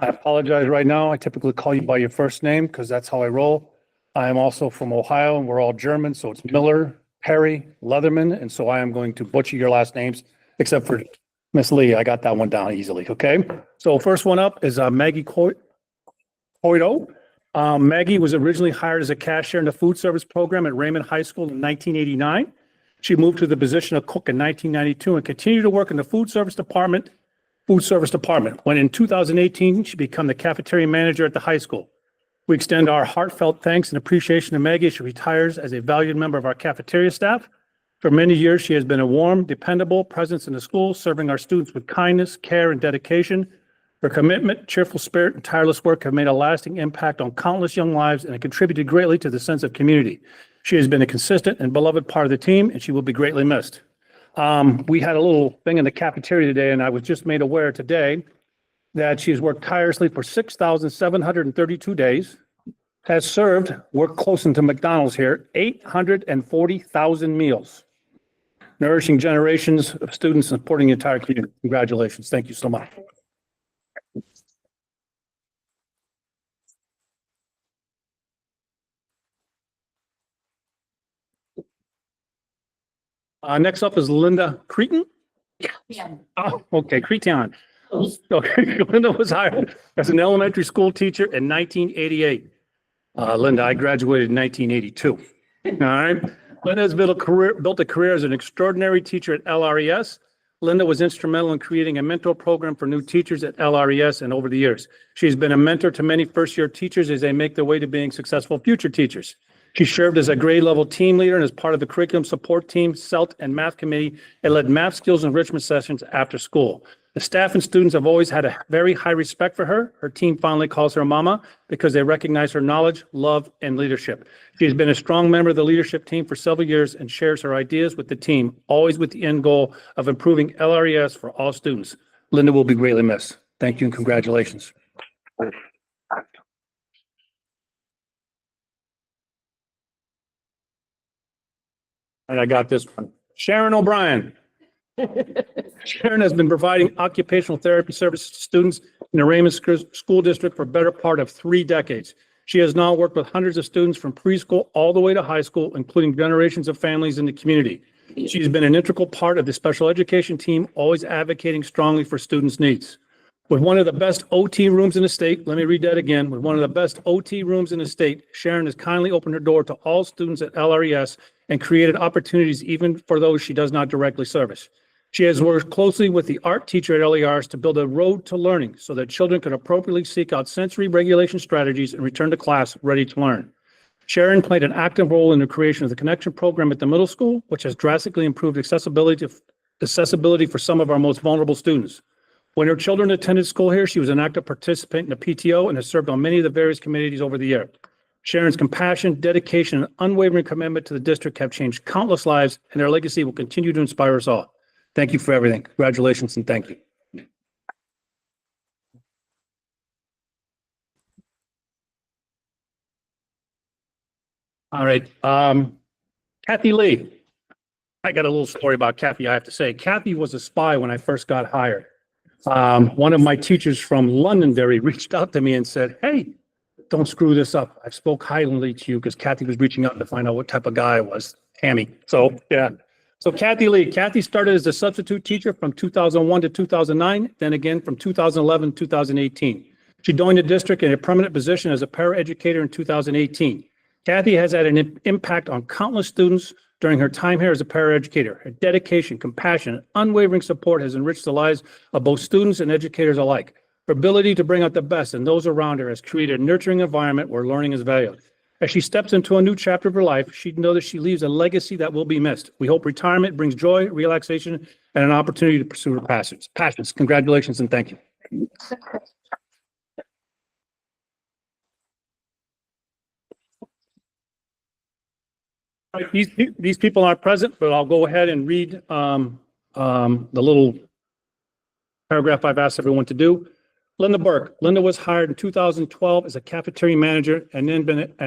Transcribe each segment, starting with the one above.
I apologize right now. I typically call you by your first name because that's how I roll. I am also from Ohio and we're all German, so it's Miller, Perry, Leatherman, and so I am going to butcher your last names, except for Miss Lee. I got that one down easily, okay? So first one up is Maggie Coito. Maggie was originally hired as a cashier in the food service program at Raymond High School in 1989. She moved to the position of cook in 1992 and continued to work in the food service department. When in 2018, she became the cafeteria manager at the high school. We extend our heartfelt thanks and appreciation to Maggie as she retires as a valued member of our cafeteria staff. For many years, she has been a warm, dependable presence in the school, serving our students with kindness, care, and dedication. Her commitment, cheerful spirit, and tireless work have made a lasting impact on countless young lives and have contributed greatly to the sense of community. She has been a consistent and beloved part of the team, and she will be greatly missed. We had a little thing in the cafeteria today, and I was just made aware today that she has worked tirelessly for 6,732 days, has worked close into McDonald's here, 840,000 meals, nourishing generations of students and supporting the entire community. Congratulations. Thank you so much. Next up is Linda Cretan. Yeah. Oh, okay, Cretan. Okay, Linda was hired as an elementary school teacher in 1988. Linda, I graduated in 1982. All right. Linda has built a career as an extraordinary teacher at LRES. Linda was instrumental in creating a mentor program for new teachers at LRES and over the years. She's been a mentor to many first-year teachers as they make their way to being successful future teachers. She served as a grade level team leader and as part of the curriculum support team, CELT, and math committee, and led math skills enrichment sessions after school. The staff and students have always had a very high respect for her. Her team fondly calls her mama because they recognize her knowledge, love, and leadership. She has been a strong member of the leadership team for several years and shares her ideas with the team, always with the end goal of improving LRES for all students. Linda will be greatly missed. Thank you and congratulations. And I got this one. Sharon O'Brien. Sharon has been providing occupational therapy services to students in the Raymond School District for a better part of 3 decades. She has now worked with hundreds of students from preschool all the way to high school, including generations of families in the community. She's been an integral part of the special education team, always advocating strongly for students' needs. With one of the best OT rooms in the state, let me read that again. With one of the best OT rooms in the state, Sharon has kindly opened her door to all students at LRES and created opportunities even for those she does not directly service. She has worked closely with the art teacher at LERs to build a road to learning so that children can appropriately seek out sensory regulation strategies and return to class ready to learn. Sharon played an active role in the creation of the Connection program at the middle school, which has drastically improved accessibility for some of our most vulnerable students. When her children attended school here, she was an active participant in the PTO and has served on many of the various committees over the year. Sharon's compassion, dedication, and unwavering commitment to the district have changed countless lives, and their legacy will continue to inspire us all. Thank you for everything. Congratulations and thank you. All right. Kathy Lee. I got a little story about Kathy, I have to say. Kathy was a spy when I first got hired. One of my teachers from Londonderry reached out to me and said, hey, don't screw this up. I spoke highly to you because Kathy was reaching out to find out what type of guy I was, Tammy. So, yeah. So Kathy Lee. Kathy started as a substitute teacher from 2001 to 2009, then again from 2011 to 2018. She joined the district in a permanent position as a paraeducator in 2018. Kathy has had an impact on countless students during her time here as a paraeducator. Her dedication, compassion, and unwavering support has enriched the lives of both students and educators alike. Her ability to bring out the best in those around her has created a nurturing environment where learning is valued. As she steps into a new chapter of her life, she knows that she leaves a legacy that will be missed. We hope retirement brings joy, relaxation, and an opportunity to pursue her passions. Congratulations and thank you. All right, these people aren't present, but I'll go ahead and read the little paragraph I've asked everyone to do. Linda Burke. Linda was hired in 2012 as a cafeteria manager and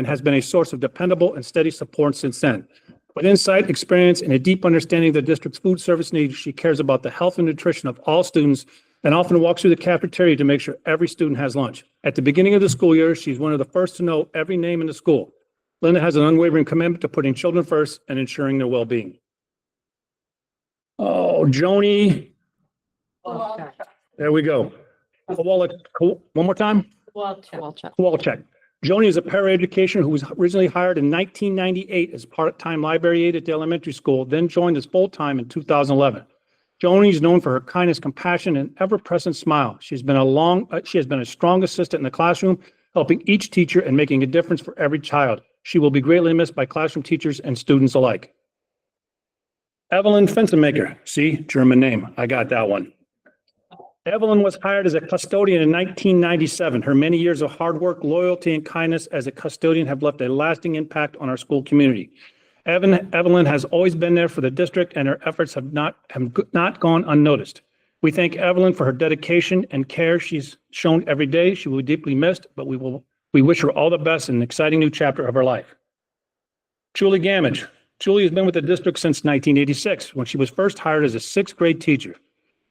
has been a source of dependable and steady support since then. With insight, experience, and a deep understanding of the district's food service needs, she cares about the health and nutrition of all students and often walks through the cafeteria to make sure every student has lunch. At the beginning of the school year, she's one of the first to know every name in the school. Linda has an unwavering commitment to putting children first and ensuring their well-being. Oh, Joni. There we go. One more time. Kowalczyk. Joni is a paraeducator who was originally hired in 1998 as part-time library aide at the elementary school, then joined as full-time in 2011. Joni is known for her kindness, compassion, and ever-present smile. She has been a strong assistant in the classroom, helping each teacher and making a difference for every child. She will be greatly missed by classroom teachers and students alike. Evelyn Fencenmaker. See, German name. I got that one. Evelyn was hired as a custodian in 1997. Her many years of hard work, loyalty, and kindness as a custodian have left a lasting impact on our school community. Evelyn has always been there for the district, and her efforts have not gone unnoticed. We thank Evelyn for her dedication and care she's shown every day. She will be deeply missed, but we wish her all the best in an exciting new chapter of her life. Julie Gamage. Julie has been with the district since 1986, when she was first hired as a sixth grade teacher.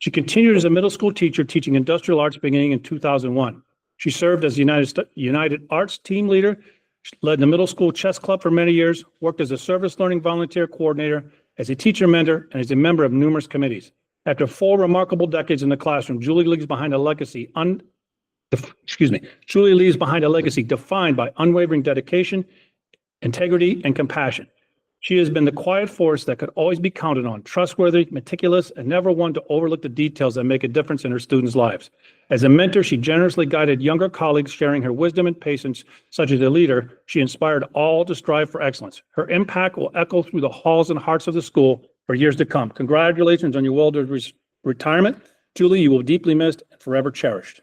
She continued as a middle school teacher, teaching industrial arts beginning in 2001. She served as United Arts team leader, led the middle school chess club for many years, worked as a service learning volunteer coordinator, as a teacher mentor, and as a member of numerous committees. After 4 remarkable decades in the classroom, Julie leaves behind a legacy defined by unwavering dedication, integrity, and compassion. She has been the quiet force that could always be counted on, trustworthy, meticulous, and never one to overlook the details that make a difference in her students' lives. As a mentor, she generously guided younger colleagues, sharing her wisdom and patience. Such as a leader, she inspired all to strive for excellence. Her impact will echo through the halls and hearts of the school for years to come. Congratulations on your well-deserved retirement. Julie, you will be deeply missed and forever cherished.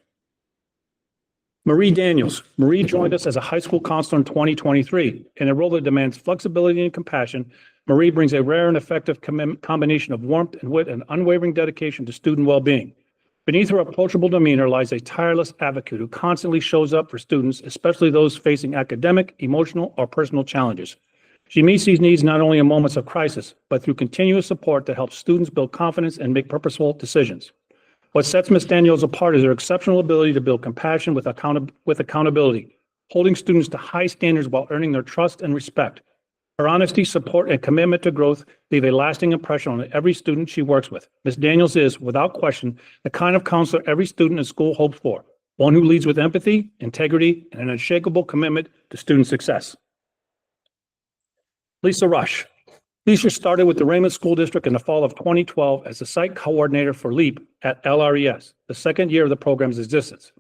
Marie Daniels. Marie joined us as a high school counselor in 2023. In a role that demands flexibility and compassion, Marie brings a rare and effective combination of warmth and wit and unwavering dedication to student well-being. Beneath her approachable demeanor lies a tireless advocate who constantly shows up for students, especially those facing academic, emotional, or personal challenges. She meets these needs not only in moments of crisis, but through continuous support that helps students build confidence and make purposeful decisions. What sets Ms. Daniels apart is her exceptional ability to build compassion with accountability, holding students to high standards while earning their trust and respect. Her honesty, support, and commitment to growth leave a lasting impression on every student she works with. Ms. Daniels is, without question, the kind of counselor every student in school hopes for, one who leads with empathy, integrity, and an unshakable commitment to student success. Lisa Rush. Lisa started with the Raymond School District in the fall of 2012 as the site coordinator for LEAP at LRES, the second year of the program's existence.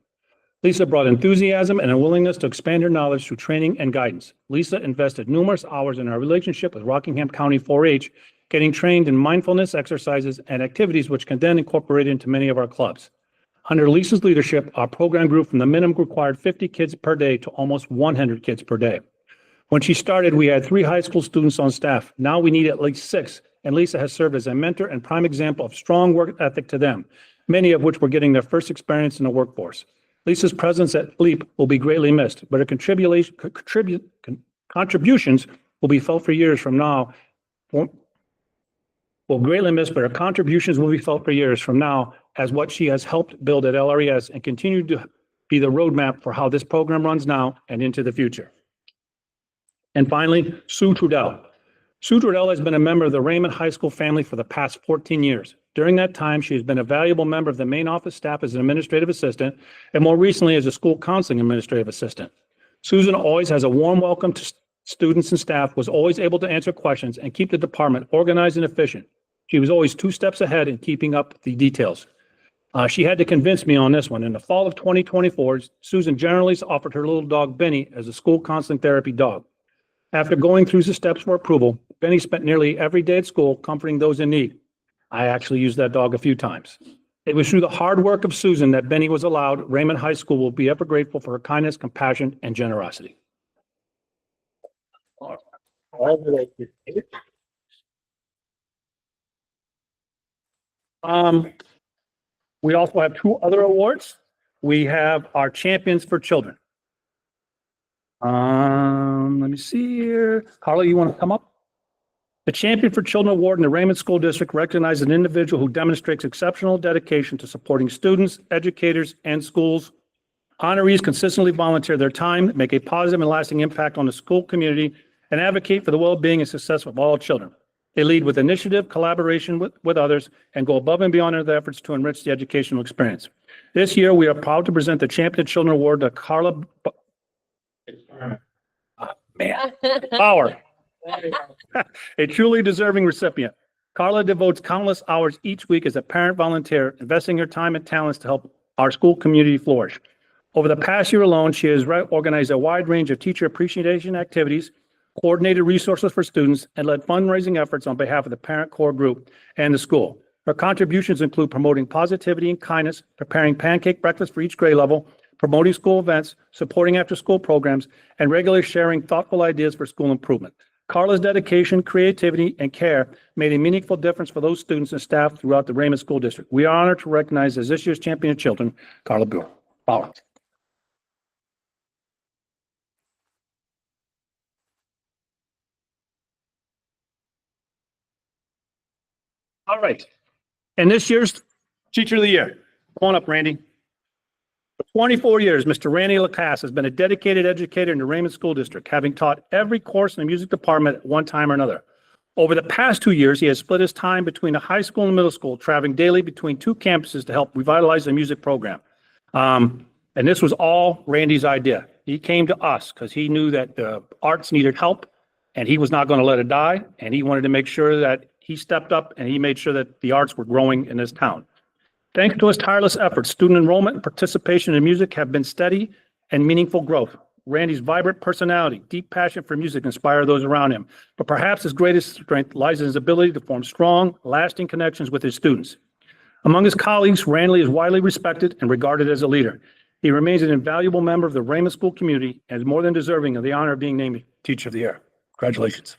Lisa brought enthusiasm and a willingness to expand her knowledge through training and guidance. Lisa invested numerous hours in our relationship with Rockingham County 4-H, getting trained in mindfulness exercises and activities which can then incorporate into many of our clubs. Under Lisa's leadership, our program grew from the minimum required 50 kids per day to almost 100 kids per day. When she started, we had 3 high school students on staff. Now we need at least 6, and Lisa has served as a mentor and prime example of strong work ethic to them, many of which were getting their first experience in the workforce. Lisa's presence at LEAP will be greatly missed, but her contributions will be felt for years from now. Will greatly missed, but her contributions will be felt for years from now as what she has helped build at LRES and continue to be the roadmap for how this program runs now and into the future. And finally, Sue Trudell. Sue Trudell has been a member of the Raymond High School family for the past 14 years. During that time, she has been a valuable member of the main office staff as an administrative assistant, and more recently as a school counseling administrative assistant. Susan always has a warm welcome to students and staff, was always able to answer questions and keep the department organized and efficient. She was always 2 steps ahead in keeping up the details. She had to convince me on this one. In the fall of 2024, Susan generally offered her little dog, Benny, as a school counseling therapy dog. After going through the steps for approval, Benny spent nearly every day at school comforting those in need. I actually used that dog a few times. It was through the hard work of Susan that Benny was allowed. Raymond High School will be ever grateful for her kindness, compassion, and generosity. We also have 2 other awards. We have our Champions for Children. Let me see here. Carla, you want to come up? The Champion for Children Award in the Raymond School District recognizes an individual who demonstrates exceptional dedication to supporting students, educators, and schools. Honorees consistently volunteer their time, make a positive and lasting impact on the school community, and advocate for the well-being and success of all children. They lead with initiative, collaboration with others, and go above and beyond in their efforts to enrich the educational experience. This year, we are proud to present the Champion Children Award to Carla Bauer, a truly deserving recipient. Carla devotes countless hours each week as a parent volunteer, investing her time and talents to help our school community flourish. Over the past year alone, she has organized a wide range of teacher appreciation activities, coordinated resources for students, and led fundraising efforts on behalf of the Parent Core Group and the school. Her contributions include promoting positivity and kindness, preparing pancake breakfast for each grade level, promoting school events, supporting after-school programs, and regularly sharing thoughtful ideas for school improvement. Carla's dedication, creativity, and care made a meaningful difference for those students and staff throughout the Raymond School District. We are honored to recognize as this year's Champion of Children, Carla Bauer. All right. And this year's Teacher of the Year. Come on up, Randy. For 24 years, Mr. Randy Lacasse has been a dedicated educator in the Raymond School District, having taught every course in the music department at one time or another. Over the past 2 years, he has split his time between the high school and middle school, traveling daily between two campuses to help revitalize the music program. And this was all Randy's idea. He came to us because he knew that the arts needed help and he was not going to let it die. And he wanted to make sure that he stepped up and he made sure that the arts were growing in this town. Thanks to his tireless efforts, student enrollment and participation in music have been steady and meaningful growth. Randy's vibrant personality, deep passion for music inspire those around him. But perhaps his greatest strength lies in his ability to form strong, lasting connections with his students. Among his colleagues, Randy is widely respected and regarded as a leader. He remains an invaluable member of the Raymond School community and is more than deserving of the honor of being named Teacher of the Year. Congratulations.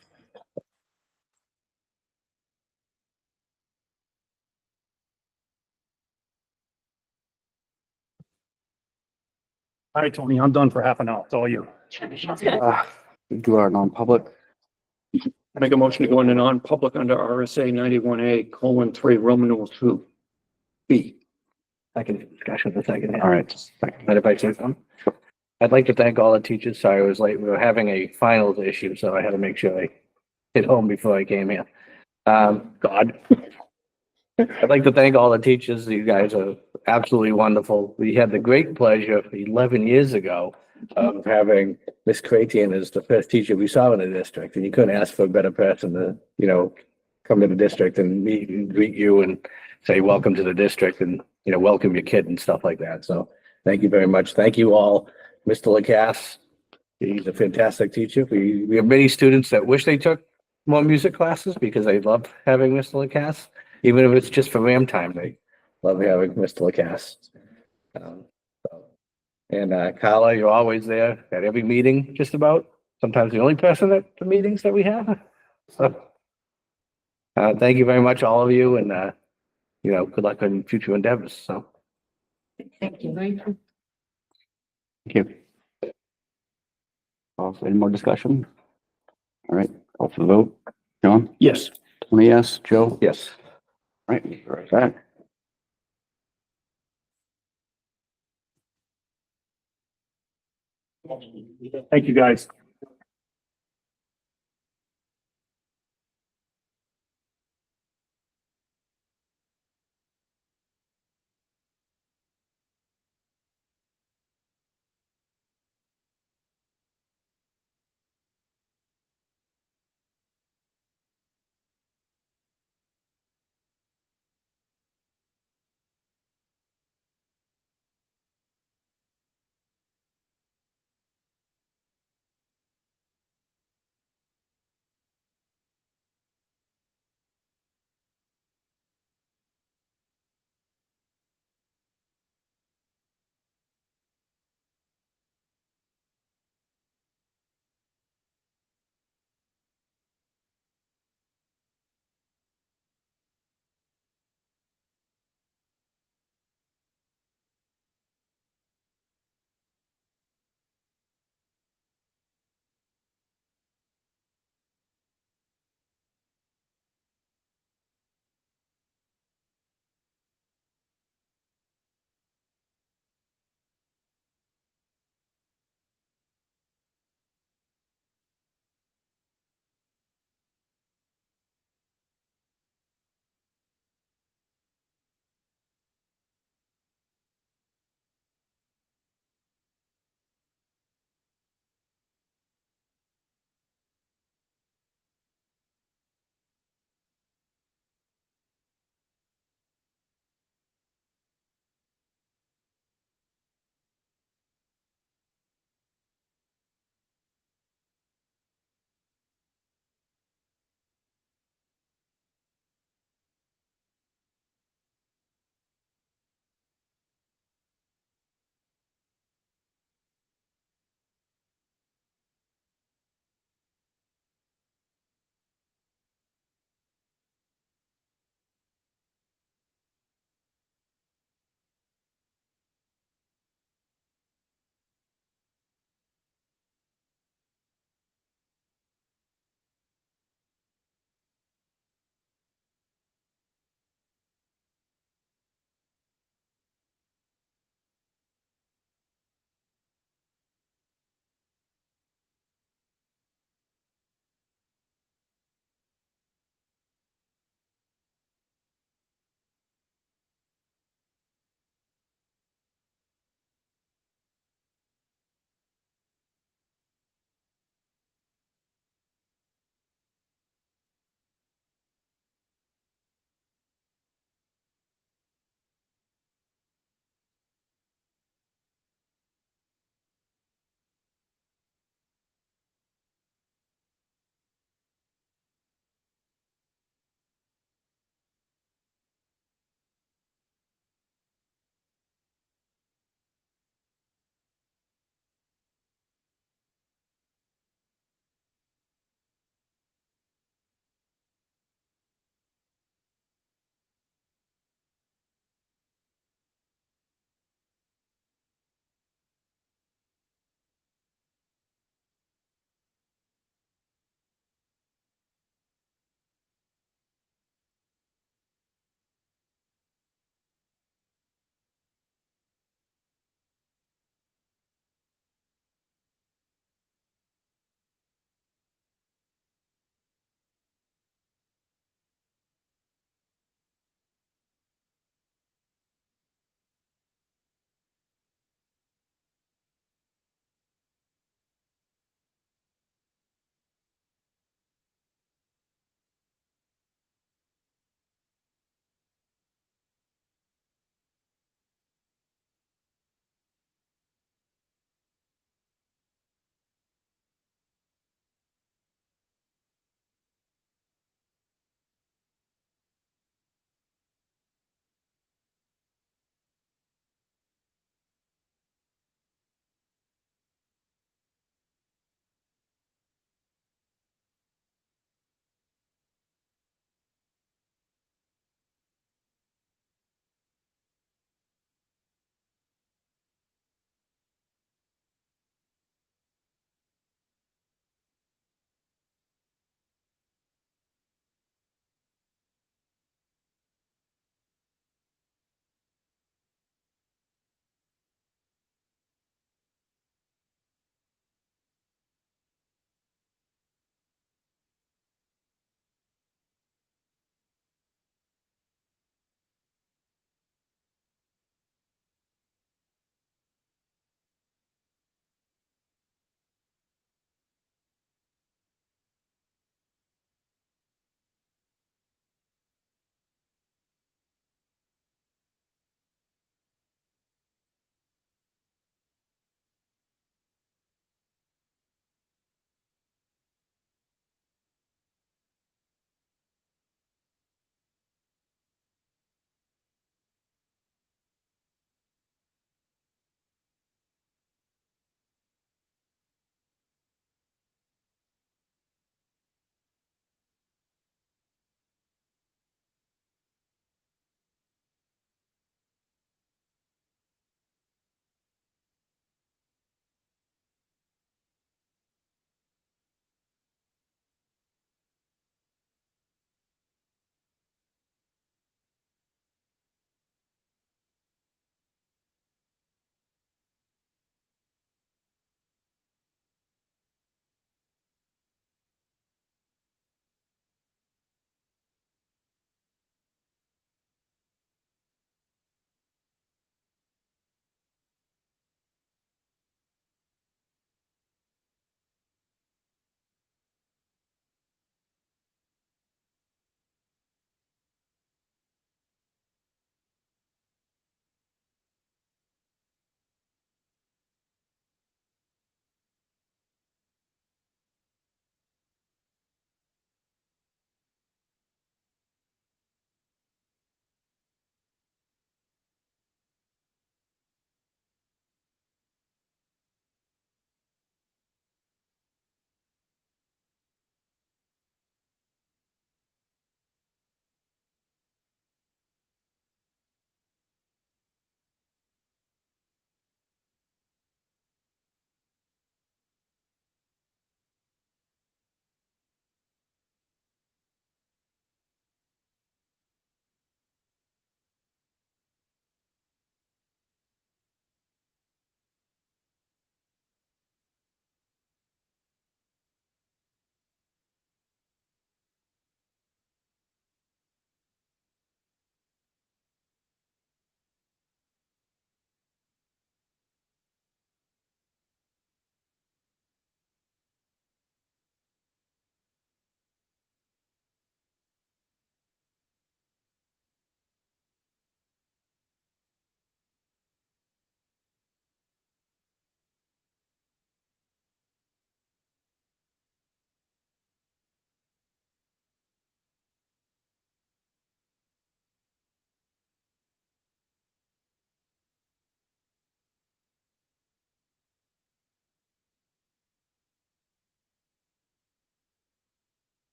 All right, Tony, I'm done for half an hour. It's all you. We do our non-public. Make a motion to go into non-public under RSA 91A:3, Roman numeral 2B. Second discussion, the second. All right. Mind if I say something? I'd like to thank all the teachers. Sorry I was late. We were having a finals issue, so I had to make sure I hit home before I came here. God. I'd like to thank all the teachers. You guys are absolutely wonderful. We had the great pleasure 11 years ago of having Miss Cratian as the first teacher we saw in the district, and you couldn't ask for a better person to, come to the district and meet and greet you and say, welcome to the district and, welcome your kid and stuff like that. So thank you very much. Thank you all. Mr. Lacasse, he's a fantastic teacher. We have many students that wish they took more music classes because they love having Mr. Lacasse. Even if it's just for RAM time, they love having Mr. Lacasse. And Carla, you're always there at every meeting, just about. Sometimes the only person at the meetings that we have. So, thank you very much, all of you, and good luck on future endeavors. So, Thank you. thank you. Any more discussion? All right, call for the vote. John? Yes. Tony, yes. Joe? Yes. All right, right back. Thank you, guys.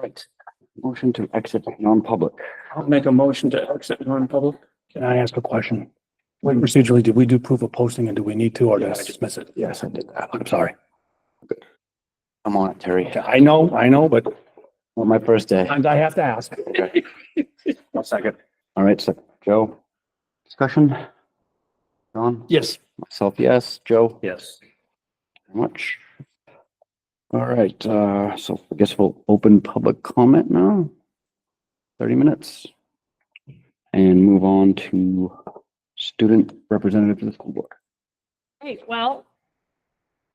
right. Motion to exit non-public. I'll make a motion to exit non-public. Can I ask a question? Wait, procedurally, did we do proof of posting and do we need to, or did I Yes. just miss it? Yes, I did that. I'm sorry. Come on, Terry. Okay, I know, but Well, my first day. sometimes I have to ask. Okay. One second. All right, so Joe, discussion? John? Yes. Myself, yes. Joe? Yes. Very much. All right, so I guess we'll open public comment now. 30 minutes. And move on to student representative to the school board. Hey, well,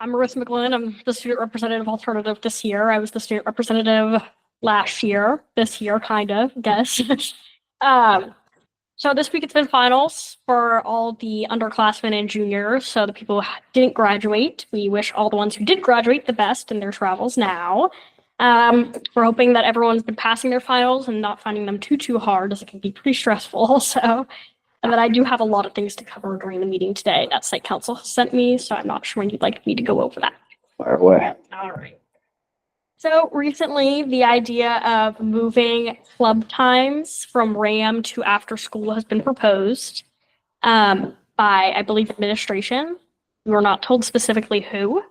I'm Marissa McGlynn. I'm the student representative alternative this year. I was the student representative last year, this year, kind of, I guess. So this week it's been finals for all the underclassmen and juniors. So the people who didn't graduate, we wish all the ones who did graduate the best in their travels now. We're hoping that everyone's been passing their finals and not finding them too hard, as it can be pretty stressful. So, and then I do have a lot of things to cover during the meeting today that Site Council has sent me, so I'm not sure when you'd like me to go over that. Fire away. All right. So recently, the idea of moving club times from RAM to after school has been proposed by, I believe, administration. We were not told specifically who.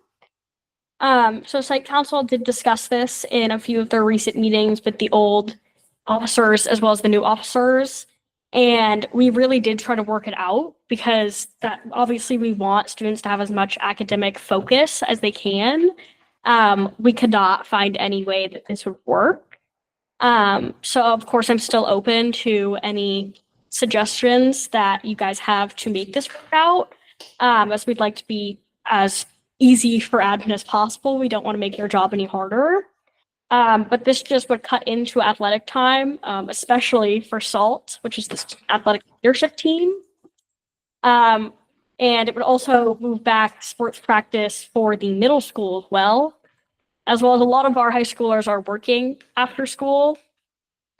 So Site Council did discuss this in a few of their recent meetings with the old officers as well as the new officers. And we really did try to work it out because that obviously we want students to have as much academic focus as they can. We could not find any way that this would work. So of course I'm still open to any suggestions that you guys have to make this work out. As we'd like to be as easy for admin as possible. We don't want to make your job any harder. But this just would cut into athletic time, especially for SALT, which is the athletic leadership team. And it would also move back sports practice for the middle school as well as a lot of our high schoolers are working after school.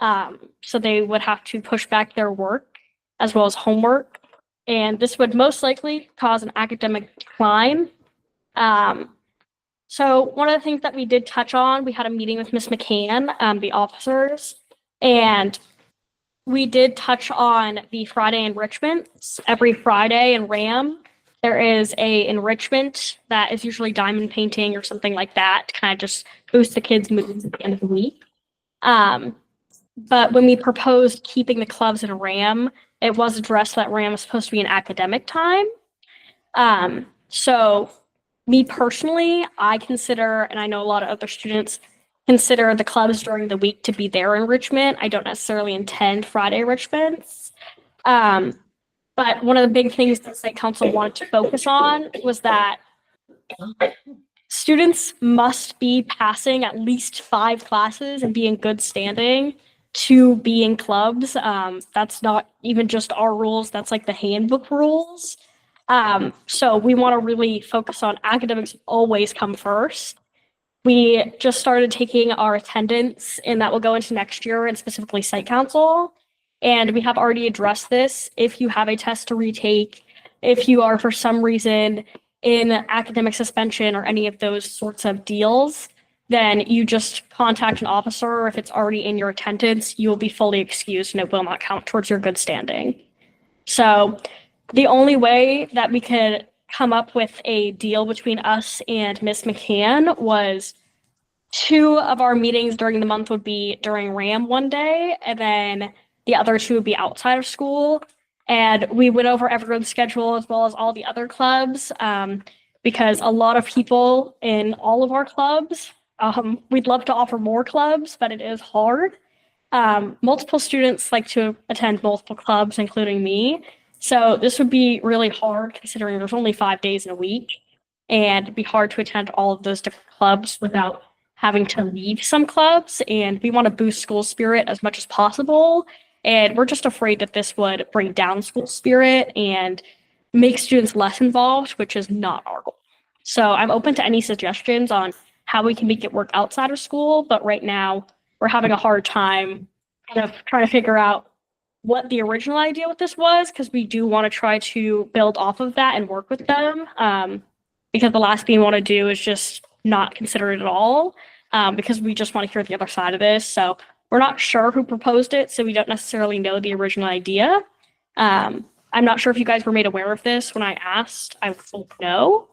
So they would have to push back their work as well as homework. And this would most likely cause an academic decline. So one of the things that we did touch on, we had a meeting with Miss McCann, the officers, and we did touch on the Friday enrichments. Every Friday in RAM, there is a enrichment that is usually diamond painting or something like that to kind of just boost the kids' moods at the end of the week. But when we proposed keeping the clubs in RAM, it was addressed that RAM is supposed to be an academic time. So me personally, I consider, and I know a lot of other students consider the clubs during the week to be their enrichment. I don't necessarily intend Friday enrichments. But one of the big things that Site Council wanted to focus on was that students must be passing at least 5 classes and be in good standing to be in clubs. That's not even just our rules, that's like the handbook rules. So we want to really focus on academics always come first. We just started taking our attendance, and that will go into next year, and specifically Site Council. And we have already addressed this. If you have a test to retake, if you are for some reason in academic suspension or any of those sorts of deals, then you just contact an officer. If it's already in your attendance, you will be fully excused and it will not count towards your good standing. So the only way that we could come up with a deal between us and Miss McCann was 2 of our meetings during the month would be during RAM one day, and then the other 2 would be outside of school. And we went over everyone's schedule as well as all the other clubs, because a lot of people in all of our clubs, we'd love to offer more clubs, but it is hard. Multiple students like to attend multiple clubs, including me. So this would be really hard considering there's only 5 days in a week, and it'd be hard to attend all of those different clubs without having to leave some clubs. And we want to boost school spirit as much as possible. And we're just afraid that this would bring down school spirit and make students less involved, which is not our goal. So I'm open to any suggestions on how we can make it work outside of school. But right now we're having a hard time kind of trying to figure out what the original idea with this was, because we do want to try to build off of that and work with them. Because the last thing we want to do is just not consider it at all. because we just want to hear the other side of this. So we're not sure who proposed it, so we don't necessarily know the original idea. I'm not sure if you guys were made aware of this when I asked. I was told no.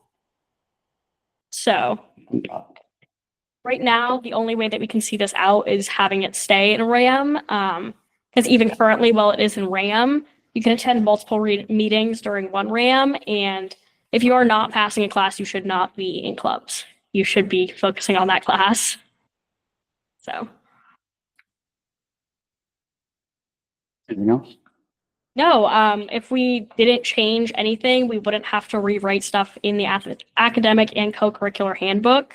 So right now, the only way that we can see this out is having it stay in RAM. Because even currently, while it is in RAM, you can attend multiple meetings during one RAM. And if you are not passing a class, you should not be in clubs. You should be focusing on that class. So, Anything else? no, if we didn't change anything, we wouldn't have to rewrite stuff in the academic and co-curricular handbook.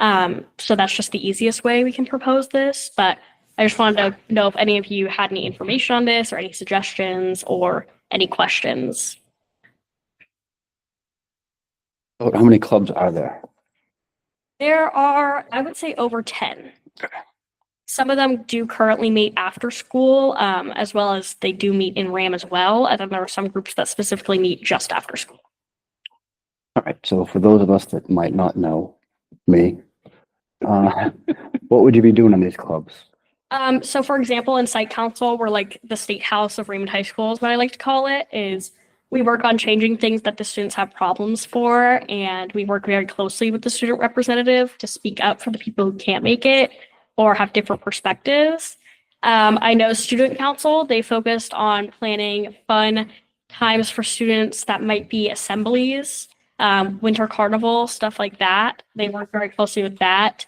So that's just the easiest way we can propose this. But I just wanted to know if any of you had any information on this or any suggestions or any questions. How many clubs are there? There are, I would say, over 10. Some of them do currently meet after school, as well as they do meet in RAM as well. And then there are some groups that specifically meet just after school. All right, so for those of us that might not know me, what would you be doing in these clubs? So for example, in site council, we're like the state house of Raymond High School is what I like to call it, is we work on changing things that the students have problems for, and we work very closely with the student representative to speak up for the people who can't make it or have different perspectives. I know student council, they focused on planning fun times for students that might be assemblies, winter carnival, stuff like that. They work very closely with that.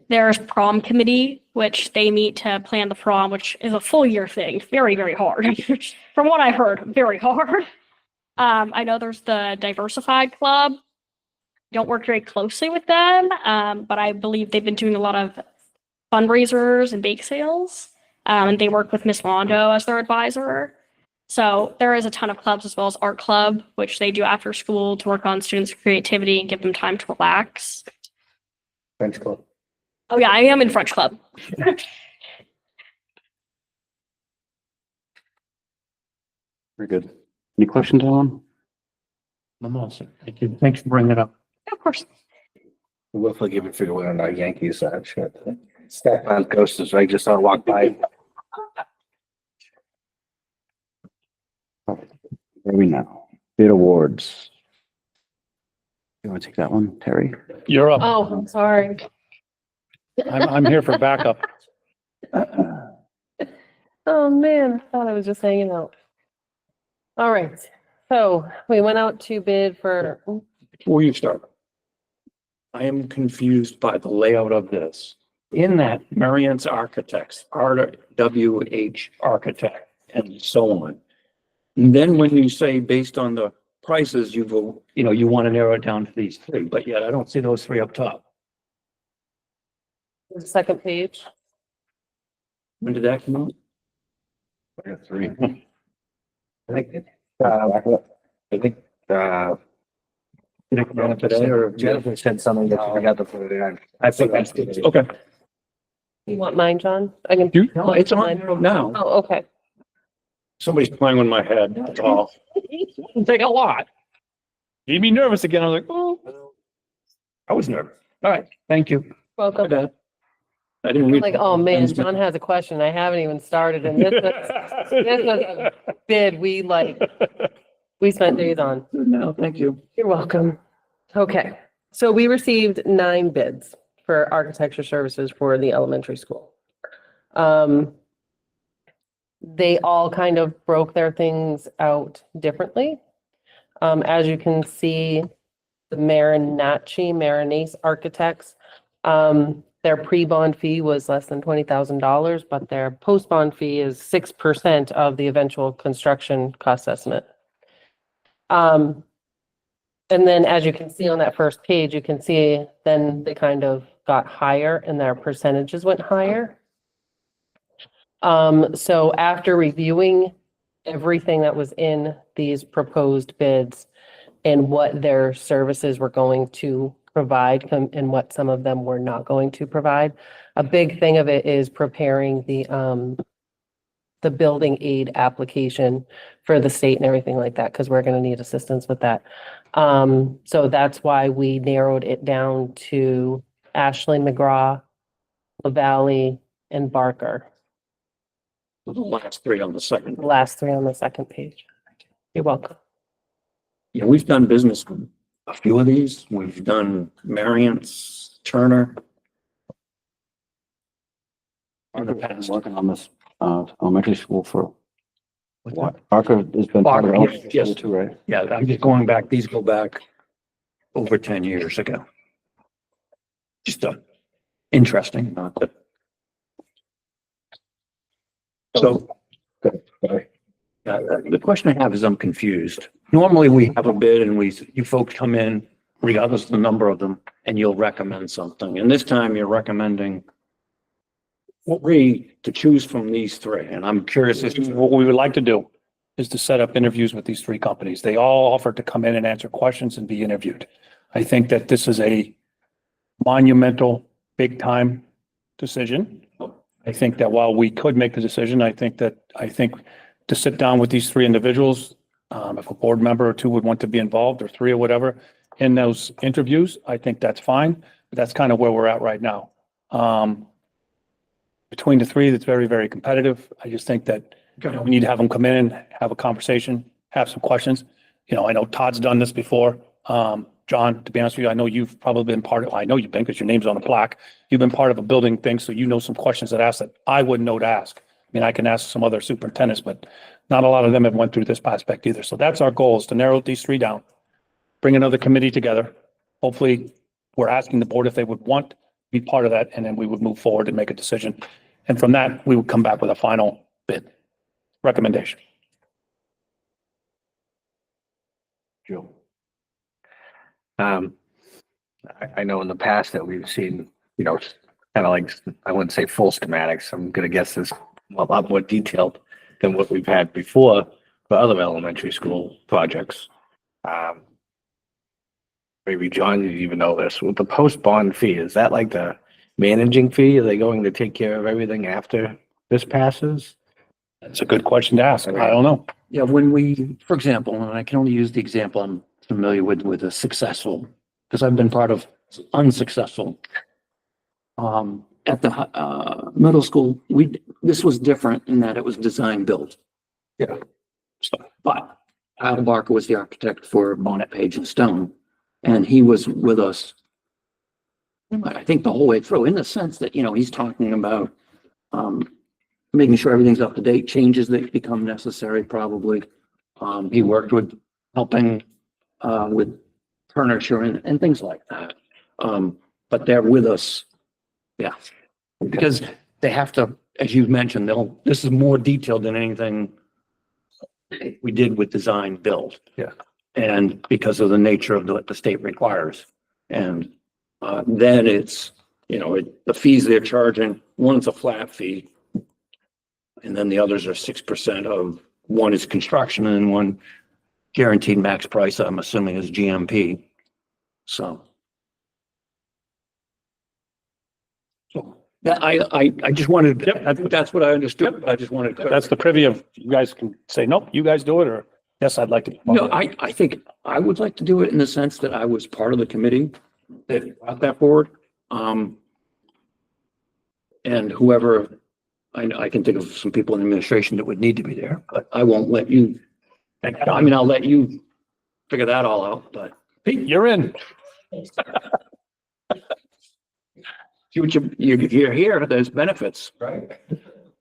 There's prom committee, which they meet to plan the prom, which is a full year thing. Very, very hard. From what I heard, very hard. I know there's the diversified club. Don't work very closely with them, but I believe they've been doing a lot of fundraisers and bake sales. And they work with Miss Londo as their advisor. So there is a ton of clubs as well as art club, which they do after school to work on students' creativity and give them time to relax. French club. Oh yeah, I am in French club. Very good. Any questions, Alan? I'm all set. Thank you. Thanks for bringing it up. Of course. We'll forgive me for wearing our Yankees shirt. Stack on coasters, I just saw walk by. Where are we now? Bid awards. You want to take that one, Terry? You're up. Oh, I'm sorry. I'm here for backup. Oh, man, I thought I was just hanging out. All right, so we went out to bid for, Before you start, I am confused by the layout of this. In that, Marion's Architects, RWH Architect, and so on. And then when you say based on the prices, you go, you want to narrow it down to these three, but yet I don't see those three up top. the second page. When did that come out? I got three. I think, Did it come out today or? Jennifer said something that she forgot to put it in. I think that's good. Okay. You want mine, John? I can. No, it's on there now. Oh, okay. Somebody's playing with my head, that's all. Doesn't take a lot. Made me nervous again. I was like, oh. I was nervous. All right, thank you. My Welcome. bad. I didn't read. Like, oh, man, John has a question. I haven't even started and this was a bid we spent days on. No, thank you. You're welcome. Okay, so we received 9 bids for architecture services for the elementary school. They all kind of broke their things out differently. As you can see, the Marinacci Architects, their pre-bond fee was less than $20,000, but their post-bond fee is 6% of the eventual construction cost estimate. And then as you can see on that first page, you can see then they kind of got higher and their percentages went higher. So after reviewing everything that was in these proposed bids and what their services were going to provide and what some of them were not going to provide, a big thing of it is preparing the building aid application for the state and everything like that, because we're going to need assistance with that. So that's why we narrowed it down to Ashley McGraw, LaValley, and Barker. The last three on the second. The last three on the second page. You're welcome. Yeah, we've done business with a few of these. We've done Marriott's, Turner. In the Parker's been past. working on this, elementary school for what? Parker has been part of Parker, elementary yes. school too, right? Yeah, I'm just going back, these go back over 10 years ago. Just interesting, not that. So. The question I have is I'm confused. Normally we have a bid and you folks come in, regardless of the number of them, and you'll recommend something. And this time you're recommending to choose from these three. And I'm curious as to What we would like to do is to set up interviews with these three companies. They all offered to come in and answer questions and be interviewed. I think that this is a monumental, big time decision. I think that while we could make the decision, I think to sit down with these three individuals, if a board member or two would want to be involved, or three or whatever, in those interviews, I think that's fine. But that's kind of where we're at right now. Between the three, that's very, very competitive. I just think that we need to have them come in, have a conversation, have some questions. I know Todd's done this before. John, to be honest with you, I know you've probably been I know you've been because your name's on the plaque. You've been part of a building thing, so you know some questions that I wouldn't know to ask. I mean, I can ask some other superintendents, but not a lot of them have went through this aspect either. So that's our goal, is to narrow these three down, bring another committee together. Hopefully, we're asking the board if they would want to be part of that, and then we would move forward and make a decision. And from that, we would come back with a final bid recommendation. Joe. I know in the past that we've seen, kind of like, I wouldn't say full schematics. I'm gonna guess this a lot more detailed than what we've had before for other elementary school projects. Maybe John, you even know this, with the post bond fee, is that like the managing fee? Are they going to take care of everything after this passes? That's a good question to ask. I don't know. Yeah, when we, for example, and I can only use the example I'm familiar with a successful, because I've been part of unsuccessful. At the middle school, this was different in that it was design build. Yeah. So, but Al Barker was the architect for Bonnet Page and Stone, and he was with us, I think, the whole way through, in the sense that, he's talking about making sure everything's up to date, changes that become necessary probably. He worked with helping with furniture and things like that. But they're with us. Yeah. Because they have to, as you've mentioned, this is more detailed than anything we did with design build. Yeah. And because of the nature of what the state requires. And then it's, the fees they're charging, one's a flat fee. And then the others are 6% of, one is construction and one guaranteed max price, I'm assuming, is GMP. So. Yeah, I just wanted, I think that's what I understood. I just wanted. That's the privy of, you guys can say, nope, you guys do it, or yes, I'd like to. No, I think I would like to do it in the sense that I was part of the committee that brought that forward. And whoever, I can think of some people in administration that would need to be there, but I won't let you. I mean, I'll let you figure that all out, but. Pete, you're in. You're here, there's benefits. Right.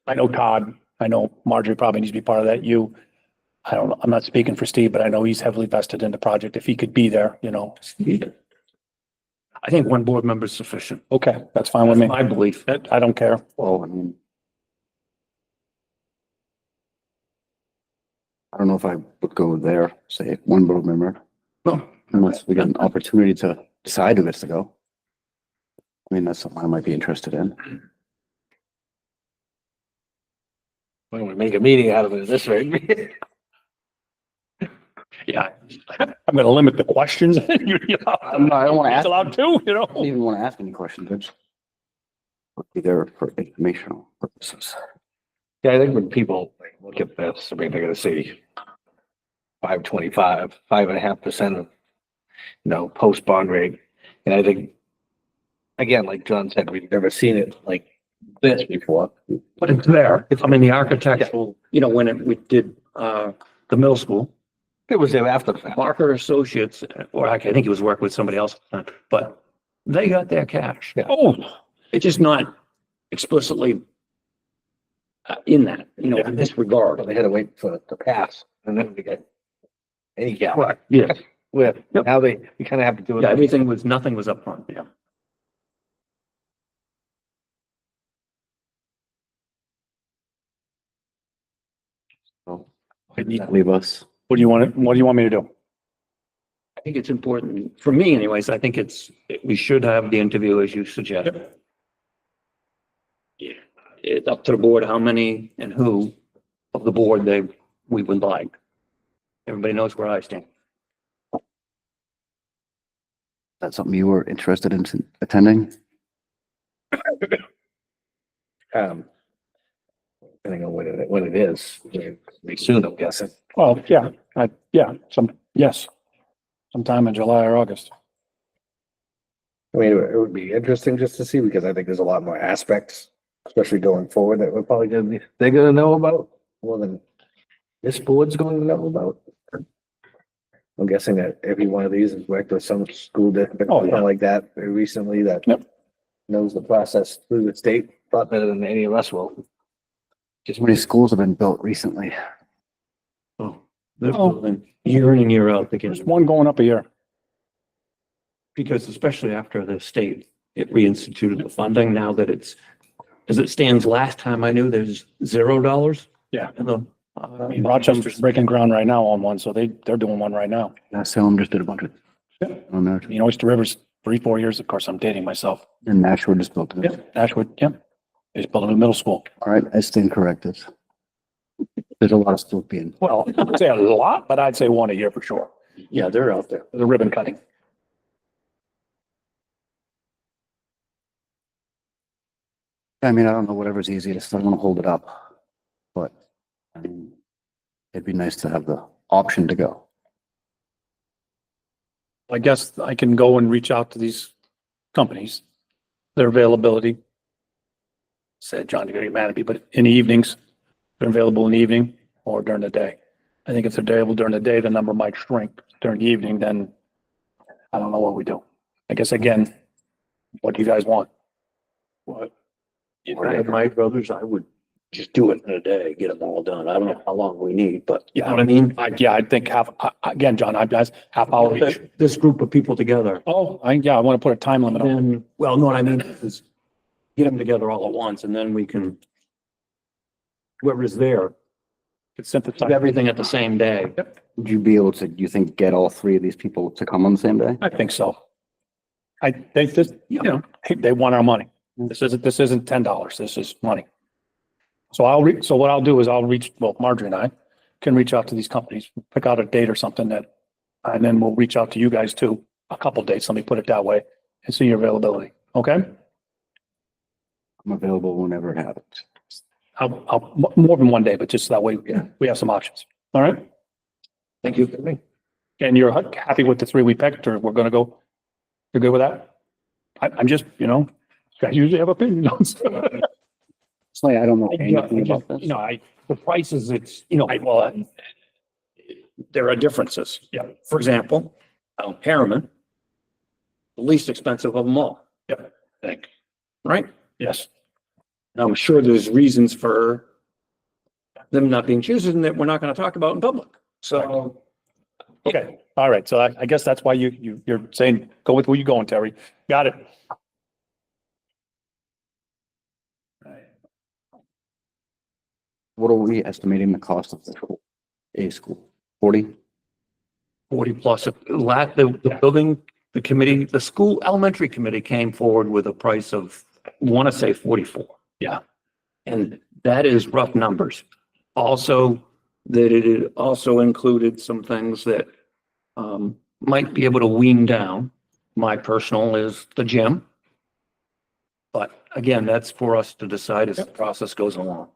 I know Todd, I know Marjorie probably needs to be part of that. I don't know, I'm not speaking for Steve, but I know he's heavily vested in the project. If he could be there, I think one board member is sufficient. Okay, that's fine with me. My belief. I don't care. Well, I mean, I don't know if I would go there, say one board member, No, unless we get an opportunity to decide who gets to go. I mean, that's something I might be interested in. Why don't we make a meeting out of it this way? Yeah. I'm gonna limit the questions. I don't want to He's ask, allowed to, I don't even want to ask any questions. I just would be there for informational purposes. Yeah, I think when people look at this, I mean, they're gonna see 5.25, 5.5% of, post bond rate. And I think, again, like John said, we've never seen it like this before. But it's there. I mean, the architectural, when we did, the middle school, It was there after the fact. Parker Associates, or I think he was working with somebody else, but they got their cash. Yeah. Oh, it's just not explicitly in that, in this regard. But they had to wait for it to pass and then we get any gap. Correct. Yes. With, Yep. now you kind of have to do it. Yeah, nothing was upfront. Yeah. So, leave us. What do you want me to do? I think it's important, for me anyways, I think we should have the interview as you suggest. Yeah, it's up to the board how many and who of the board we would like. Everybody knows where I stand. That's something you were interested in attending? Depending on when it is, pretty soon, I'm guessing. Well, yeah, yes. Sometime in July or August. I mean, it would be interesting just to see because I think there's a lot more aspects, especially going forward, that we're probably they're gonna know about more than this board's going to know about. I'm guessing that every one of these has worked with some school district Oh, or yeah. something like that recently that Yep. knows the process through the state. Thought better than any of us will. Just how many schools have been built recently? Oh, they're building year in and year out There's again, one going up a year. because especially after the state, it reinstituted the funding now that as it stands, last time I knew there's $0. Yeah. In the, I mean, Rochester's breaking ground right now on one, so they're doing one right now. Salem just did a bunch of. Yeah. On there. I mean, Oyster River's 3-4 years, of course, I'm dating myself. And Nashua just built it. Ashwood, yep. They just built a new middle school. All right, I stand corrected. There's a lot of schools being. Well, I'd say a lot, but I'd say one a year for sure. yeah, they're out there. The ribbon cutting. I mean, I don't know, whatever's easiest. I don't want to hold it up. But I mean, it'd be nice to have the option to go. I guess I can go and reach out to these companies, their availability. Said John, you're gonna get mad at me, but in the evenings, they're available in the evening or during the day. I think if they're available during the day, the number might shrink. During the evening, then I don't know what we do. I guess again, what do you guys want? What? If I had my brothers, I would just do it in a day, get them all done. I don't know how long we need, but you know what I mean? I think again, John, half hour each. This group of people together. Oh, I want to put a time limit on it. Then, well, no, what I mean is get them together all at once and then we can, whoever's there, It's do synthesized. everything at the same day. Would you be able to, do you think, get all three of these people to come on the same day? I think so. I think this, they want our money. This isn't $10. This is money. So what I'll do is Marjorie and I can reach out to these companies, pick out a date or something and then we'll reach out to you guys too. A couple dates, let me put it that way, and see your availability. Okay? I'm available whenever it happens. I'll more than one day, but just that way we have some options. All right? Thank you for me. And you're happy with the three we picked, or we're gonna go? You're good with that? I'm just, I usually have opinions. It's like, I don't know anything about this. The prices, There are differences. yeah, for example, Harriman, the least expensive of them all. Yep. I think, right? Yes. And I'm sure there's reasons for them not being chosen that we're not going to talk about in public. So, Okay. All right. So I guess that's why you're saying, go with where you're going, Terry. Got it. What are we estimating the cost of the A school? 40? 40 plus, the building, the committee, the school elementary committee came forward with a price of, I want to say 44. Yeah. And that is rough numbers. Also, that it also included some things that might be able to wean down. My personal is the gym. But again, that's for us to decide as the process goes along.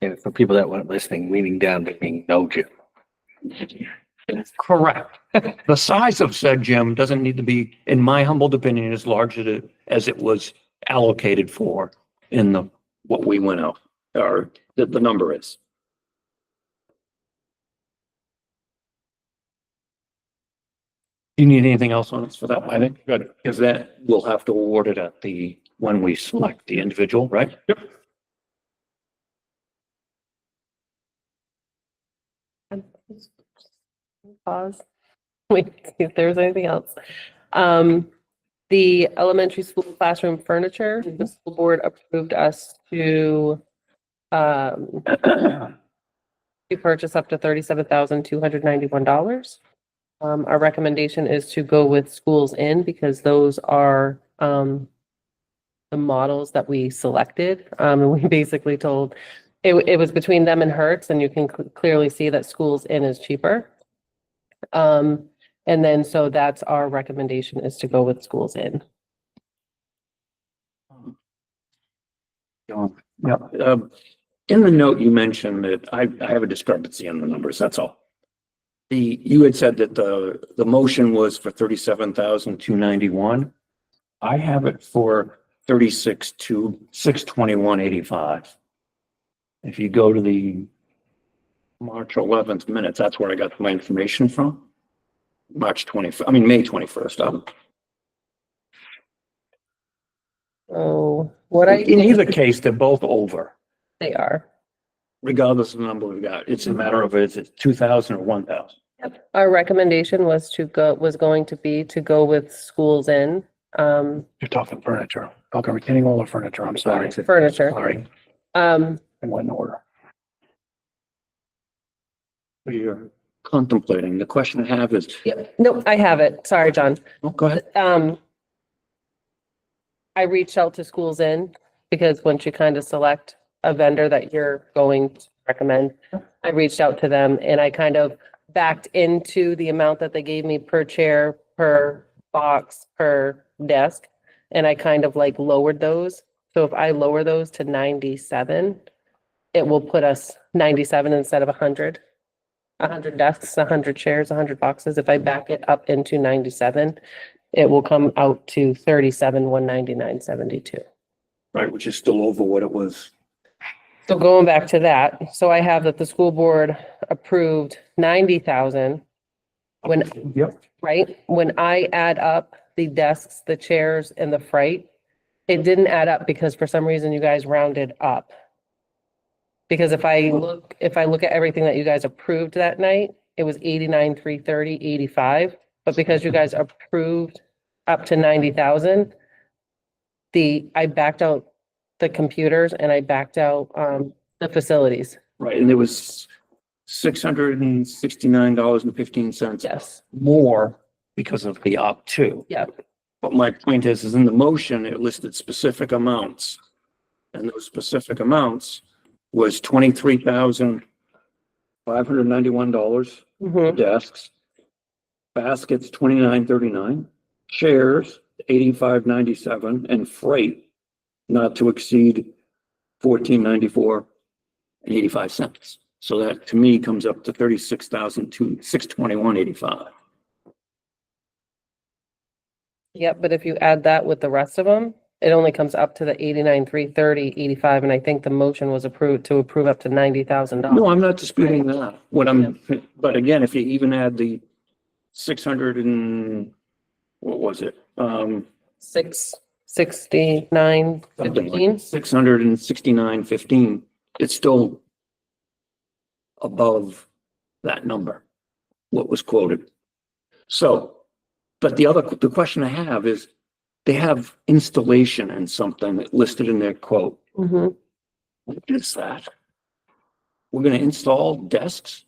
And for people that weren't listening, leaning down to being no gym. Correct. The size of said gym doesn't need to be, in my humble opinion, as large as it was allocated for in the, what we went out, or the number is. Do you need anything else on us for that? I think, good. Because that, we'll have to award it at the, when we select the individual, right? Yep. Pause. Wait, see if there's anything else. The elementary school classroom furniture, the school board approved us to purchase up to $37,291. Our recommendation is to go with Schools In because those are the models that we selected. And we basically told, it was between them and Hertz, and you can clearly see that Schools In is cheaper. And then, so that's our recommendation, is to go with Schools In. Yeah. In the note, you mentioned that I have a discrepancy in the numbers, that's all. You had said that the motion was for 37,291. I have it for 621.85. If you go to the March 11th minutes, that's where I got my information from. May 21st. So what In either case, they're both over, they are. regardless of the number we've got. It's a matter of, is it 2,000 or 1,000? Our recommendation was going to be to go with Schools In, You're talking furniture, talking retaining wall or furniture, I'm sorry. furniture. Sorry, Um, I went in order. You're contemplating. The question I have is, no, I have it. Sorry, John. oh, go ahead. I reached out to Schools In because once you kind of select a vendor that you're going to recommend, I reached out to them and I kind of backed into the amount that they gave me per chair, per box, per desk. And I kind of like lowered those. So if I lower those to 97, it will put us 97 instead of 100. 100 desks, 100 chairs, 100 boxes. If I back it up into 97, it will come out to 37,199.72. Right, which is still over what it was. So going back to that, so I have that the school board approved 90,000. When, Yep. right, when I add up the desks, the chairs and the freight, it didn't add up because for some reason you guys rounded up. Because if I look at everything that you guys approved that night, it was 89,330, 85. But because you guys approved up to 90,000, I backed out the computers and I backed out the facilities. Right, and there was $669.15 Yes. more because of the op two. Yeah. But my point is in the motion, it listed specific amounts. And those specific amounts was $23,591 Mhm. desks, baskets, $29.39, chairs, $85.97, and freight not to exceed $14.94.85. So that to me comes up to $36,621.85. Yep, but if you add that with the rest of them, it only comes up to the 89,330, 85, and I think the motion was approved to approve up to $90,000. No, I'm not disputing that. But again, if you even add the 600 and, what was it? 669.15. 669.15, it's still above that number, what was quoted. So, but the question I have is, they have installation and something that listed in their quote. Mhm. What is that? We're gonna install desks?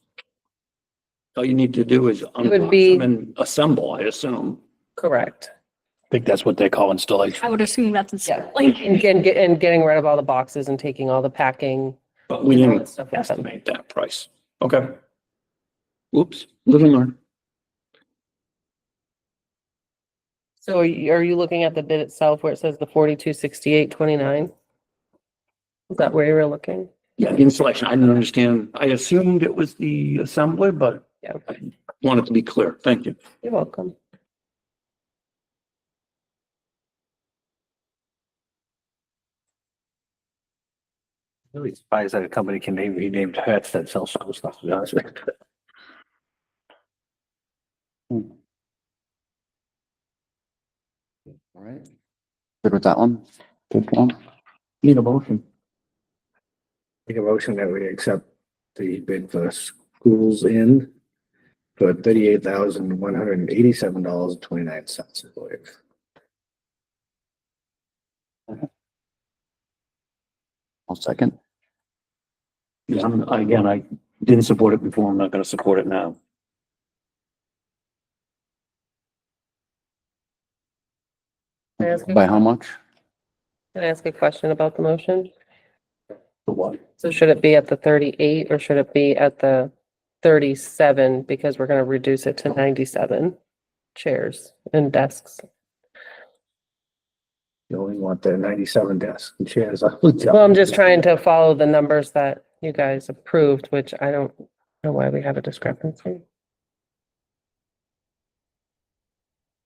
All you need to do is would unbox be- them and assemble, I assume. Correct. I think that's what they call installation. I would assume that's Yeah. insane. And getting rid of all the boxes and taking all the packing. But we all didn't that stuff with them. estimate that price. Okay. Oops, live and learn. So are you looking at the bid itself where it says the 4268.29? Is that where you were looking? Yeah, the installation, I didn't understand. I assumed it was the assembly, but Yeah. want it to be clear. Thank you. You're welcome. Really surprised that a company can name renamed hats that sell school stuff, to be honest with you. All right. Good with that one? Good one. Need a motion. Make a motion that we accept the bid for schools in for $38,187.29, I believe. I'll second. Yeah, again, I didn't support it before. I'm not gonna support it now. Can I ask By how much? can I ask a question about the motion? The what? So should it be at the 38 or should it be at the 37? Because we're gonna reduce it to 97 chairs and desks. You only want the 97 desks and chairs. Well, I'm just trying to follow the numbers that you guys approved, which I don't know why we have a discrepancy.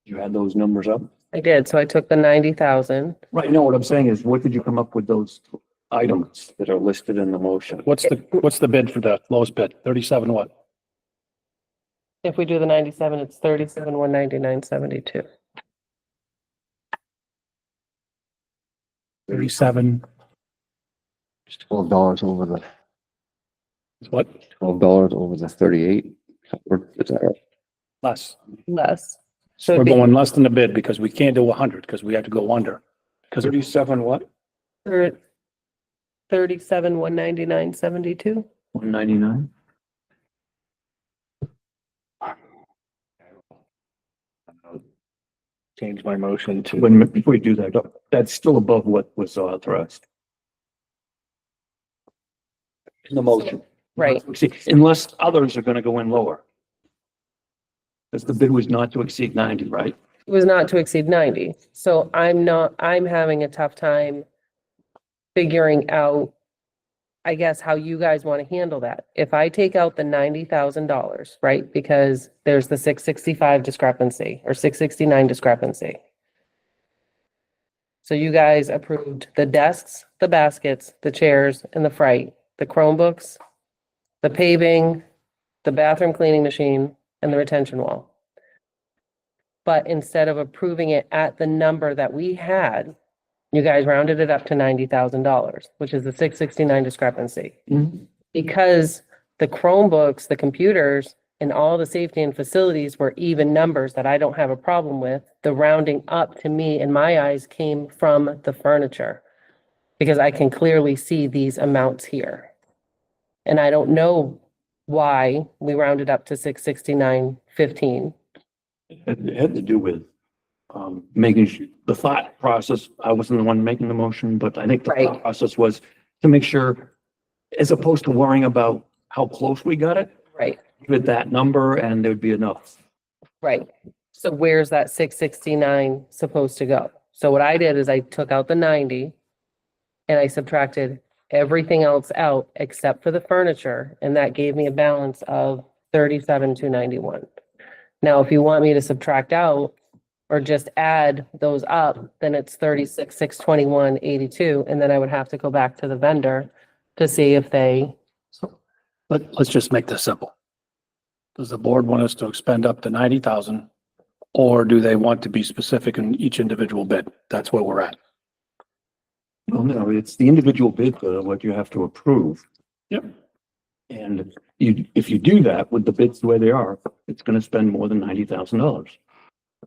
You had those numbers up? I did, so I took the 90,000. Right, no, what I'm saying is, what did you come up with those items that are listed in the motion? What's the bid for the lowest bid? 37 what? If we do the 97, it's 37,199.72. 37, $12 over the, what? $12 over the 38. Is that right? Less. Less. So We're it'd be going less than the bid because we can't do 100 because we have to go under. Because 37 what? 37,199.72. 199? Change my motion to, When, before you do that, that's still above what was authorized. In the motion. Right. See, unless others are gonna go in lower. Because the bid was not to exceed 90, right? It was not to exceed 90. So I'm having a tough time figuring out, I guess, how you guys want to handle that. If I take out the $90,000, right? Because there's the 665 discrepancy or 669 discrepancy. So you guys approved the desks, the baskets, the chairs and the freight, the Chromebooks, the paving, the bathroom cleaning machine and the retention wall. But instead of approving it at the number that we had, you guys rounded it up to $90,000, which is the 669 discrepancy. Because the Chromebooks, the computers, and all the safety and facilities were even numbers that I don't have a problem with, the rounding up to me, in my eyes, came from the furniture. Because I can clearly see these amounts here. And I don't know why we rounded up to 669.15. It had to do with, making the thought process, I wasn't the one making the motion, but I think the Right. thought process was to make sure, as opposed to worrying about how close we got it, Right, with that number and there'd be enough. right. So where's that 669 supposed to go? So what I did is I took out the 90 and I subtracted everything else out except for the furniture, and that gave me a balance of 37,291. Now, if you want me to subtract out or just add those up, then it's 36,621.82, and then I would have to go back to the vendor to see if they, Let's just make this simple. Does the board want us to expend up to 90,000? Or do they want to be specific in each individual bid? That's where we're at. Well, no, it's the individual bid for what you have to approve. Yep. And if you do that with the bids the way they are, it's gonna spend more than $90,000.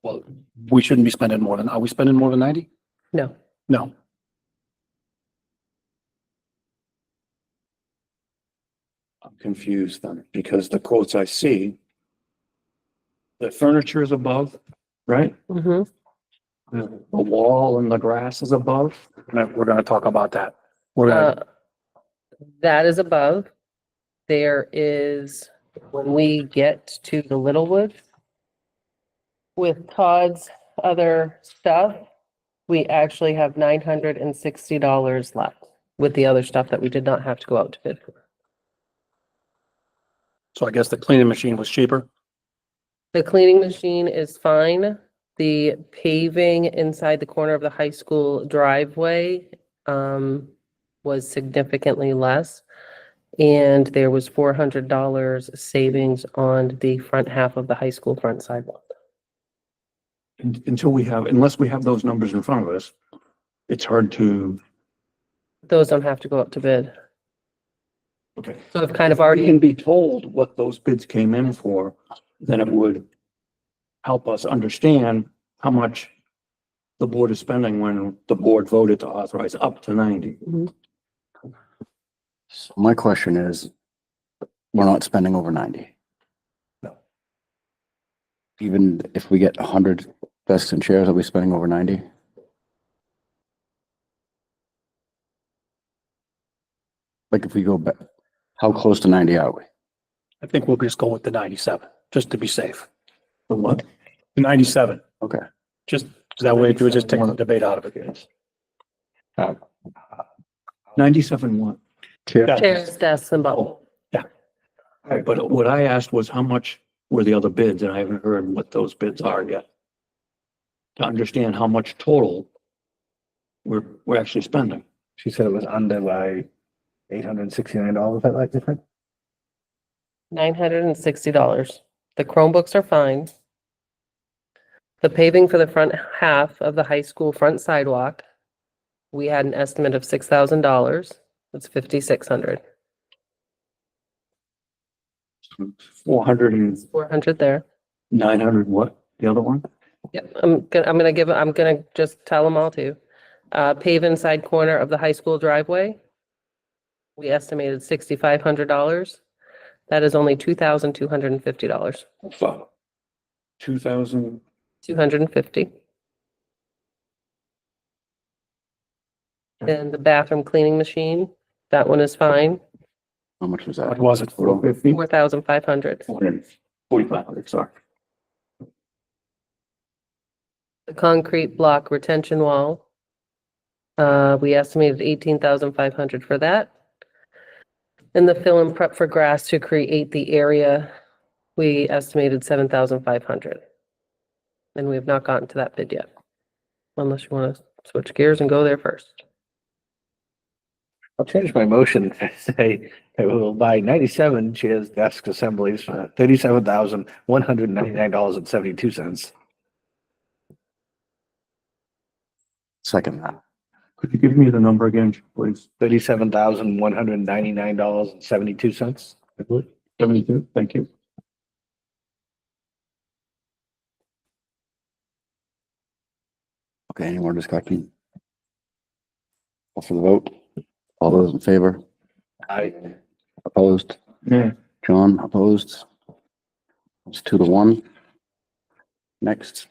Well, we shouldn't be spending more than, are we spending more than 90? no. No. I'm confused then, because the quotes I see, the furniture is above, right? Mhm. The wall and the grass is above. We're gonna talk about that. We're gonna, That is above. There is, when we get to the Littlewood with Todd's other stuff, we actually have $960 left with the other stuff that we did not have to go out to bid for. so I guess the cleaning machine was cheaper. The cleaning machine is fine. The paving inside the corner of the high school driveway was significantly less. And there was $400 savings on the front half of the high school front sidewalk. Unless we have those numbers in front of us, it's hard to, Those don't have to go up to bid. okay. So I've kind of We already, can be told what those bids came in for, then it would help us understand how much the board is spending when the board voted to authorize up to 90. So my question is, we're not spending over 90. No. Even if we get 100 desks and chairs, are we spending over 90? Like if we go back, how close to 90 are we? I think we'll just go with the 97, just to be safe. The what? The 97, Okay. just that way we'll just take the debate out of it. 97 what? chairs, desks and bubble. Right, but what I asked was how much were the other bids, and I haven't heard what those bids are yet. To understand how much total we're actually spending. She said it was under by $869, I like to think. $960. The Chromebooks are fine. The paving for the front half of the high school front sidewalk, we had an estimate of $6,000. That's $5,600. 400 and 400 there. 900 what? The other one? Yep, I'm gonna just tell them all to you. Pave inside corner of the high school driveway. We estimated $6,500. That is only $2,250. Fuck. 2,000. 250. And the bathroom cleaning machine, that one is fine, How much was that? What was it? 450? 4,500. 4,500, sorry. The concrete block retention wall. We estimated 18,500 for that. And the fill and prep for grass to create the area, we estimated 7,500. And we have not gotten to that bid yet. Unless you want to switch gears and go there first. I'll change my motion to say that we will buy 97 chairs, desk assemblies for $37,199.72. Second that. Could you give me the number again, please? $37,199.72, I believe. 72, thank you. Okay, any more discussion? Call for the vote. All those in favor? Aye. Opposed? Yeah. John, opposed? It's 2-1. Next.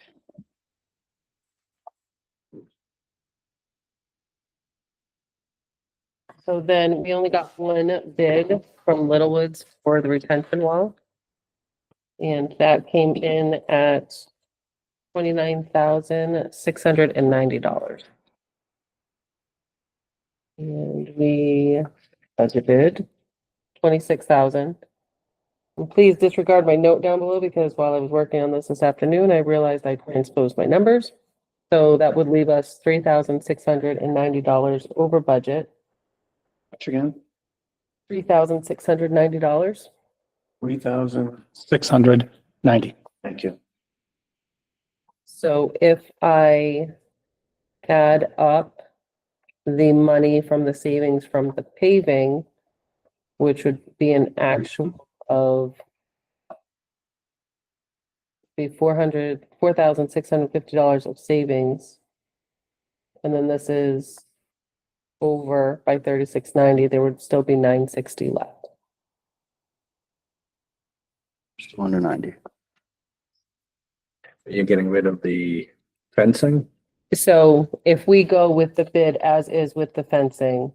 So then we only got one bid from Littlewoods for the retention wall. And that came in at $29,690. And we budgeted 26,000. And please disregard my note down below because while I was working on this afternoon, I realized I transposed my numbers. So that would leave us $3,690 over budget. Much again? $3,690. 3,690. Thank you. So if I add up the money from the savings from the paving, which would be an actual of $4,650 of savings. And then this is over by 3690, there would still be 960 left. Still under 90. You're getting rid of the fencing? So if we go with the bid as is with the fencing,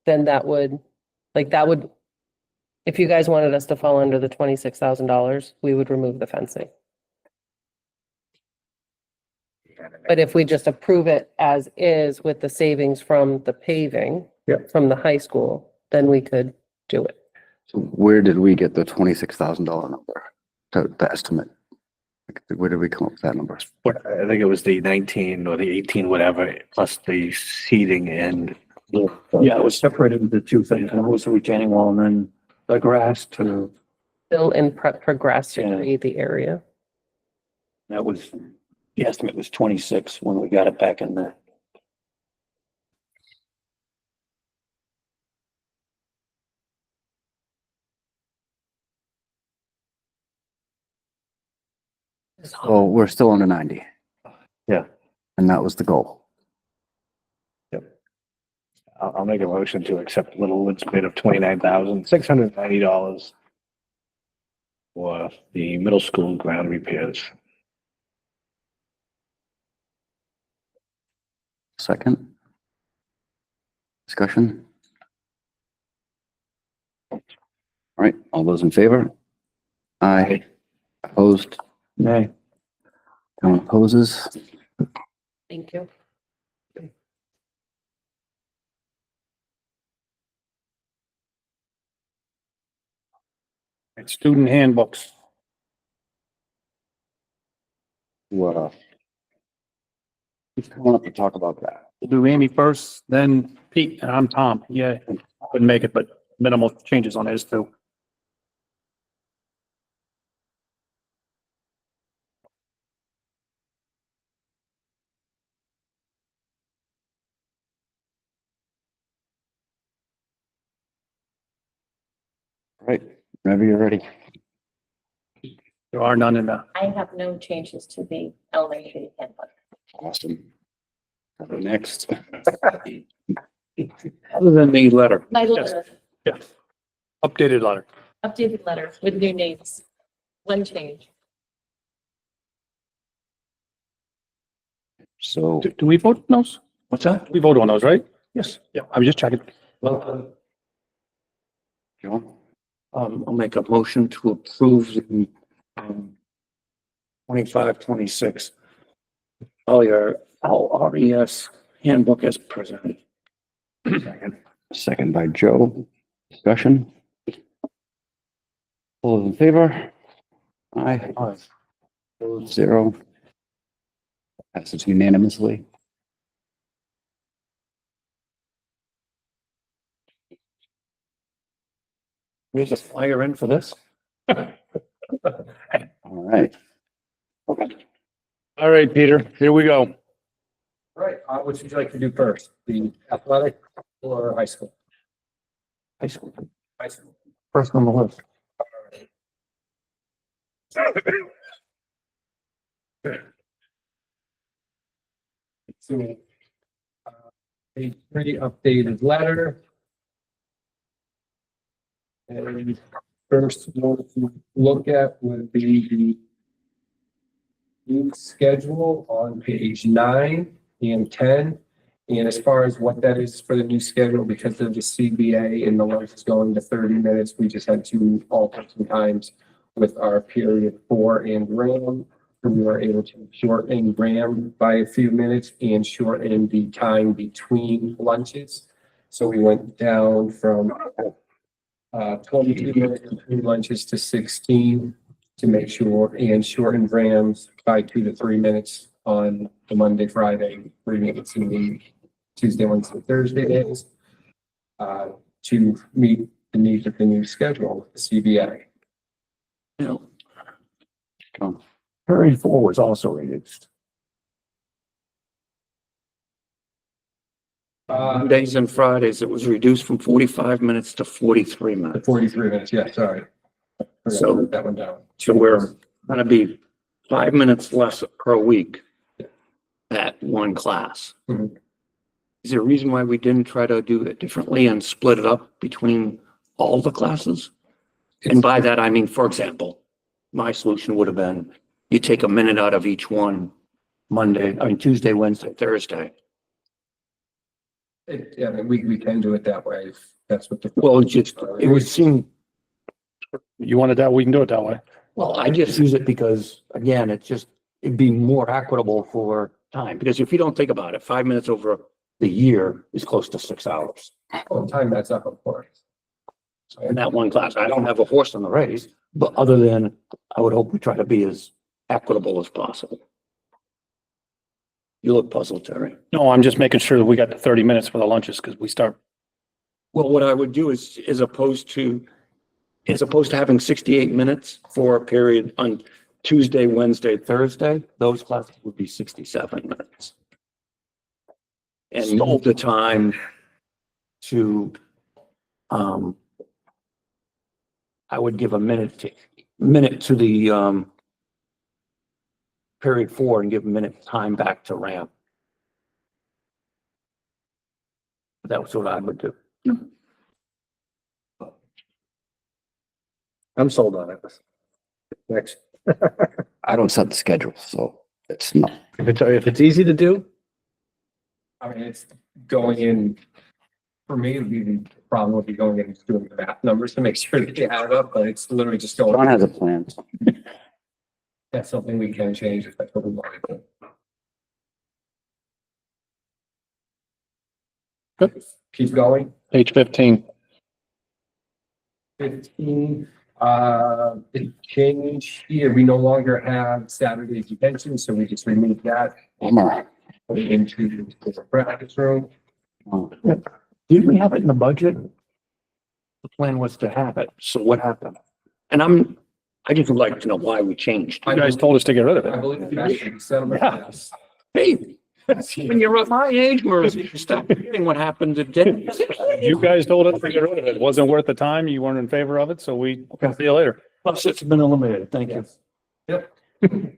then that would, if you guys wanted us to fall under the $26,000, we would remove the fencing. But if we just approve it as is with the savings from the paving, Yep. from the high school, then we could do it. So where did we get the $26,000 number, the estimate? Where did we come up with that number? I think it was the 19 or the 18, whatever, plus the seating and. Yeah, it was separated into two things. One was the retaining wall and then the grass to, Fill and prep for grass to Yeah. create the area. that was, the estimate was 26 when we got it back in there. Oh, we're still under 90. Yeah. And that was the goal. I'll make a motion to accept Littlewood's bid of $29,690 for the middle school ground repairs. Second. Discussion. All right, all those in favor? Aye. Opposed? Nay. No one opposes? Thank you. Student handbooks. Who's coming up to talk about that? We'll do Amy first, then Pete, and I'm Tom. Yeah, couldn't make it, but minimal changes on his too. All right, whenever you're ready. There are none in the, I have no changes to the elementary handbook. Awesome. Next. Other than the letter. My Yes. letter, yeah, updated letter. updated letter with new names. One change. So, Do we vote on those? What's that? We vote on those, right? Yes. Yeah, I was just checking. Well, John, I'll make a motion to approve the 25, 26. All your RES handbook as presented. second by Joe. Discussion. All those in favor? Aye. Opposed, 0. Passes unanimously. Here's a flyer in for this. All right. All right, Peter, here we go. Right, what would you like to do first? The athletic or high school? High school. High school. First on the list. So, a pretty updated letter. And first one to look at would be the new schedule on page 9 and 10. And as far as what that is for the new schedule, because of the CBA and the lunch is going to 30 minutes, we just had to alter some times with our period 4 and RAM. We were able to shorten RAM by a few minutes and shorten the time between lunches. So we went down from 22 minutes between lunches to 16 to make sure, and shorten RAMs by 2 to 3 minutes on the Monday, Friday, 3 minutes in the Tuesday, Wednesday, Thursday days to meet the needs of the new schedule with the CBA. You know, John. period 4 was also reduced. Mondays and Fridays, it was reduced from 45 minutes to 43 minutes. 43 minutes, yeah, sorry. So- That one down. So we're gonna be 5 minutes less per week at one class. Mhm. Is there a reason why we didn't try to do it differently and split it up between all the classes? And by that, I mean, for example, my solution would have been, you take a minute out of each one, Tuesday, Wednesday, Thursday. Yeah, I mean, we can do it that way if that's what the. Well, it would seem, You wanted that, we can do it that way. well, I just use it because, again, it'd be more equitable for time. Because if you don't think about it, 5 minutes over the year is close to 6 hours. Oh, time that's up, of course. In that one class, I don't have a horse in the race, but other than, I would hope we try to be as equitable as possible. You look puzzled, Terry. No, I'm just making sure that we got the 30 minutes for the lunches because we start. Well, what I would do is, as opposed to having 68 minutes for a period on Tuesday, Wednesday, Thursday, those classes would be 67 minutes. And move the time to, I would give a minute to the, period 4 and give a minute time back to ramp. That's what I would do. I'm sold on it. Next, I don't set the schedule, so it's not. if it's easy to do, I mean, it's going in, for me, it'd be the problem would be going in and doing the math numbers to make sure that you add it up, but it's literally just John going, has a plan. that's something we can change if that's what we want to do. Keep going. Page 15. 15, the change here, we no longer have Saturday detention, so we just removed that. Bummer. Put it into the practice room. Didn't we have it in the budget? The plan was to have it, so what happened? And I just would like to know why we changed. You guys told us to get rid of I it. believe it's actually the settlement. Yeah. Yes. Hey, when you're at my age, Marissa, you stop forgetting what happened to Dennis. You guys told us to get rid of it. It wasn't worth the time. You weren't in favor of it, so we, see you later. Plus, it's been eliminated, thank you. Yep. I'm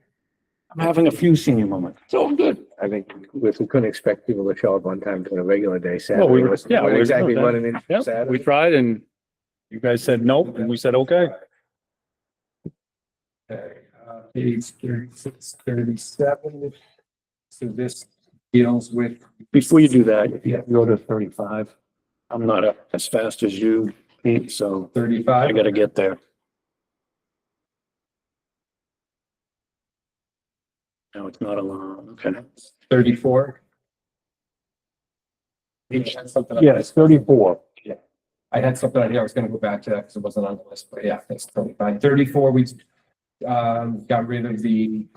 having a few senior moments, so I'm good. I think if we couldn't expect people to show up on time to a regular day Well, we Saturday, were- was yeah, we were exactly doing that. running into Yeah, we Saturday. tried and you guys said nope, and we said, okay. Okay, page 36, 37. So this deals with, Before you do that, you have to go to 35. I'm not up as fast as you, Pete, so 35. I gotta get there. No, it's not alone, okay. 34. I had something on- Yes, 34. I had something on here. I was gonna go back to that because it wasn't on the list, but yeah, that's totally fine. 34, we got rid of the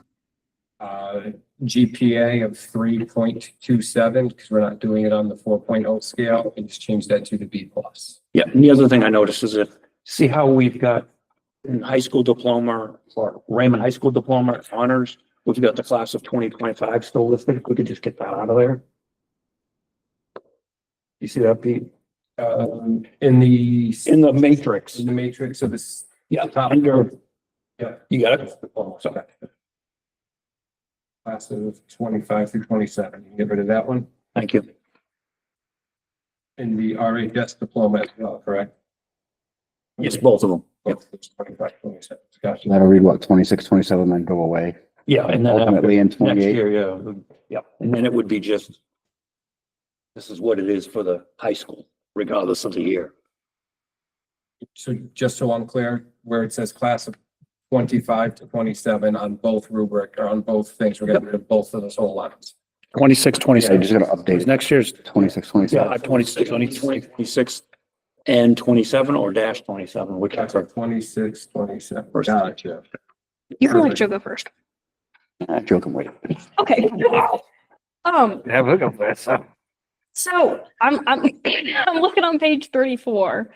GPA of 3.27 because we're not doing it on the 4.0 scale. We just changed that to the B plus. Yeah, and the other thing I noticed is that, see how we've got in high school diploma or Raymond High School diploma honors, we've got the class of 2025 still listed. If we could just get that out of there. You see that, Pete? In the In the matrix. in the matrix of this. Yeah, top. under, Yeah. you got it? So, class of 25 through 27. You can get rid of that one. Thank you. In the RHS diploma as well, correct? Yes, both of them. Yep. Both, it's 25, 27. Gotcha. That'll read what, 26, 27, then go away. Yeah, and then Ultimately in next 28. year, yeah, yep. And then it would be just, this is what it is for the high school, regardless of the year. So just so I'm clear, where it says class of 25 to 27 on both rubric or on both things, we're getting rid of both of those whole lines. 26, So 27. just gotta update it. Next year's, 26, Yeah, 27. 26, 26 and 27 or dash 27, which That's our 26, 27. First. Gotcha. You can let Joe go first. Joking, wait. Okay. Have a look up there, so. So I'm I'm looking on page 34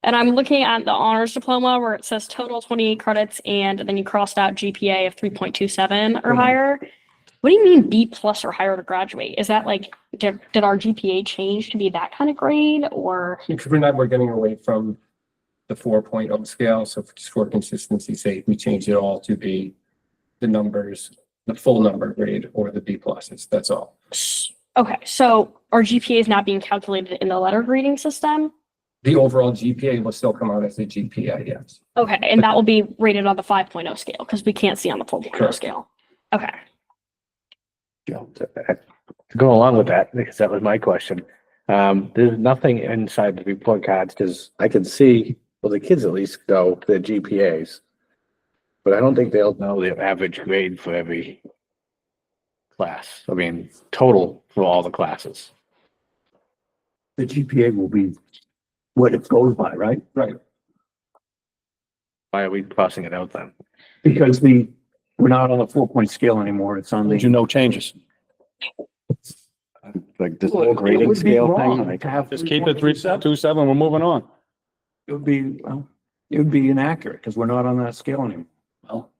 and I'm looking at the honors diploma where it says total 28 credits and then you crossed out GPA of 3.27 or higher. What do you mean B plus or higher to graduate? Is that like, did our GPA change to be that kind of grade or? Because we're getting away from the 4.0 scale, so just for consistency's sake, we changed it all to be the numbers, the full number grade or the B pluses, that's all. Okay, so our GPA is not being calculated in the letter grading system? The overall GPA will still come out as the GPA, yes. Okay, and that will be rated on the 5.0 scale because we can't see on the 4.0 Correct. scale. Okay. To go along with that, because that was my question. There's nothing inside the report cards, because I can see, well, the kids at least know their GPAs. But I don't think they'll know their average grade for every class. I mean, total for all the classes. the GPA will be what it goes by, right? Right. Why are we crossing it out then? Because We're not on the 4-point scale anymore. It's on Did you the. know changes? Like this Well, whole it grading would be scale wrong thing, like, to have Just keep it 3.27, we're moving on. It would be, well, it would be inaccurate because we're not on that scale anymore. Well,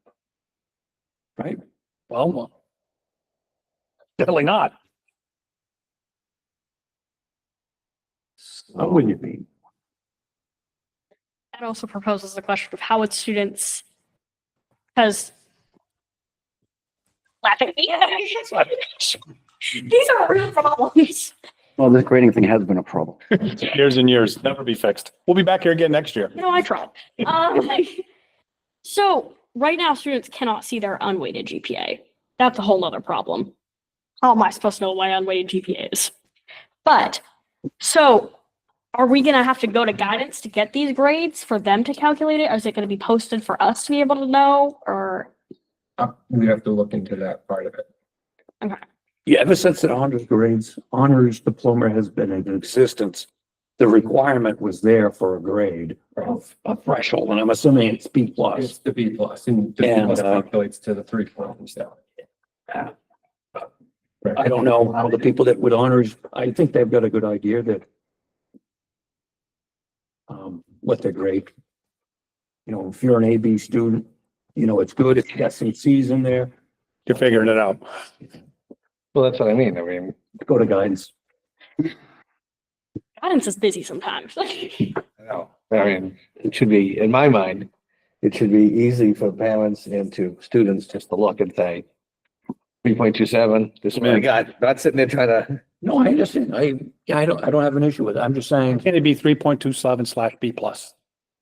Right? well, definitely not. How would you be? That also proposes the question of how would students, because laughing at me. These are real problems. well, this grading thing has been a problem. Years and years, never be fixed. We'll be back here again next year. No, I tried. Um, so right now, students cannot see their unweighted GPA. That's a whole nother problem. How am I supposed to know what my unweighted GPA is? But so are we gonna have to go to guidance to get these grades for them to calculate it? Or is it gonna be posted for us to be able to know? Or We have to look into that part of it. Yeah, ever since the honors diploma has been in existence, the requirement was there for a grade of a threshold, and I'm assuming it's B It's plus. the B plus and the B And, plus uh, calculates to the 3.0 scale. I don't know how the people that would honors, I think they've got a good idea that what their grade. You know, if you're an AB student, you know, it's good if you got some Cs in there, You're figuring it out. Well, that's what I mean. I mean, go to guidance. guidance is busy sometimes. no, I mean, it should be, in my mind, it should be easy for parents and to students just to look and say, 3.27, this is what I got. Not sitting there trying to, No, I understand. I don't have an issue with it. I'm just saying, Can it be 3.27/B plus?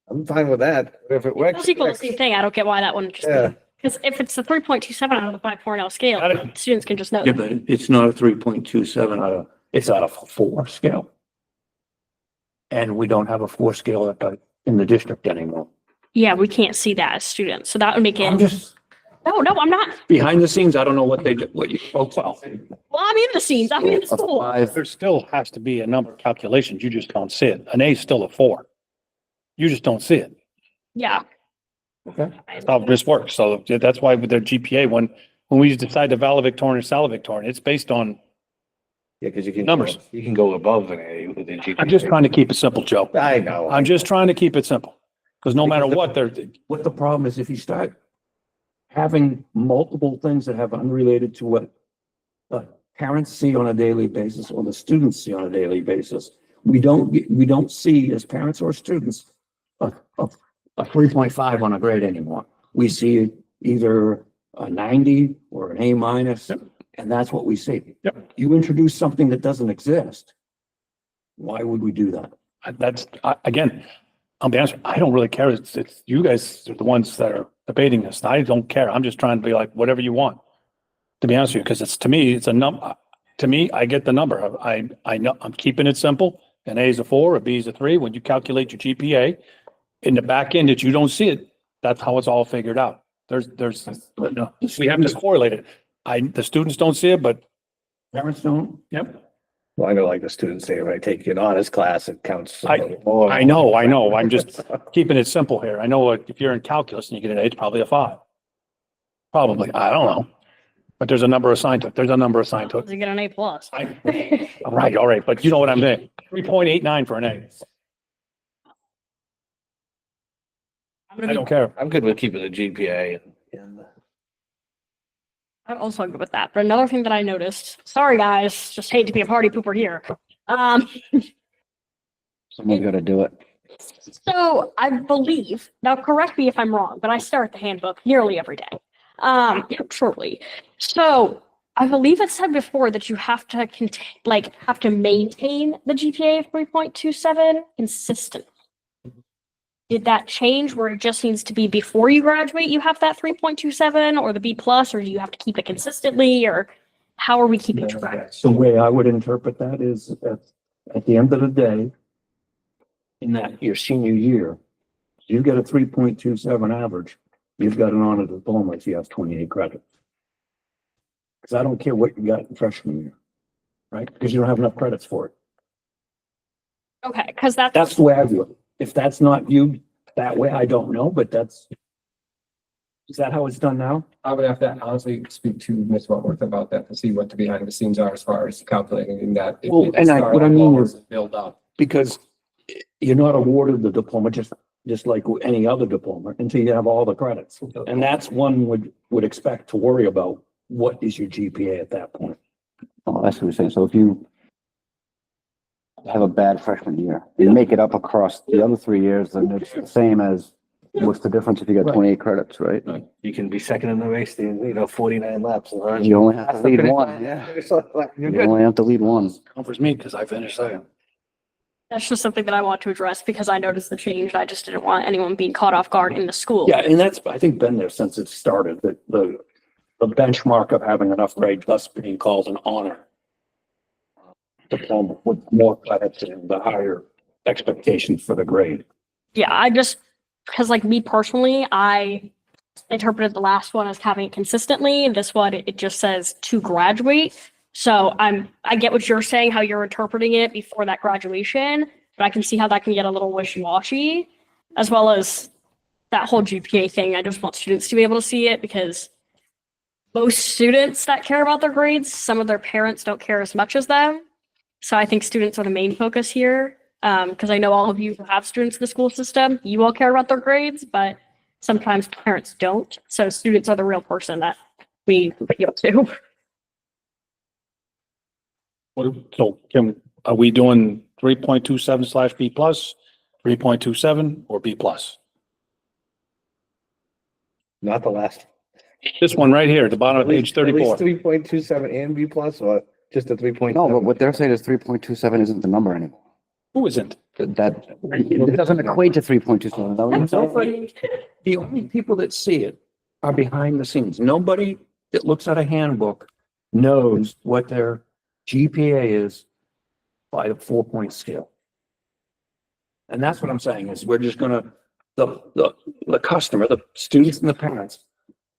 I'm fine with that. If it works. That's equal to the same thing. I don't get why that wouldn't just Yeah. be. Because if it's the 3.27 out of the 5.0 scale, Got it. students can just know. yeah, but it's not a 3.27 it's out of a 4 scale. And we don't have a 4 scale in the district anymore. Yeah, we can't see that as students. So that would make I'm it. just, No, I'm not. behind the scenes, I don't know what you spoke about. Well, I'm in the scenes. I'm in the A school. 5, There still has to be a number of calculations, you just don't see it. An A is still a 4. You just don't see it. Yeah. That's how this works. So that's why with their GPA, when we decide the valedictorian or salvatorian, it's based on, Yeah, because you can. Numbers. You can go above an A with the GPA. I'm just trying to keep it simple, Joe. I know. I'm just trying to keep it simple. Because no matter what, they're, What the problem is, if you start having multiple things that have unrelated to what the parents see on a daily basis or the students see on a daily basis, we don't see as parents or students a 3.5 on a grade anymore. We see either a 90 or an A minus, and that's what we see. Yep. You introduce something that doesn't exist. Why would we do that? again, I'll be honest, I don't really care. It's you guys are the ones that are debating this. I don't care. I'm just trying to be like, whatever you want. To be honest with you, because to me, it's a number. To me, I get the number. I know, I'm keeping it simple. An A is a 4, a B is a 3. When you calculate your GPA, in the back end that you don't see it, that's how it's all figured out. We have to correlate it. The students don't see it, but Parents don't? yep. Well, I know like the students say, when I take an honors class, it counts. a I- little more. I know. I'm just keeping it simple here. I know if you're in calculus and you get an A, it's probably a 5. Probably. I don't know. But there's a number assigned to it. There's a number assigned to it. To get an A plus. All right. But you know what I'm saying? 3.89 for an A. I'm gonna I be don't care. I'm good with keeping the GPA and I'm also good with that. But another thing that I noticed, sorry guys, just hate to be a party pooper here. someone's got to do it. So I believe, now correct me if I'm wrong, but I stare at the handbook nearly every day. Shortly. So I believe it said before that you have to have to maintain the GPA of 3.27 consistently. Did that change where it just needs to be before you graduate, you have that 3.27 or the B plus, or do you have to keep it consistently, or how are we keeping track? The way I would interpret that is at the end of the day, in that your senior year, you get a 3.27 average, you've got an honor diploma if you have 28 credits. Because I don't care what you got in freshman year, right? Because you don't have enough credits for it. Okay, because that's That's the way I view it. If that's not viewed that way, I don't know, but that's Is that how it's done now? I would have to honestly speak to Ms. Wentworth about that to see what the behind the scenes are as far as calculating that. If Well, it and start what I off mean low is- and build up. Because you're not awarded the diploma just like any other diploma until you have all the credits. And that's one would expect to worry about. What is your GPA at that point? Oh, that's what we're saying. So if you have a bad freshman year, you make it up across the other 3 years, then it's the same as, what's the difference if you got Right. 28 credits, right? You can be second in the race, in 49 laps. You only have to lead one, yeah. You're You good. only have to lead one. Comforts me because I finished second. That's just something that I want to address because I noticed the change. I just didn't want anyone being caught off guard in the school. Yeah, and that's, I think, been there since it started, the benchmark of having enough grades, thus being called an honor diploma with more credits and the higher expectations for the grade. Yeah, I just, because like me personally, I interpreted the last one as having it consistently. This one, it just says to graduate. So I get what you're saying, how you're interpreting it before that graduation, but I can see how that can get a little wishy-washy, as well as that whole GPA thing. I just want students to be able to see it because most students that care about their grades, some of their parents don't care as much as them. So I think students are the main focus here. Because I know all of you who have students in the school system, you all care about their grades, but sometimes parents don't. So students are the real person that we appeal to. So are we doing 3.27/B plus, 3.27 or B plus? Not the last. This one right here, at the bottom of page 34. 3.27 and B plus or just a 3.7? No, but what they're saying is 3.27 isn't the number anymore. Who isn't? That, it doesn't equate to 3.27. The only people that see it are behind the scenes. Nobody that looks at a handbook knows what their GPA is by the 4-point scale. And that's what I'm saying is we're just gonna, the customer, the students and the parents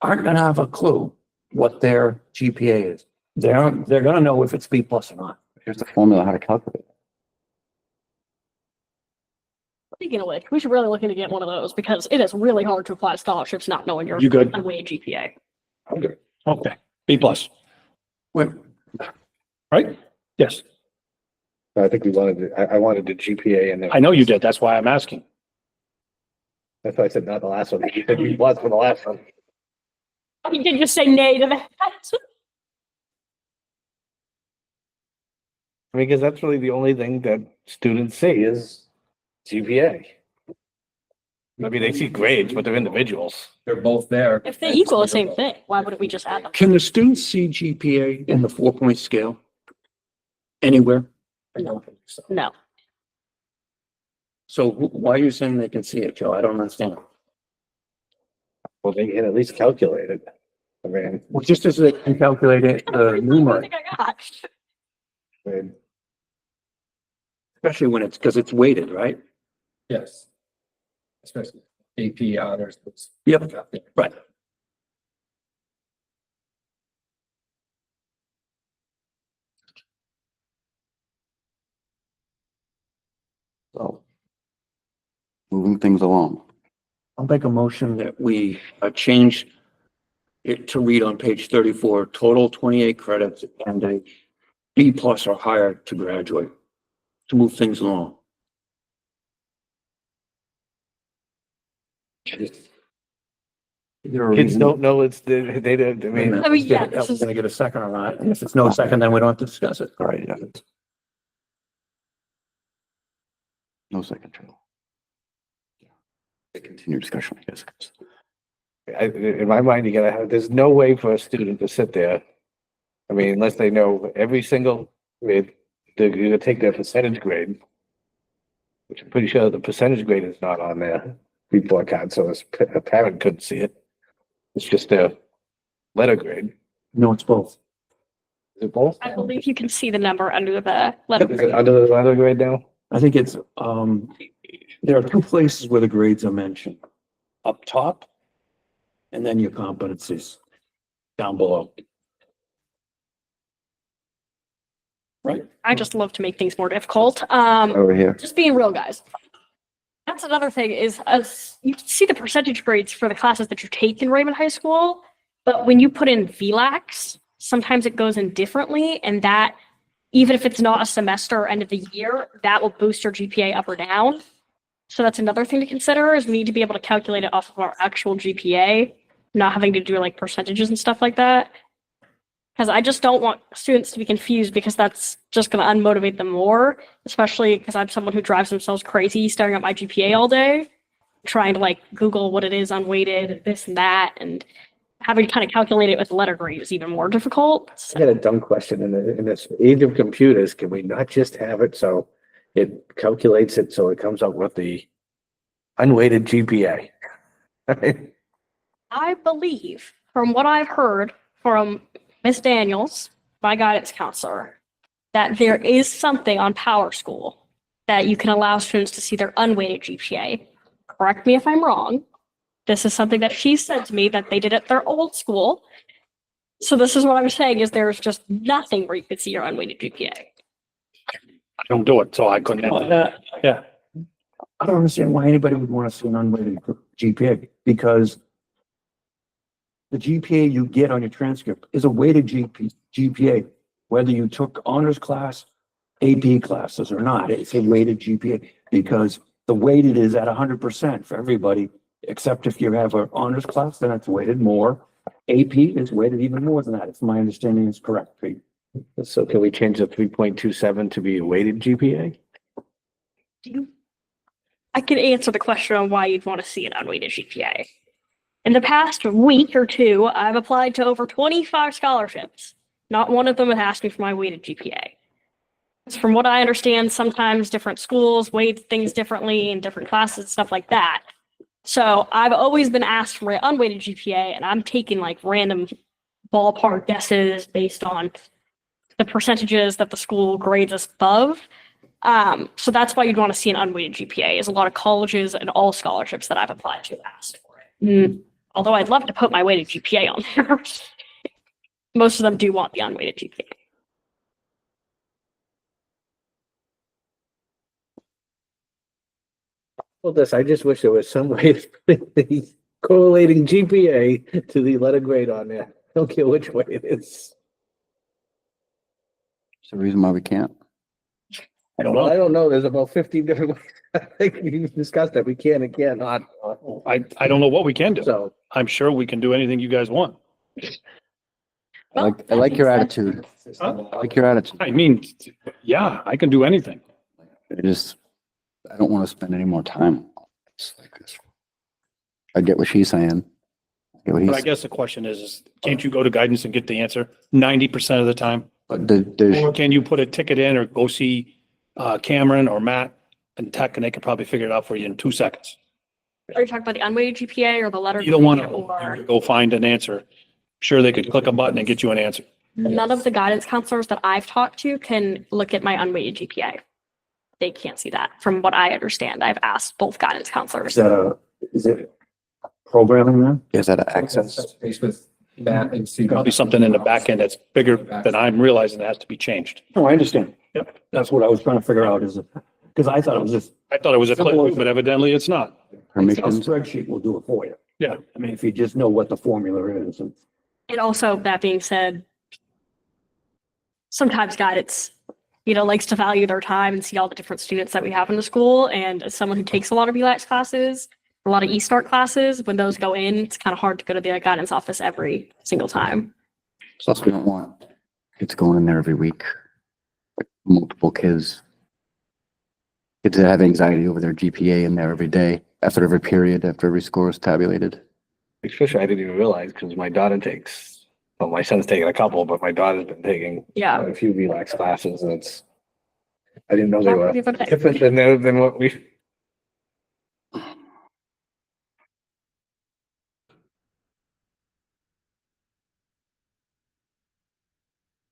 aren't gonna have a clue what their GPA is. They're gonna know if it's B plus or not. Here's the formula how to calculate it. Speaking of which, we should really look into getting one of those because it is really hard to apply scholarships not knowing your You good? unweighted GPA. I'm good. Okay, B plus. Wait, Right? Yes, I think we wanted, I wanted the GPA and then. I know you did. That's why I'm asking. That's why I said not the last one. You said B plus for the last one. You can just say nay to that. I mean, because that's really the only thing that students see is GPA. I mean, they see grades, but they're individuals. They're both there. If they equal the same thing, why wouldn't we just add them? can the students see GPA in the 4-point scale? Anywhere? I don't think so. No. So why are you saying they can see it, Joe? I don't understand. Well, they can at least calculate it. I mean, Well, just as they can calculate it, the I numerator, think I got. I mean, especially when it's, because it's weighted, right? Yes. Especially AP honors. Yep. Right. So, moving things along. I'll make a motion that we change it to read on page 34, total 28 credits and a B plus or higher to graduate, to move things along. kids don't know it's, they don't, I mean. I mean, yeah, Are this we is- gonna get a second or not? And if it's no second, then we don't have to discuss it. All right, yeah. No second trail. Continue discussion, I guess. In my mind, you gotta have, there's no way for a student to sit there. I mean, unless they know every single grade, they're gonna take their percentage grade. Which I'm pretty sure the percentage grade is not on their report card, so a parent couldn't see it. It's just their letter grade. No, it's both. Is it both? I believe you can see the number under the Is letter. it grade. under the letter grade now? I think it's, there are two places where the grades are mentioned. Up top, and then your competencies down below. Right? I just love to make things more difficult. Over here. Just being real, guys. that's another thing is as you can see the percentage grades for the classes that you take in Raymond High School, but when you put in VLAX, sometimes it goes in differently, and that even if it's not a semester or end of the year, that will boost your GPA up or down. So that's another thing to consider is we need to be able to calculate it off of our actual GPA, not having to do like percentages and stuff like that. Because I just don't want students to be confused because that's just going to unmotivate them more, especially because I'm someone who drives themselves crazy staring at my GPA all day, trying to like Google what it is unweighted, this and that, and having to kind of calculate it with letter grade is even more difficult. I had a dumb question in this age of computers, can we not just have it so it calculates it so it comes up with the unweighted GPA? I believe, from what I've heard from Miss Daniels, my guidance counselor, that there is something on Power School that you can allow students to see their unweighted GPA. Correct me if I'm wrong. This is something that she said to me that they did at their old school. So this is what I'm saying is there's just nothing where you could see your unweighted GPA. I don't do it, so I couldn't. Yeah. I don't understand why anybody would want to see an unweighted GPA because the GPA you get on your transcript is a weighted GPA, whether you took honors class, AP classes or not, it's a weighted GPA because the weighted is at 100% for everybody, except if you have an honors class, then it's weighted more. AP is weighted even more than that, if my understanding is correct, Pete. So can we change the 3.27 to be a weighted GPA? I can answer the question on why you'd want to see an unweighted GPA. In the past week or two, I've applied to over 25 scholarships. Not one of them has asked me for my weighted GPA. From what I understand, sometimes different schools weight things differently in different classes and stuff like that. So I've always been asked for my unweighted GPA, and I'm taking like random ballpark guesses based on the percentages that the school grades us above. So that's why you'd want to see an unweighted GPA, is a lot of colleges and all scholarships that I've applied to asked for it. Although I'd love to put my weighted GPA on there. Most of them do want the unweighted GPA. Well, I just wish there was some way to put the correlating GPA to the letter grade on there. Don't care which way it is. It's the reason why we can't. I don't Well, I know. don't know. There's about 50 different ways. I think we've discussed that. We can and cannot. I don't know what we can do. So I'm sure we can do anything you guys want. I like your attitude. I like your attitude. I mean, yeah, I can do anything. I don't want to spend any more time. It's like this. I get what she's saying. I get what But I he's, guess the question is, can't you go to guidance and get the answer 90% of the time? but there's, Or can you put a ticket in or go see Cameron or Matt and Tech, and they could probably figure it out for you in 2 seconds. Are you talking about the unweighted GPA or the letter? You don't want grade or- to go find an answer. Sure, they could click a button and get you an answer. None of the guidance counselors that I've talked to can look at my unweighted GPA. They can't see that from what I understand. I've asked both guidance counselors. Is it programming then? is that access? Touch base with Matt and see. Probably something in the back end that's bigger than I'm realizing that has to be changed. No, I understand. Yep. That's what I was trying to figure out is, because I thought it was just I thought it was a click, but evidently it's not. a Permissions? spreadsheet will do it for you. Yeah. I mean, if you just know what the formula is and. And also, that being said, sometimes guidance, likes to value their time and see all the different students that we have in the school. And as someone who takes a lot of ELAX classes, a lot of eStart classes, when those go in, it's kind of hard to go to the guidance office every single time. Plus, we don't want kids going in there every week. Like, multiple kids. Kids that have anxiety over their GPA in there every day, after every period, after every score is tabulated. especially I didn't even realize because my daughter takes, well, my son's taking a couple, but my daughter's been taking Yeah. a few VLAX classes and I didn't know they were Different thing. different than what we.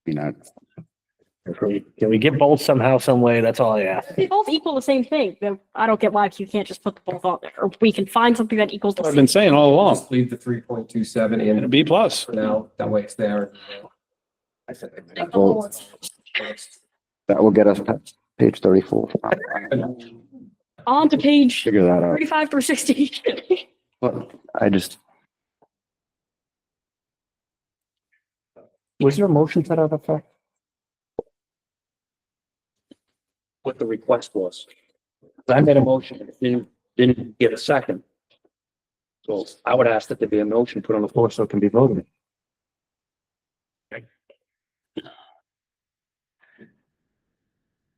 You know, Can we get both somehow, some way? That's all I ask. They both equal the same thing. Then I don't get why you can't just put the both on there. Or we can find something that equals the I've same. been saying all along, Just leave the 3.27 and a in B plus. for now. That way it's there. I said, well, that will get us past page 34. On to page Figure that out. 35 through 60. But I just, Was there a motion to that effect? What the request was? I made a motion, it didn't get a second. So I would ask that there be a motion put on the floor so it can be voted.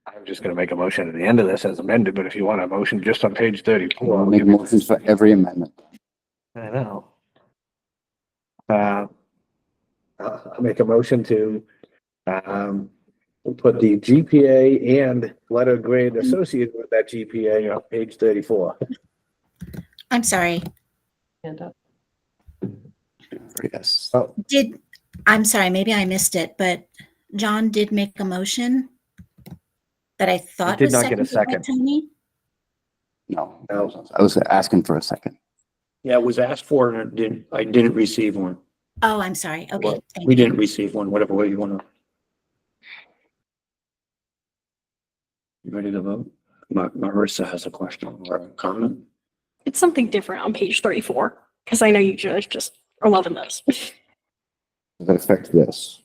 I'm just gonna make a motion at the end of this as amended, but if you want a motion just on page I'll 34. make motions for every amendment. I know. I'll make a motion to, put the GPA and letter grade associated with that GPA on page 34. I'm sorry. Yes. I'm sorry, maybe I missed it, but John did make a motion that I thought did was not get a seconded by second. Tony. No, I was asking for a second. Yeah, it was asked for and I didn't receive one. Oh, I'm sorry. Okay. Well, thank we you. didn't receive one, whatever way you wanna. You ready to vote? Marissa has a question or a comment. It's something different on page 34, because I know you guys just are loving those. Does that affect this,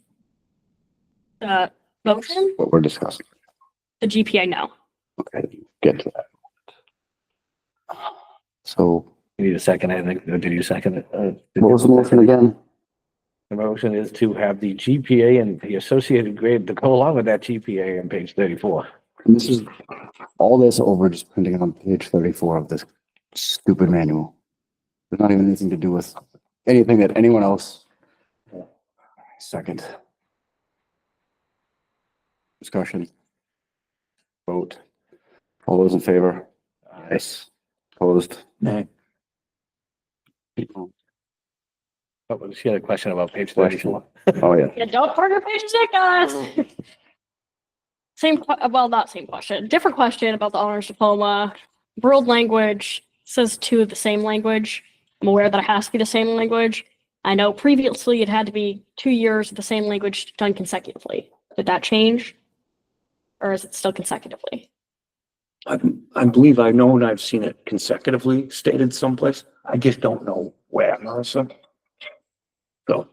Motion, what we're discussing? the GPA, no. Okay, get to that. So You need a second, I think, or did you second it? what was the motion again? The motion is to have the GPA and the associated grade to go along with that GPA on page 34. And this is all this over just printing it on page 34 of this stupid manual. There's not even anything to do with anything that anyone else. Second. Discussion. Vote. All those in favor? Yes. Opposed? Nay. But she had a question about page 34. Oh, yeah. Yeah, don't target page 6, guys. Well, not same question, different question about the honors diploma. World language says 2 of the same language. I'm aware that it has to be the same language. I know previously it had to be 2 years of the same language done consecutively. Did that change? Or is it still consecutively? I believe I know and I've seen it consecutively stated someplace. I just don't know where, Marissa. So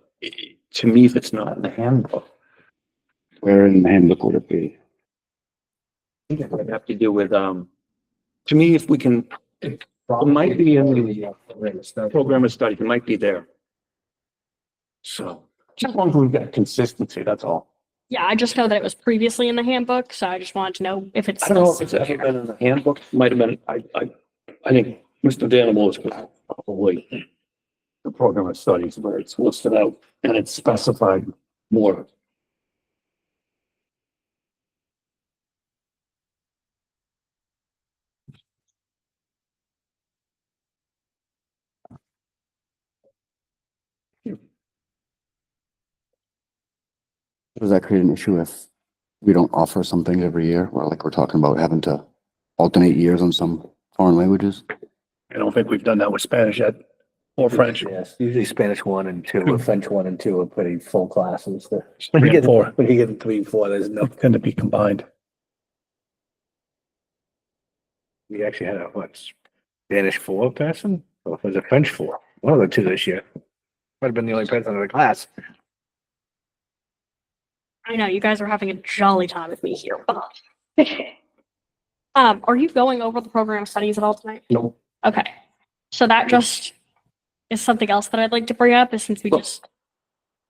to me, if it's not in the handbook, Where in the handbook would it be? I think it would have to do with, to me, if we can, it might be in the program of study, it might be there. So just as long as we've got consistency, that's all. Yeah, I just know that it was previously in the handbook, so I just wanted to know if it's. I don't know if it's ever been in the handbook, might have been, I think Mr. Danimal is probably the program of studies where it's listed out and it's specified more. Does that create an issue if we don't offer some things every year, or like we're talking about having to alternate years on some foreign languages? I don't think we've done that with Spanish yet, or French. Yes, usually Spanish 1 and 2, or French 1 and 2 are pretty full classes. When you 3 and get 4 when you get 3 and 4, there's no, tend to be combined. we actually had a, Spanish 4 person? Or was it French 4? One of the two this year. Might have been the only person in the class. I know you guys are having a jolly time with me here. Are you going over the program of studies at all tonight? No. Okay, so that just is something else that I'd like to bring up, is since we Well, just,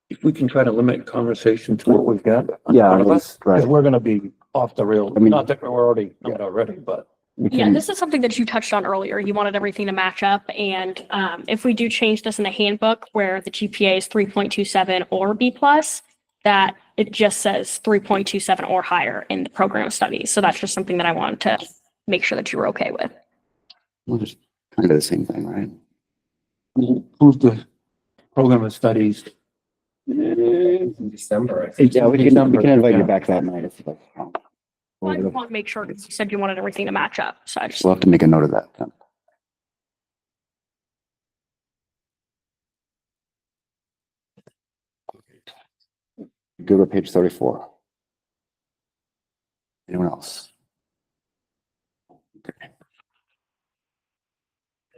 If we can try to limit conversation to what we've got. Yeah, Right. right. Because we're gonna be off the rail, I mean- not that we're already, not already, but. We yeah, can, this is something that you touched on earlier. You wanted everything to match up, and if we do change this in the handbook where the GPA is 3.27 or B plus, that it just says 3.27 or higher in the program of studies. So that's just something that I wanted to make sure that you were okay with. well, just kind of the same thing, right? Who's the program of studies? In December, I think. Yeah, we can invite you back that night if you like. I just want to make sure, because you said you wanted everything to match up, so I just. We'll have to make a note of that then. Good with page 34. Anyone else? Okay.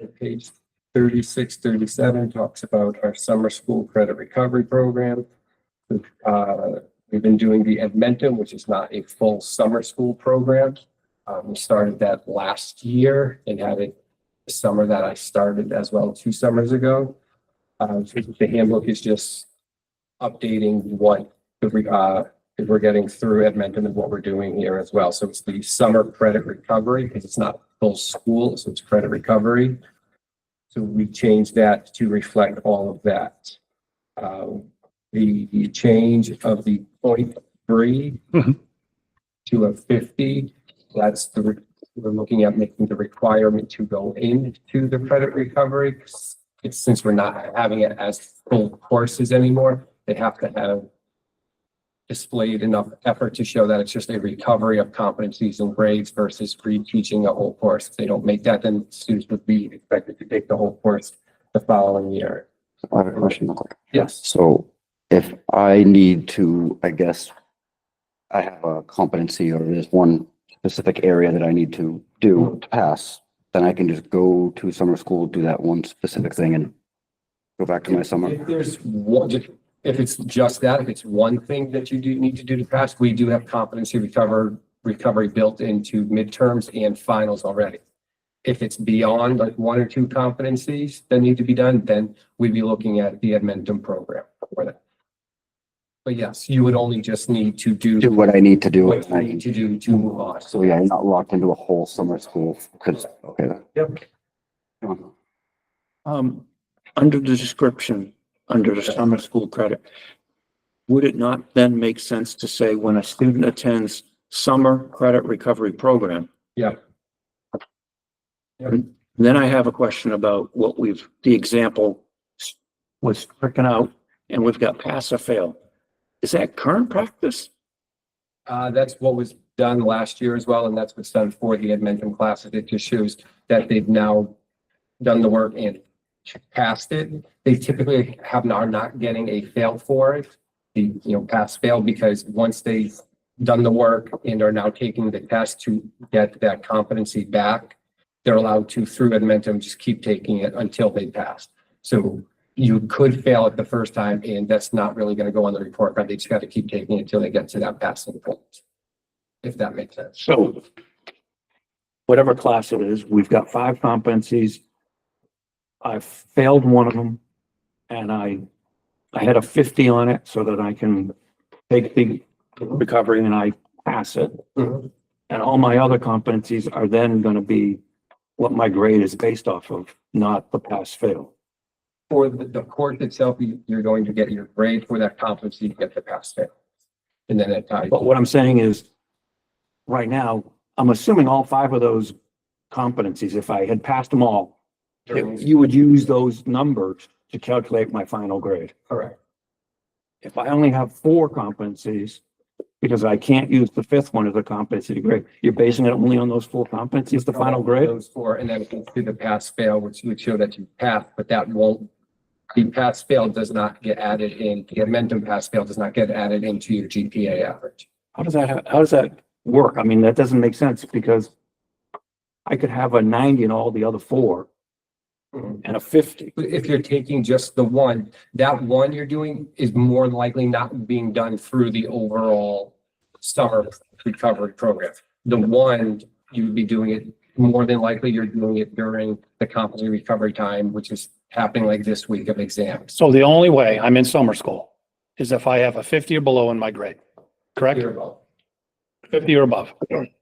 Page 36, 37 talks about our summer school credit recovery program. We've been doing the Edmentum, which is not a full summer school program. We started that last year and had it the summer that I started as well 2 summers ago. The handbook is just updating what we're getting through Edmentum and what we're doing here as well. So it's the summer credit recovery because it's not full school, so it's credit recovery. So we changed that to reflect all of that. The change of the 0.3 to a 50, we're looking at making the requirement to go into the credit recovery. Since we're not having it as full courses anymore, they have to have displayed enough effort to show that it's just a recovery of competencies and grades versus reteaching a whole course. If they don't make that, then students would be expected to take the whole course the following year. I have a question. Yes. So if I need to, I guess, I have a competency or there's one specific area that I need to do to pass, then I can just go to summer school, do that one specific thing and go back to my summer. If there's one, if it's just that, if it's one thing that you do need to do to pass, we do have competency recovery built into midterms and finals already. If it's beyond like 1 or 2 competencies that need to be done, then we'd be looking at the Edmentum program for that. But yes, you would only just need to Do what I need to do. what you need to do to move on. So yeah, you're not locked into a whole summer school because, okay. Yep. Under the description, under the summer school credit, would it not then make sense to say when a student attends summer credit recovery program? Yeah. And then I have a question about the example was stricken out and we've got pass or fail. Is that current practice? That's what was done last year as well, and that's what's done for the Edmentum classes. It just shows that they've now done the work and passed it. They typically are not getting a fail for it, pass fail, because once they've done the work and are now taking the test to get that competency back, they're allowed to, through Edmentum, just keep taking it until they pass. So you could fail it the first time, and that's not really going to go on the report card. They just got to keep taking it until they get to that passing point, if that makes sense. So whatever class it is, we've got 5 competencies. I failed one of them and I had a 50 on it so that I can take the recovery and I pass it. Mhm. And all my other competencies are then going to be what my grade is based off of, not the pass fail. For the course itself, you're going to get your grade for that competency to get the pass fail. And then it ties. But what I'm saying is, right now, I'm assuming all 5 of those competencies, if I had passed them all, you would use those numbers to calculate my final grade. Correct. If I only have 4 competencies, because I can't use the 5th one as a competency grade, you're basing it only on those 4 competencies, the final grade? Those 4, and then do the pass fail, which would show that you passed, but that won't, the pass fail does not get added in, the Edmentum pass fail does not get added into your GPA average. How does that work? I mean, that doesn't make sense because I could have a 90 in all the other 4 and a 50. But if you're taking just the one, that one you're doing is more than likely not being done through the overall summer recovery program. The one, you would be doing it, more than likely you're doing it during the competency recovery time, which is happening like this week of exams. So the only way I'm in summer school is if I have a 50 or below in my grade, correct? 50 or above.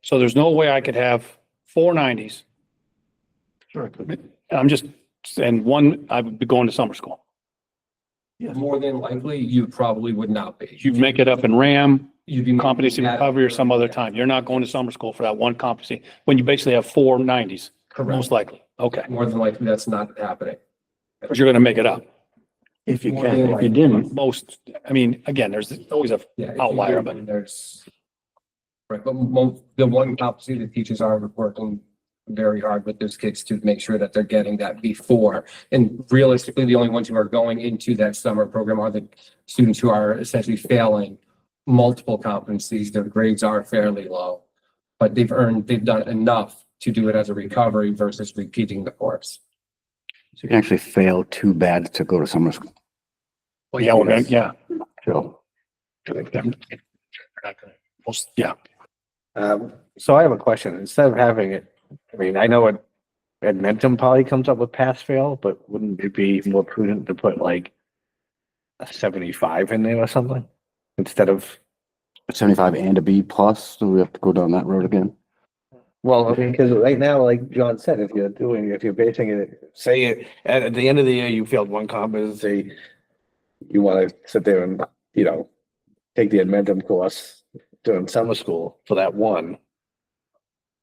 So there's no way I could have 4 90s. Sure. I'm just, and one, I would be going to summer school. More than likely, you probably would not be. You make it up in RAM, You'd be competency recovery or some other time. You're not going to summer school for that one competency when you basically have 4 90s, Correct. most likely. Okay. More than likely, that's not happening. Because you're going to make it up. If you More can, than if you didn't, Most, I mean, again, there's always a Yeah. if you outlier, do, but then there's. Right, but the one competency, the teachers are working very hard with those kids to make sure that they're getting that before. And realistically, the only ones who are going into that summer program are the students who are essentially failing multiple competencies. Their grades are fairly low, but they've done enough to do it as a recovery versus repeating the course. So you can actually fail too bad to go to summer school. Well, yeah, we're gonna, yeah. So Yeah, So I have a question. Instead of having it, I mean, I know it, Edmonton probably comes up with pass fail, but wouldn't it be more prudent to put like a 75 in there or something? Instead of, 75 and a B plus, so we have to go down that road again. well, I mean, because right now, like John said, if you're basing it, say it, at the end of the year, you failed one competency, you want to sit there and, take the Edmonton course during summer school for that one.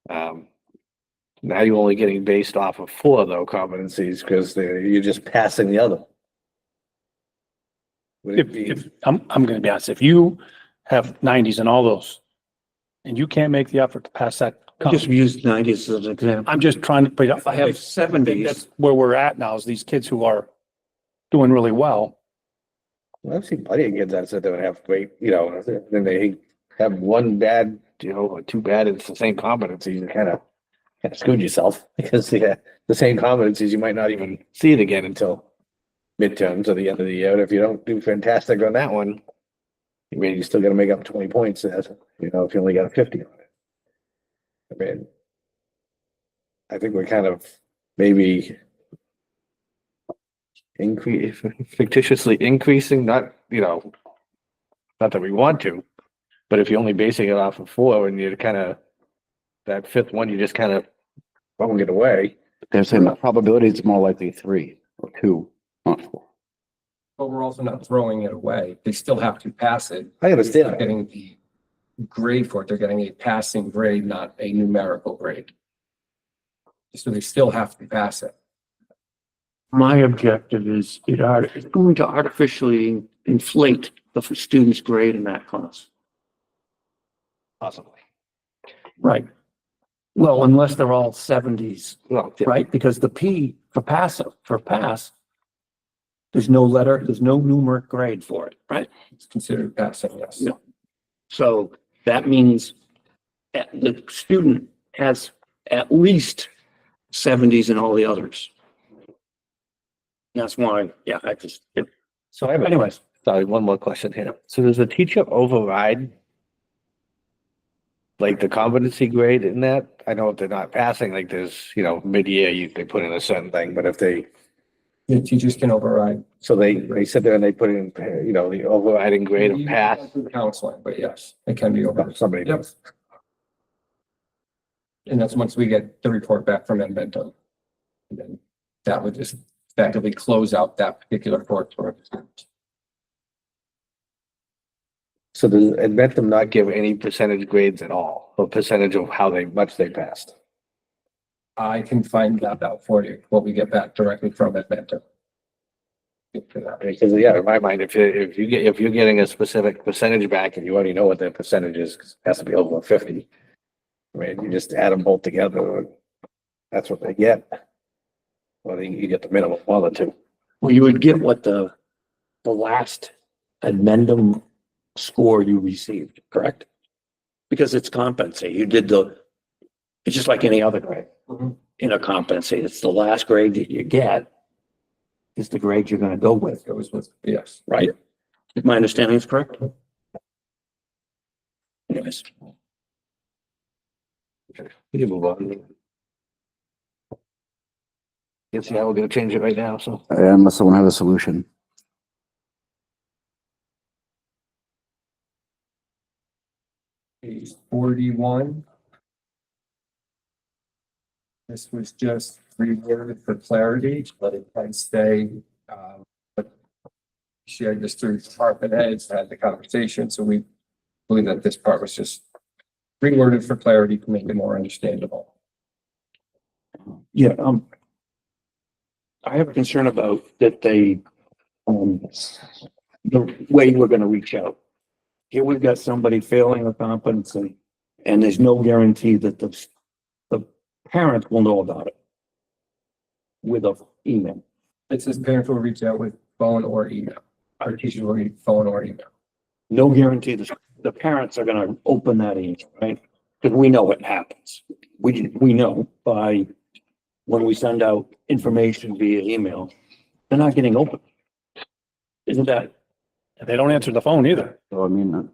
Now you're only getting based off of 4 though competencies because you're just passing the other. Would it be, I'm gonna be honest, if you have 90s and all those, and you can't make the effort to pass that, Just use 90s as an example. I'm just trying to, but If I have I think 70s, that's where we're at now, is these kids who are doing really well. I've seen plenty of kids that sit there and have great, then they have one bad, or 2 bad, it's the same competencies, you kind of screwed yourself because the same competencies, you might not even see it again until midterms or the end of the year. And if you don't do fantastic on that one, I mean, you still got to make up 20 points, if you only got a 50 on it. I mean, I think we're kind of maybe fictitiously increasing, not that we want to, but if you're only basing it off of 4 and you're kind of, that 5th one, you just kind of won't get away. They're saying the probability is more likely 3 or 2, not 4. But we're also not throwing it away. They still have to pass it. I They're understand. getting the grade for it. They're getting a passing grade, not a numerical grade. So they still have to pass it. my objective is it's going to artificially inflate the student's grade in that class. Possibly. Right. Well, unless they're all 70s, Well, right? Because the P for pass, there's no numeric grade for it, right? It's considered passing, yes. Yeah. So that means the student has at least 70s in all the others. That's why, yeah, So I have, anyways. sorry, one more question here. So does the teacher override like the competency grade in that? I know if they're not passing, like there's, mid-year, they put in a certain thing, but if they, The teachers can override. so they sit there and they put in, the overriding grade of pass. Through counseling, but yes, it can be overridden. Somebody Yep. does. And that's once we get the report back from Edmonton. And then that would just effectively close out that particular report for it. So does Edmentum not give any percentage grades at all, or percentage of how much they passed? I can find that out for you, what we get back directly from Edmonton. Because yeah, in my mind, if you're getting a specific percentage back and you already know what their percentage is, 'cause it has to be over 50. I mean, you just add them both together, and that's what they get. Well, you get the minimum, 1 or 2. Well, you would get what the last addendum score you received, correct? Because it's competency. It's just like any other grade. Mhm. In a competency, it's the last grade that you get is the grade you're gonna go with, It was with, yes. right? If my understanding is correct? Anyways, We can move on. Guess yeah, we're gonna change it right now, so. Unless someone has a solution. Page 41. This was just reworded for clarity, but it can stay, but shared this through department heads, had the conversation, so we believe that this part was just reworded for clarity to make it more understandable. yeah, I have a concern about that the way we're gonna reach out. Here we've got somebody failing a competency, and there's no guarantee that the parent will know about it with a email. It says parents will reach out with phone or email. Our teachers will read phone or email. No guarantee the parents are gonna open that email, right? Because we know it happens. We know by when we send out information via email, they're not getting open. Isn't that, They don't answer the phone either. So I mean,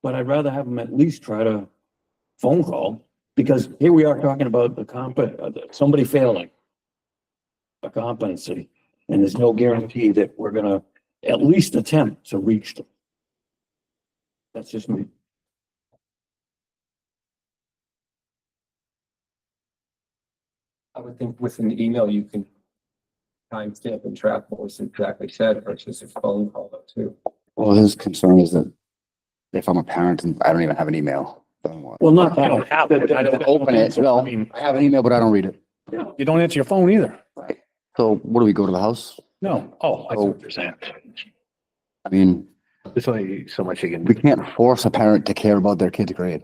but I'd rather have them at least try to phone call, because here we are talking about somebody failing a competency, and there's no guarantee that we're gonna at least attempt to reach them. That's just me. I would think with an email, you can timestamp and track what was exactly said versus a phone call though too. well, his concern is that if I'm a parent and I don't even have an email, then what? Well, not You that. don't have it. I don't open it. Well, I mean, I have an email, but I don't read it. you don't answer your phone either. So what do we go to the house? No. Oh, I see what you're saying. I mean, There's only so much you can we do. can't force a parent to care about their kid's grade.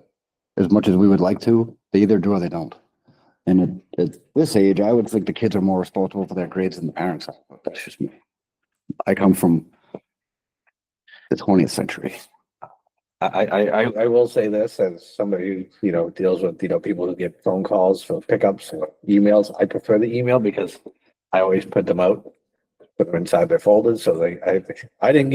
As much as we would like to, they either do or they don't. And at this age, I would think the kids are more responsible for their grades than the parents are. But that's just me. I come from the 20th century. I will say this as somebody who, deals with, people who get phone calls for pickups or emails. I prefer the email because I always put them out, put them inside their folders. So I didn't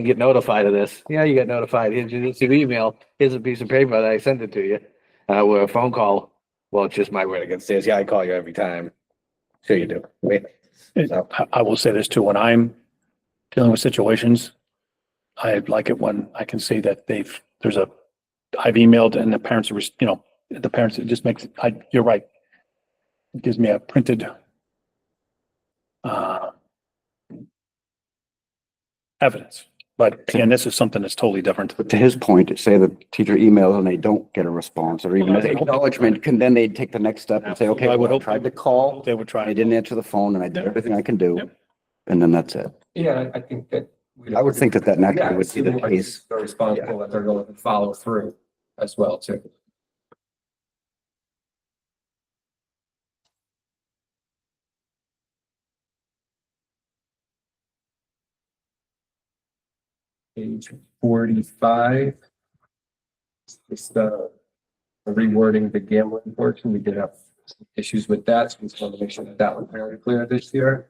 get notified of this. Yeah, you got notified. Here's your email. Here's a piece of paper that I sent it to you. With a phone call. Well, it's just my word against theirs. Yeah, I call you every time. Sure you do. Wait. So, I will say this too, when I'm dealing with situations, I like it when I can see that I've emailed and the parents are, the parents, it just makes, you're right. It gives me a printed evidence. But again, this is something that's totally different. But to his point, say the teacher emails and they don't get a response or even an acknowledgement, then they'd take the next step and say, okay, I would well, I hope tried to call. They would try. I didn't answer the phone and I did Yep. everything I can do. Yep. And then that's it. Yeah, I think that. I would think that naturally would be the assuming case. They're responsible that they're going to follow through as well too. Page 45. It's the rewording the gambling portion. We did have some issues with that, so we just wanted to make sure that was very clear this year.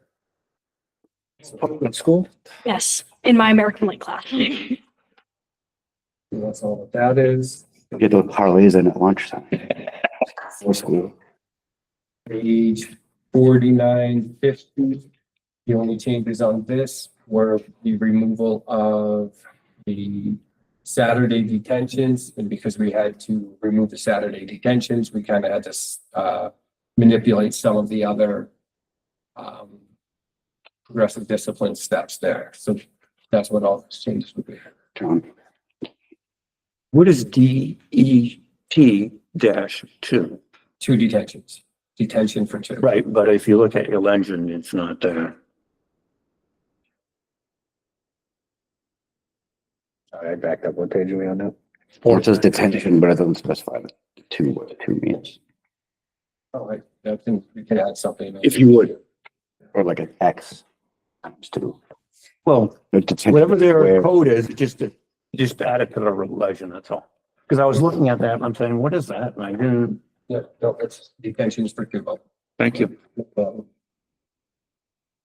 Public school? Yes, in my American Lit class. And that's all that that is. Get those parlays in at lunchtime. For school. Page 4950. The only changes on this were the removal of the Saturday detentions. And because we had to remove the Saturday detentions, we kind of had to manipulate some of the other progressive discipline steps there. So that's what all those changes would be. John, What is DET-2? 2 detentions, detention for 2. Right, but if you look at your legend, it's not there. I backed up. What page are we on now? or it says detention, but it doesn't specify the two, what the two means. All right, I think we can add something. If you would, Or like an X times two. well, The detention whatever their squared. code is, just add it to the legend, that's all. Because I was looking at that and I'm saying, what is that? And I didn't, Yeah, no, it's detentions for 2. thank you.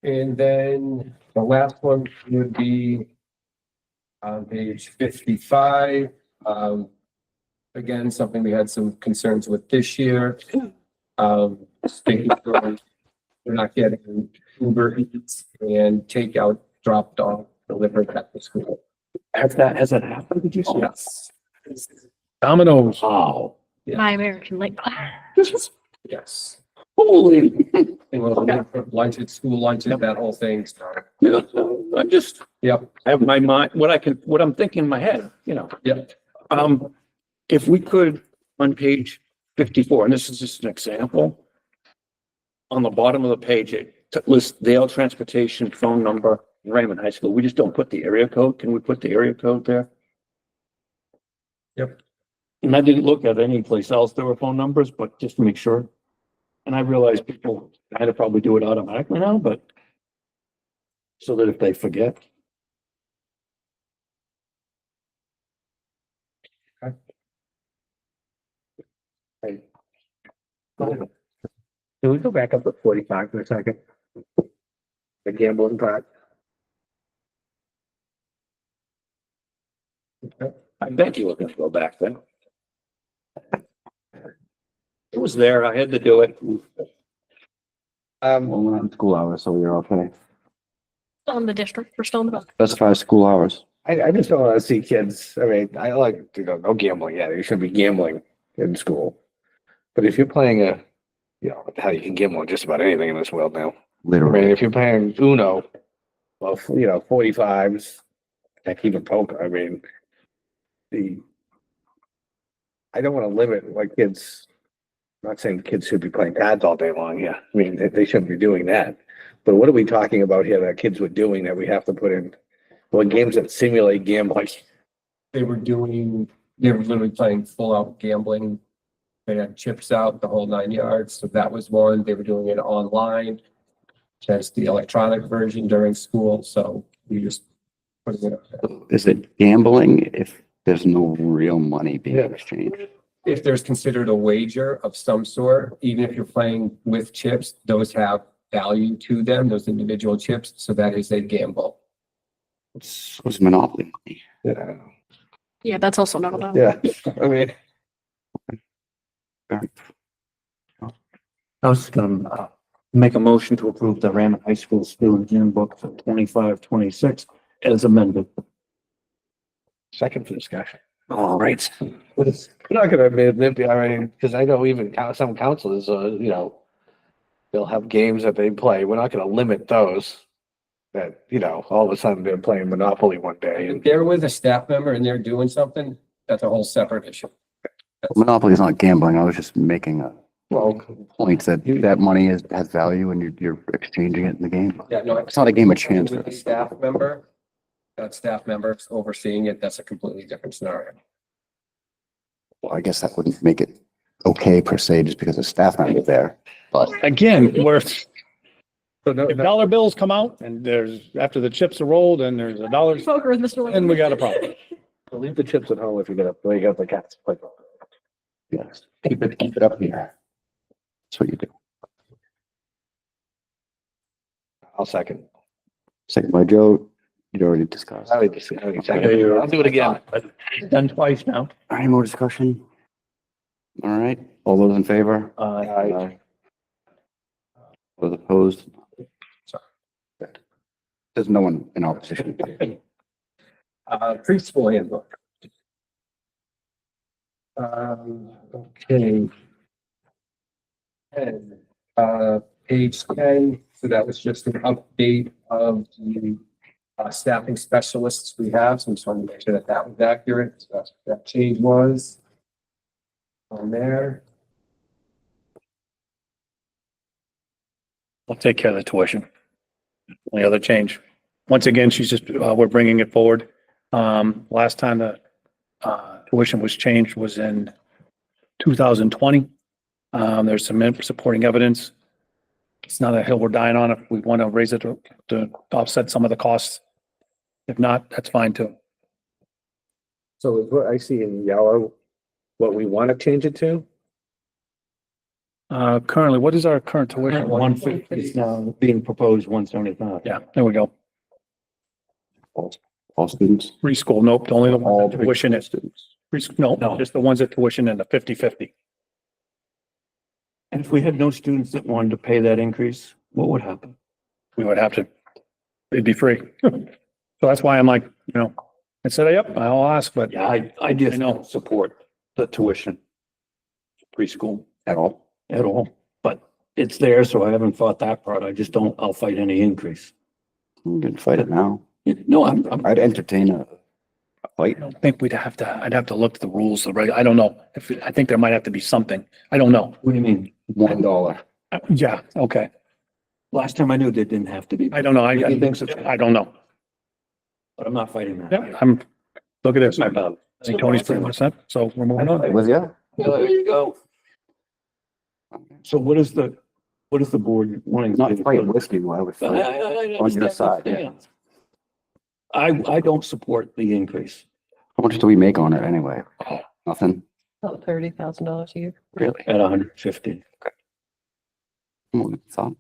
And then the last one would be on page 55. Again, something we had some concerns with this year. Making sure we're not getting Uber Eats and takeout dropped off, delivered at the school. Has that happened? Did you say? Yes. Dominoes. Wow. My American Lit class. Yes. Holy. It was lunches, school lunches, that whole thing. I'm just, Yep, I have my mind, what I'm thinking in my head, yep. If we could, on page 54, and this is just an example. On the bottom of the page, it lists Dale Transportation phone number, Raymond High School. We just don't put the area code. Can we put the area code there? Yep. And I didn't look at any place else there were phone numbers, but just to make sure. And I realize people kind of probably do it automatically now, but so that if they forget. Okay. Go ahead. Can we go back up to 45 for a second? The gambling part. I bet you were gonna go back then. It was there. I had to do it. Well, we're not in school hours, so you're okay. On the district, we're still in the book. Specify school hours. I just don't want to see kids. I mean, I like to go, no gambling. Yeah, you shouldn't be gambling in school. But if you're playing what the hell, you can gamble on just about anything in this world now. I Literally. mean, if you're playing Uno, well, 45s, heck, even poker. I mean, I don't want to limit like kids. I'm not saying kids should be playing cards all day long. Yeah, I mean, they shouldn't be doing that. But what are we talking about here that kids were doing that we have to put in? Well, games that simulate gambling. They were literally playing full out gambling. They had chips out, the whole 9 yards. So that was one. They were doing it online. Just the electronic version during school. So we just put it up there. Is it gambling if there's no real money being Yeah. exchanged? If there's considered a wager of some sort, even if you're playing with chips, those have value to them, those individual chips. So that is a gamble. What's Monopoly money? Yeah, Yeah, that's also not allowed. yeah. I mean, I was gonna make a motion to approve the Ramsey High School student handbook for 25-26 as amended. second for discussion. All right. I'm not gonna admit, I mean, because I know even some counselors, they'll have games that they play. We're not gonna limit those. That, all of a sudden they're playing Monopoly one day If and they're with a staff member and they're doing something, that's a whole separate issue. Monopoly is not gambling. I was just making a well, point that that money has value and you're exchanging it in the game. Yeah, no. It's not a game of chance. With a staff member, that staff member overseeing it, that's a completely different scenario. Well, I guess that wouldn't make it okay per se, just because a staff member there. But Again, so no, if dollar bills come out and after the chips are rolled and there's a dollar, Poker with Mr. Wayne. then we got a problem. leave the chips at home if you're gonna play up the cats. Play. yes, keep it up here. That's what you do. I'll second. Second by Joe. You'd already discussed. I'll do it again. Done twice now. Any more discussion? All right, all those in favor? Aye. Those opposed? There's no one in opposition. Preschool handbook. Okay. And, page 10, so that was just an update of the staffing specialists we have, so I just wanted to make sure that that was accurate. So that's what that change was on there. I'll take care of the tuition. Only other change. Once again, we're bringing it forward. Last time the tuition was changed was in 2020. There's some supporting evidence. It's not a hill we're dying on. If we want to raise it to offset some of the costs. If not, that's fine too. So is what I see in yellow, what we want to change it to? Currently, what is our current tuition? 150 is now being proposed 175. Yeah, there we go. All students? Preschool, nope, only the All ones that tuition is. No, No. just the ones that tuition in the 50/50. And if we had no students that wanted to pay that increase, what would happen? We would have to, it'd be free. So that's why I'm like, I said, yep, I'll ask, but Yeah, I just I know. don't support the tuition preschool At all? at all. But it's there, so I haven't fought that part. I just don't, I'll fight any increase. We can fight it now. No, I'm I'd entertain a fight. I don't think I'd have to look at the rules, I don't know. I think there might have to be something. I don't know. what do you mean? $1. Yeah, okay. Last time I knew there didn't have to be. I don't know. You think so? I don't know. But I'm not fighting that. Yeah, look at this. My I bad. think Tony's pretty much set, so we're moving on. With you? There you go. So what is the board wanting? Not fight with you, I would fight. On your side, yeah. I don't support the increase. How much do we make on it anyway? Nothing? About $30,000 a year. Really? At 150. Thought?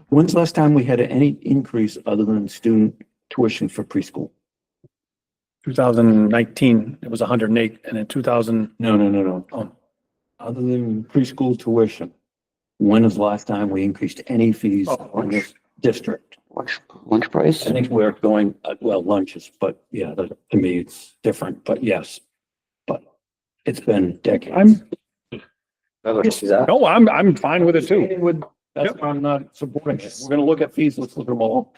When's the last time we had any increase other than student tuition for preschool? 2019, it was 108, and in 2000, No. oh, Other than preschool tuition, when is the last time we increased any fees in this district? Lunch price? I think we're going, well, lunches, but yeah, to me, it's different, but yes. But it's been decades. I'm fine with it too. That's why I'm not supporting it. We're gonna look at fees, let's look at them all.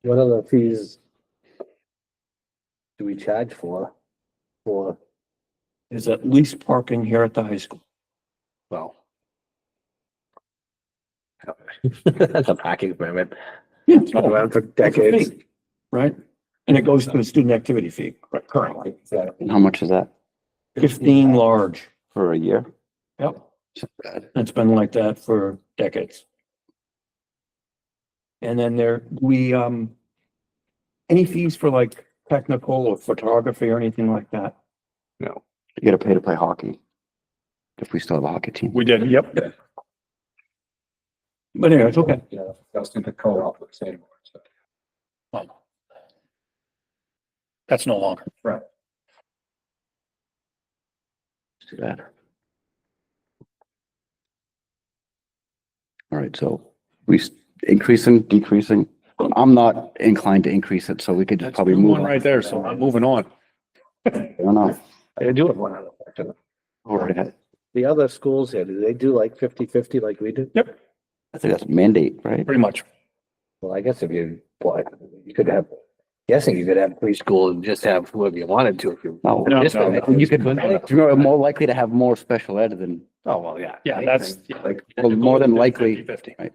What other fees do we charge for? Is at least parking here at the high school. Well. That's a parking permit. Yeah. It's been around for That's a decades. fee, right? And it goes to the student activity fee currently. And how much is that 15 large. for a year? Yep. It's been like that for decades. And then any fees for like technical or photography or anything like that? No. You gotta pay to play hockey. If we still have a hockey team. We did, yep. But anyway, it's okay. Yeah, that's the co-op with Sanborn. So. That's no longer. Too bad. All right, so increasing, decreasing. I'm not inclined to increase it, so we could just That's probably one move on. right there, so I'm moving on. I don't know. I do have one other question. Go right ahead. The other schools here, do they do like 50-50 like we do? I think that's a mandate, right? Pretty much. Well, I guess if you, well, you could have, guessing you could have preschool and just have whoever you wanted to if you. No, No, Just- no, you could, you're more likely to have more special ed than, Oh, well, yeah. Yeah, that's, Like, well, more than likely, 50. right?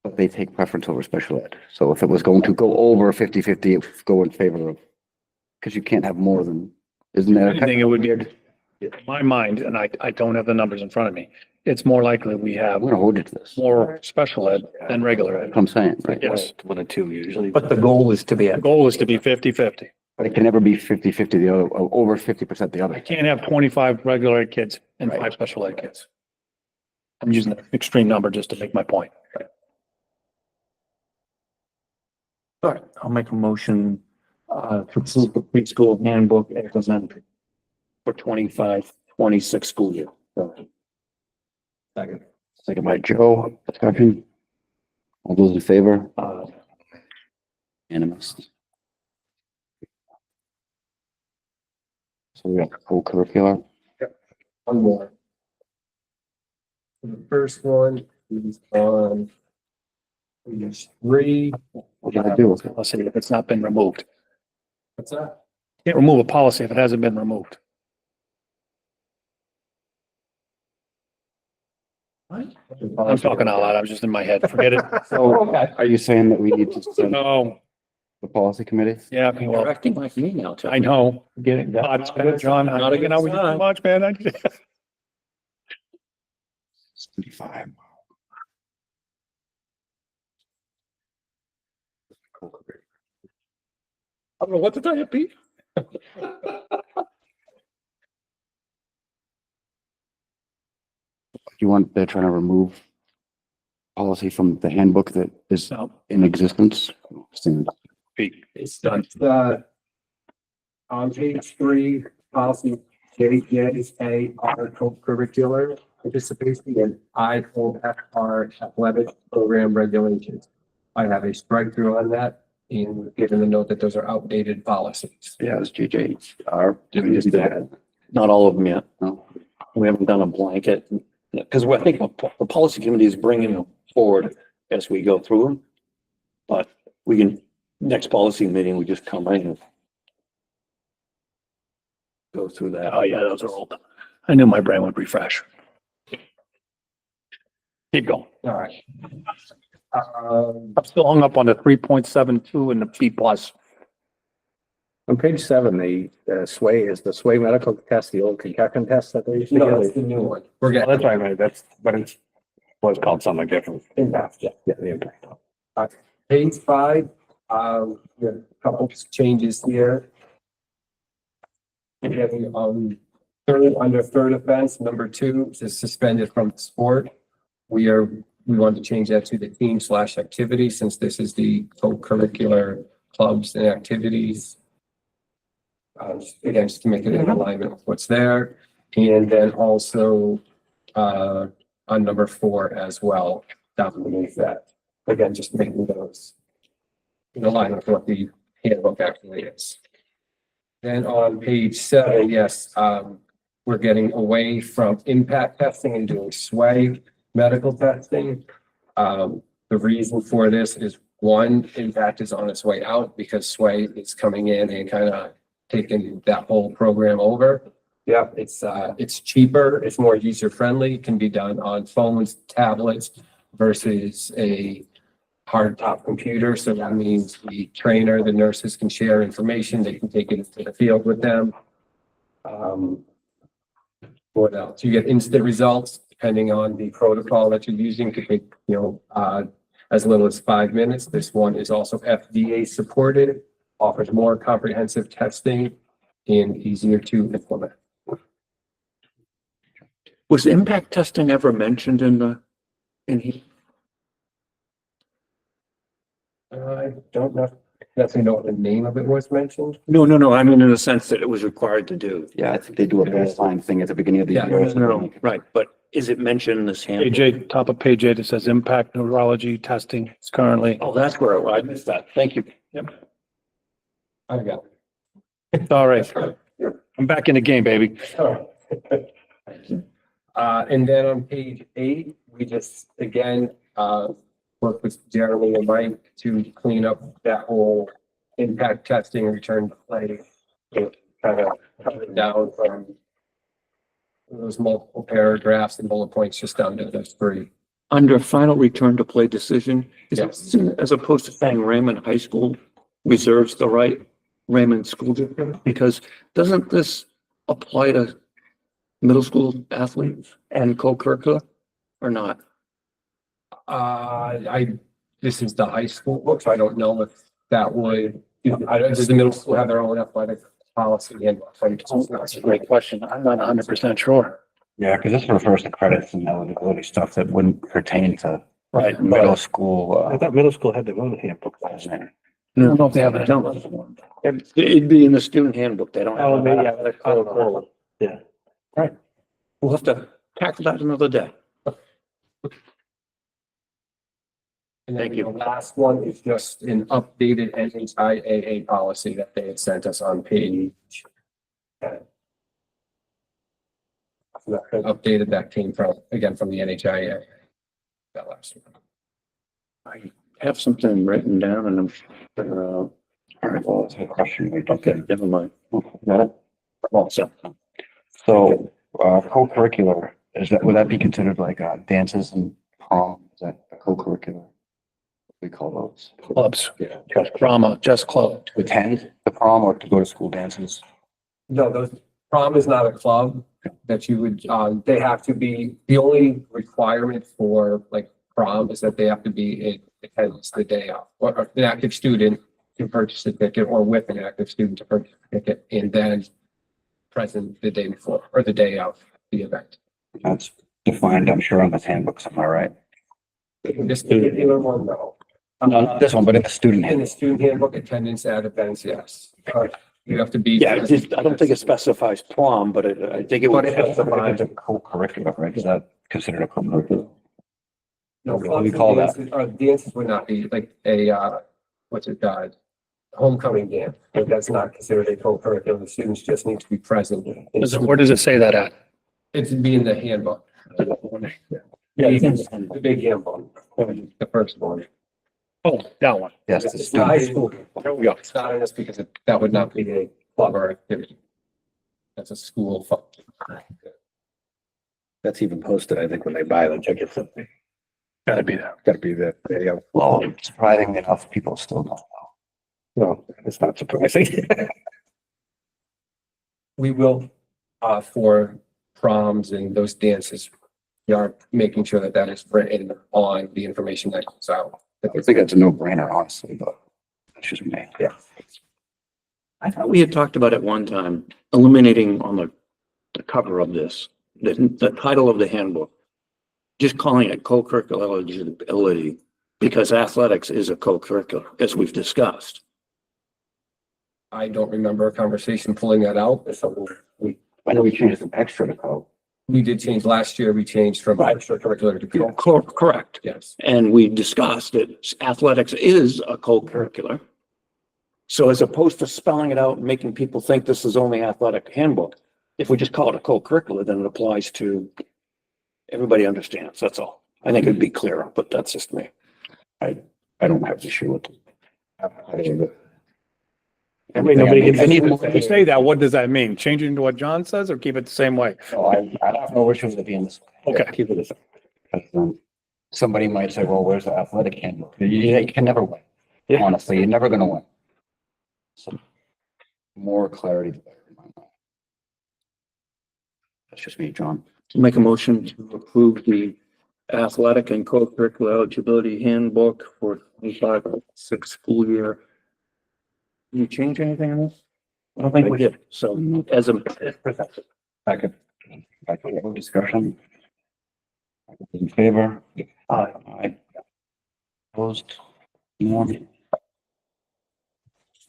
But they take preference over special ed. So if it was going to go over 50-50, it would go in favor of, because you can't have more than, isn't I that? think it would be, in my mind, and I don't have the numbers in front of me, it's more likely we have I'm gonna hold you to this. more special ed than regular ed. That's what I'm saying, right? Yes, one or two usually. But the goal is to be the at, goal is to be 50-50. But it can never be 50-50 the other, over 50% the I other. can't have 25 regular ed kids and Right. 5 special ed kids. I'm using an extreme number just to make my point. all right, I'll make a motion to approve the preschool handbook as presented for 25-26 school year. Second. Second by Joe, discussion. All those in favor? Unanimous. So we got co-curricular. One more. The first one is on page 3. What did I do? Policy if it's not been removed. What's that? Can't remove a policy if it hasn't been removed. I'm talking out loud. I was just in my head. Forget it. So are you saying that we need to send No, the policy committee? yeah, You're well, acting like me now, Chuck. I know. Getting that. God, it's bad, John. Not a good Now we do too sign. much, man. 65. I don't know what to tell you, Pete. You want, they're trying to remove policy from the handbook that is No, in existence? Pete. It's done. On page 3, policy JJA are co-curricular participation in IOFR athletic program regulations. I have a strike through on that and given the note that those are outdated policies. Yeah, it's GJR. Not all of them yet. No. We haven't done a blanket, because I think the policy committee is bringing them forward as we go through them. But we can, next policy meeting, we just come in and go through that. Oh, yeah, those are old. I knew my brain would refresh. Keep going. All right. I'm still hung up on the 3.72 and the B plus. On page 7, the sway is the sway medical test, the old concussion test that they used to No, that's get. the new one. We're Oh, getting. that's right, that's, but it's, was called something different. Impact, yeah. Yeah, the impact. Page 5, we have a couple changes here. Having, Under third offense, number 2 is suspended from the sport. We want to change that to the team/activity, since this is the co-curricular clubs and activities. Again, just to make it in alignment with what's there. And then also, on number 4 as well, down beneath that. Again, just making those in alignment with what the handbook actually is. Then on page 7, yes, we're getting away from impact testing and doing SWAY medical testing. The reason for this is, one, impact is on its way out because SWAY is coming in and kind of taking that whole program over. Yeah, it's cheaper, it's more user friendly, can be done on phones, tablets versus a hard top computer. So that means the trainer, the nurses can share information, they can take it to the field with them. What else? You get instant results depending on the protocol that you're using. Could take, as little as 5 minutes. This one is also FDA supported, offers more comprehensive testing and easier to implement. Was impact testing ever mentioned in here? I don't necessarily know what the name of it was mentioned. No, I mean, in the sense that it was required to do. Yeah, I think they do a baseline thing at the beginning of the Yeah, year. No, right, but is it mentioned in this handbook? Page 8, top of page 8, it says impact neurology testing. It's currently, Oh, that's where I missed that. Thank you. I got it. all right. I'm back in the game, baby. And then on page 8, we just, again, work with Jeremy and Mike to clean up that whole impact testing, return to play. Kind of cut it down from those multiple paragraphs and bullet points just down to those 3. Under final return to play decision, is Yes. it, as opposed to saying Raymond High School reserves the right, Raymond School District? Because doesn't this apply to middle school athletes and co-curricular or not? This is the high school book, so I don't know if that would, does the middle school have their own athletic policy and? That's a great question. I'm not 100% sure. Yeah, because this refers to credits and eligibility stuff that wouldn't pertain to Right. middle school. I thought middle school had their own handbook. I don't know if they have it. It'd be in the student handbook. They don't have. Oh, maybe, that. yeah. Yeah. Right. We'll have to tackle that another day. And Thank then you. the last one is just an updated NHIAA policy that they had sent us on page 10. Updated that came from the NHIAA. That last one. I have something written down and I'm, All right, well, that's a question. We don't okay, get. never mind. Got it? Well, so, So, co-curricular, would that be considered like, dances and prom? Is that a co-curricular? We call those. Clubs, Yeah. just drama, just club. To attend the prom or to go to school dances? No, prom is not a club that you would, they have to be, the only requirement for like prom is that they have to be in attendance the day of, or an active student to purchase a ticket, or with an active student to purchase a ticket, and then present the day before or the day of the event. That's defined, I'm sure, on this handbook somewhere, right? This particular one, no. No, not this one, but in the student In the handbook. student handbook, attendance at events, yes. You have to be. yeah, I don't think it specifies prom, but I think it would. But it has to It's a co-curricular, right? Is that considered a co-curricular? No, What do we call that? dances would not be like a, homecoming dance. But that's not considered a co-curricular. The students just need to be present. Where does it say that at? It'd be in the handbook. Yeah, you can, the big handbook, the first one. Oh, that one. Yes, the It's the high student. school. There we go. It's not in this because that would not be a club or activity. That's a school function. That's even posted, I think, when they buy the tickets. Gotta be there. Gotta be that, yeah. Well, surprisingly enough, people still don't know. No, it's not surprising. We will, for proms and those dances, we are making sure that that is written on the information that goes out. I think that's a no-brainer, honestly, but that's just me. Yeah. I thought we had talked about at one time eliminating on the the cover of this, the title of the handbook, just calling it co-curricular eligibility, because athletics is a co-curricular, as we've discussed. I don't remember a conversation pulling that out. So Why don't we change it from extra to co? we did change last year. We changed from Right. extracurricular to co. Correct. Yes. And we discussed that athletics is a co-curricular. So as opposed to spelling it out and making people think this is only athletic handbook, if we just call it a co-curricular, then it applies to everybody understands, that's all. I think it'd be clearer, but that's just me. I don't have an issue with it. Wait, nobody gets I need to more- say that. What does that mean? Change it into what John says or keep it the same way? So I have no issue with it being this. Okay. Keep it as. Somebody might say, well, where's the athletic handbook? You can never win. Yeah. Honestly, you're never gonna win. So more clarity. the better in my mind. That's just me, John. Make a motion to approve the athletic and co-curricular eligibility handbook for 25-26 school year. Can you change anything in this? I don't think we did. So as presented. Second. No discussion. In favor? Aye. Opposed? More. Thank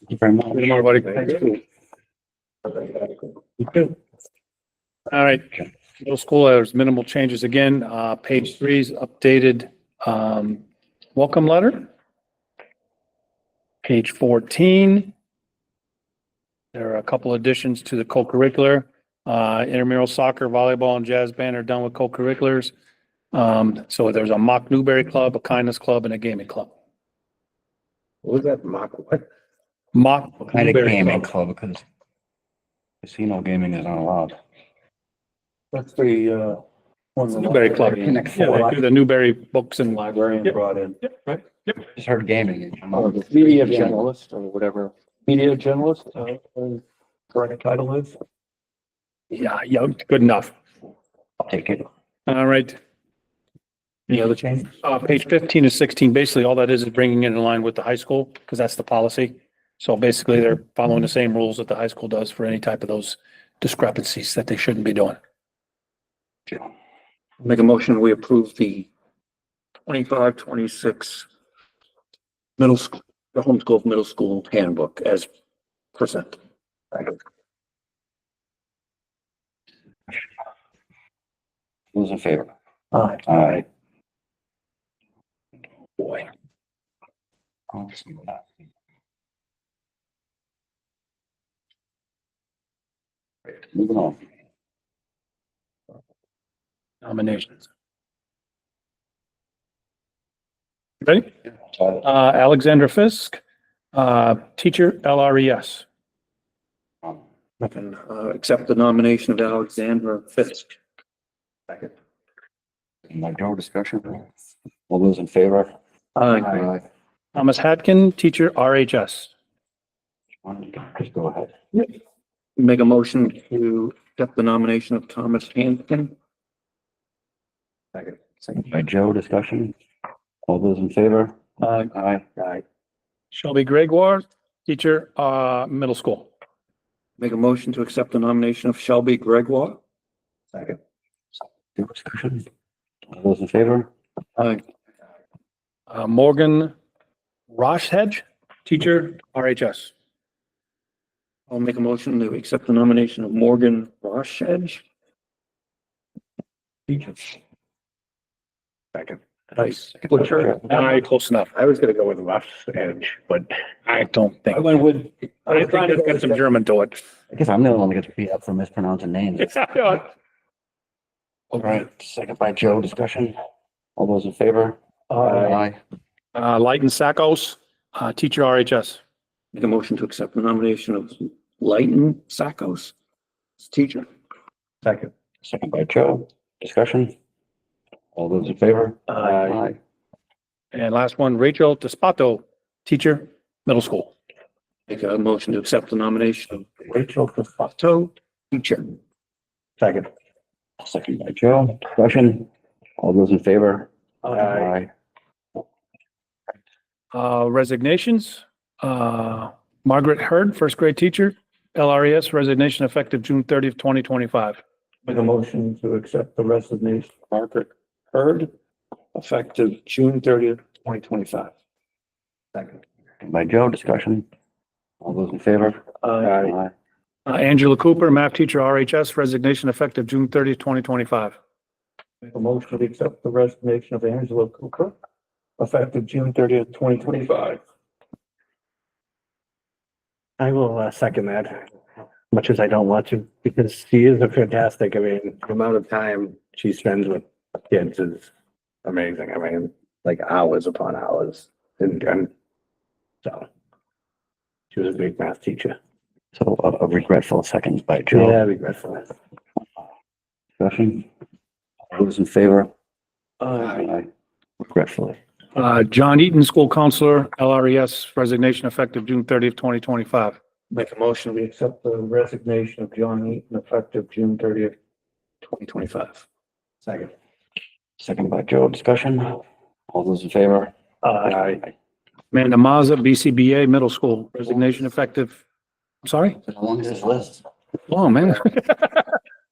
you very much. Good morning, buddy. All right, middle school, there's minimal changes again. Page 3's updated, welcome letter. Page 14. There are a couple additions to the co-curricular. Intramural soccer, volleyball, and jazz band are done with co-curriculars. So there's a mock Newberry club, a kindness club, and a gaming club. What was that mock? What? Mock. Kind of Newberry gaming club. club, because casino gaming is not allowed. That's the, Newberry club. Yeah, they do the Newberry books and librarian brought in. right. Just heard gaming. Media generalist or whatever. Media generalist, correct title is. Yeah, good enough. I'll take it. All right. Any other changes? Page 15 to 16, basically all that is bringing it in line with the high school, because that's the policy. So basically they're following the same rules that the high school does for any type of those discrepancies that they shouldn't be doing. Make a motion, we approve the 25-26 middle school, the homeschool middle school handbook as presented. Who's in favor? Aye. Aye. Boy. I'll see that. Right, moving on. Nominations. Ready? So, Alexandra Fisk, teacher, LRES. I can accept the nomination of Alexandra Fisk. Second. My Joe discussion. All those in favor? Aye. Thomas Hatkin, teacher, RHS. Just go ahead. Make a motion to accept the nomination of Thomas Hampton. Second. Second by Joe, discussion. All those in favor? Aye. Aye. Aye. Shelby Gregoire, teacher, middle school. Make a motion to accept the nomination of Shelby Gregoire. Second. Joe, discussion. All those in favor? Aye. Morgan Roshedge, teacher, RHS. I'll make a motion to accept the nomination of Morgan Roshedge. Second. Nice. All right, close enough. I was gonna go with left edge, but I don't think. I went with. I think it's got some German to it. I guess I'm the only one that gets beat up for mispronouncing names. All right, second by Joe, discussion. All those in favor? Aye. Leighton Sackos, teacher, RHS. Make a motion to accept the nomination of Leighton Sackos as teacher. second. Second by Joe, discussion. All those in favor? Aye. And last one, Rachel Despato, teacher, middle school. Make a motion to accept the nomination of Rachel Fafato, teacher. Second. Second by Joe, discussion. All those in favor? Aye. Resignations, Margaret Hurd, first grade teacher, LRES, resignation effective June 30th, 2025. Make a motion to accept the resignation of Margaret Hurd, effective June 30th, 2025. Second. By Joe, discussion. All those in favor? Aye. Angela Cooper, math teacher, RHS, resignation effective June 30th, 2025. Make a motion to accept the resignation of Angela Cooper, effective June 30th, 2025. I will second that, much as I don't want to, because she is a fantastic, I mean, The amount of time she spends with kids is amazing. I mean, like hours upon hours. And so she was a great math teacher. So a regretful second by Yeah, Joe. regretful. Discussion. All those in favor? Aye. Regretfully. John Eaton, school counselor, LRES, resignation effective June 30th, 2025. Make a motion, we accept the resignation of John Eaton, effective June 30th, 2025. Second. Second by Joe, discussion. All those in favor? Aye. Amanda Mazza, BCBA, middle school, resignation effective, sorry? How long is this list? Oh, man.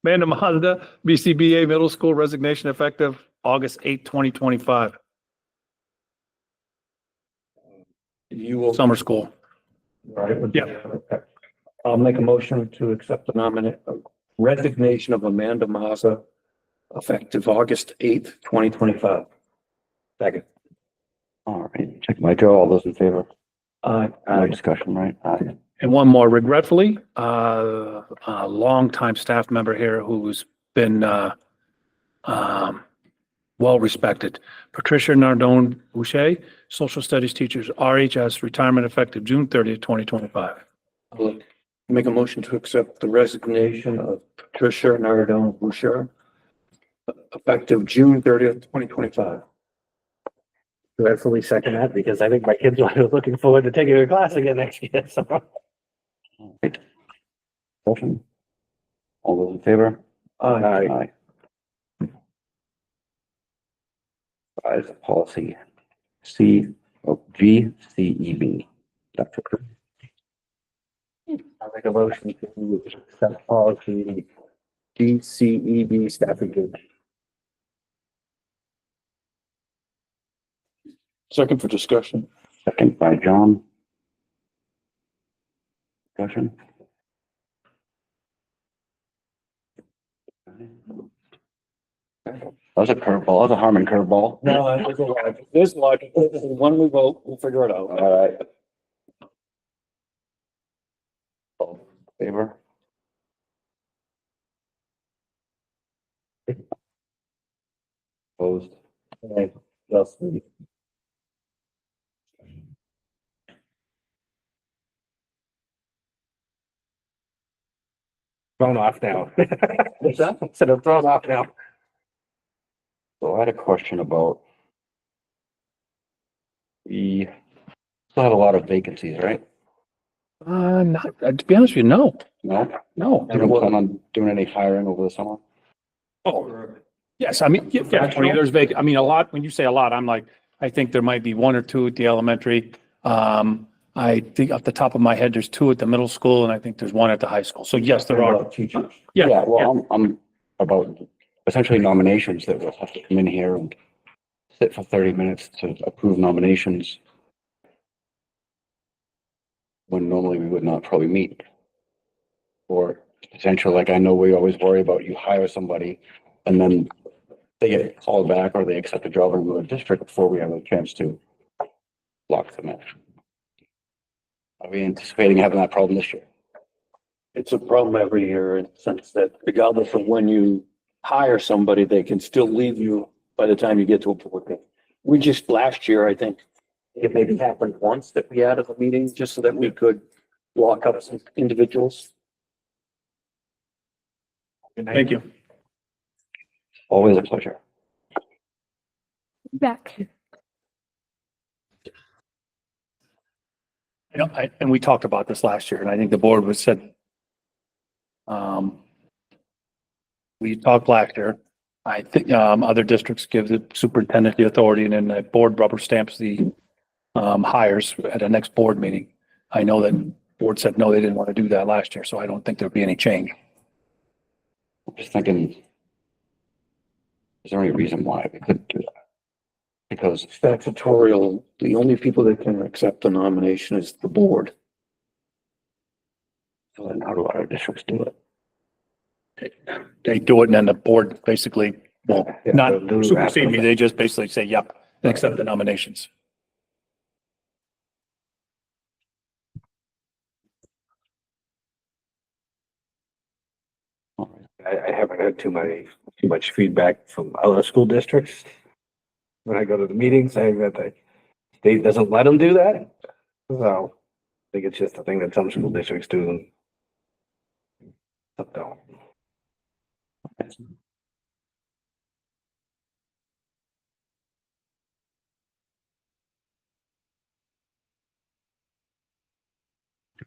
Amanda Mazda, BCBA middle school, resignation effective August 8th, 2025, You will. summer school. Right. Yeah. I'll make a motion to accept the resignation of Amanda Mazza, effective August 8th, 2025. Second. All right, check by Joe. All those in favor? Aye. No discussion, right? Aye. And one more regretfully, a longtime staff member here who's been, well-respected. Patricia Nardone Boucher, social studies teachers, RHS, retirement effective June 30th, 2025. I'll make a motion to accept the resignation of Patricia Nardone Boucher, effective June 30th, 2025. do I fully second that, because I think my kids are looking forward to taking a class again next year, so. All right. Discussion. All those in favor? Aye. Five, policy GCEB. Dr. Kirk. I'll make a motion to accept policy GCEB staffing group. Second for discussion. Second by John. Discussion. That was a curveball. That was a Harmon curveball. No, there's logic. When we vote, we'll figure it out. All right. All in favor? Opposed? Yes. Thrown off now. What's that? Said I'm thrown off now. So I had a question about. We still have a lot of vacancies, right? Not, to be honest with you, no, No? no. You don't plan on doing any hiring over the summer? Oh, yes, I mean, yeah, Tony, there's I mean, a lot, when you say a lot, I'm like, I think there might be one or two at the elementary. I think off the top of my head, there's two at the middle school and I think there's one at the high school. So yes, there are. Teachers. Yeah, Well, I'm about essentially nominations that will have to come in here and sit for 30 minutes to approve nominations. When normally we would not probably meet. Or potential, like I know we always worry about you hire somebody and then they get called back or they accept a job in the district before we have a chance to lock them in. Are we anticipating having that problem this year? It's a problem every year in the sense that regardless of when you hire somebody, they can still leave you by the time you get to a board meeting. We just, last year, I think, it maybe happened once that we had a meeting just so that we could lock up some individuals. thank you. Always a pleasure. Back. You know, and we talked about this last year and I think the board was said, we talked last year. I think, other districts give the superintendent the authority and then the board rubber stamps the, hires at the next board meeting. I know that board said, no, they didn't want to do that last year, so I don't think there'll be any change. I'm just thinking, is there any reason why we couldn't do that? Because Statutorial, the only people that can accept the nomination is the board. so then how do our districts do it? They do it and then the board basically, well, Yeah, not they'll do it supersede after me, the they just basically say, yep, and accept the nominations. I haven't had too much feedback from other school districts. When I go to the meetings saying that the state doesn't let them do that. So I think it's just a thing that some school districts do and some don't.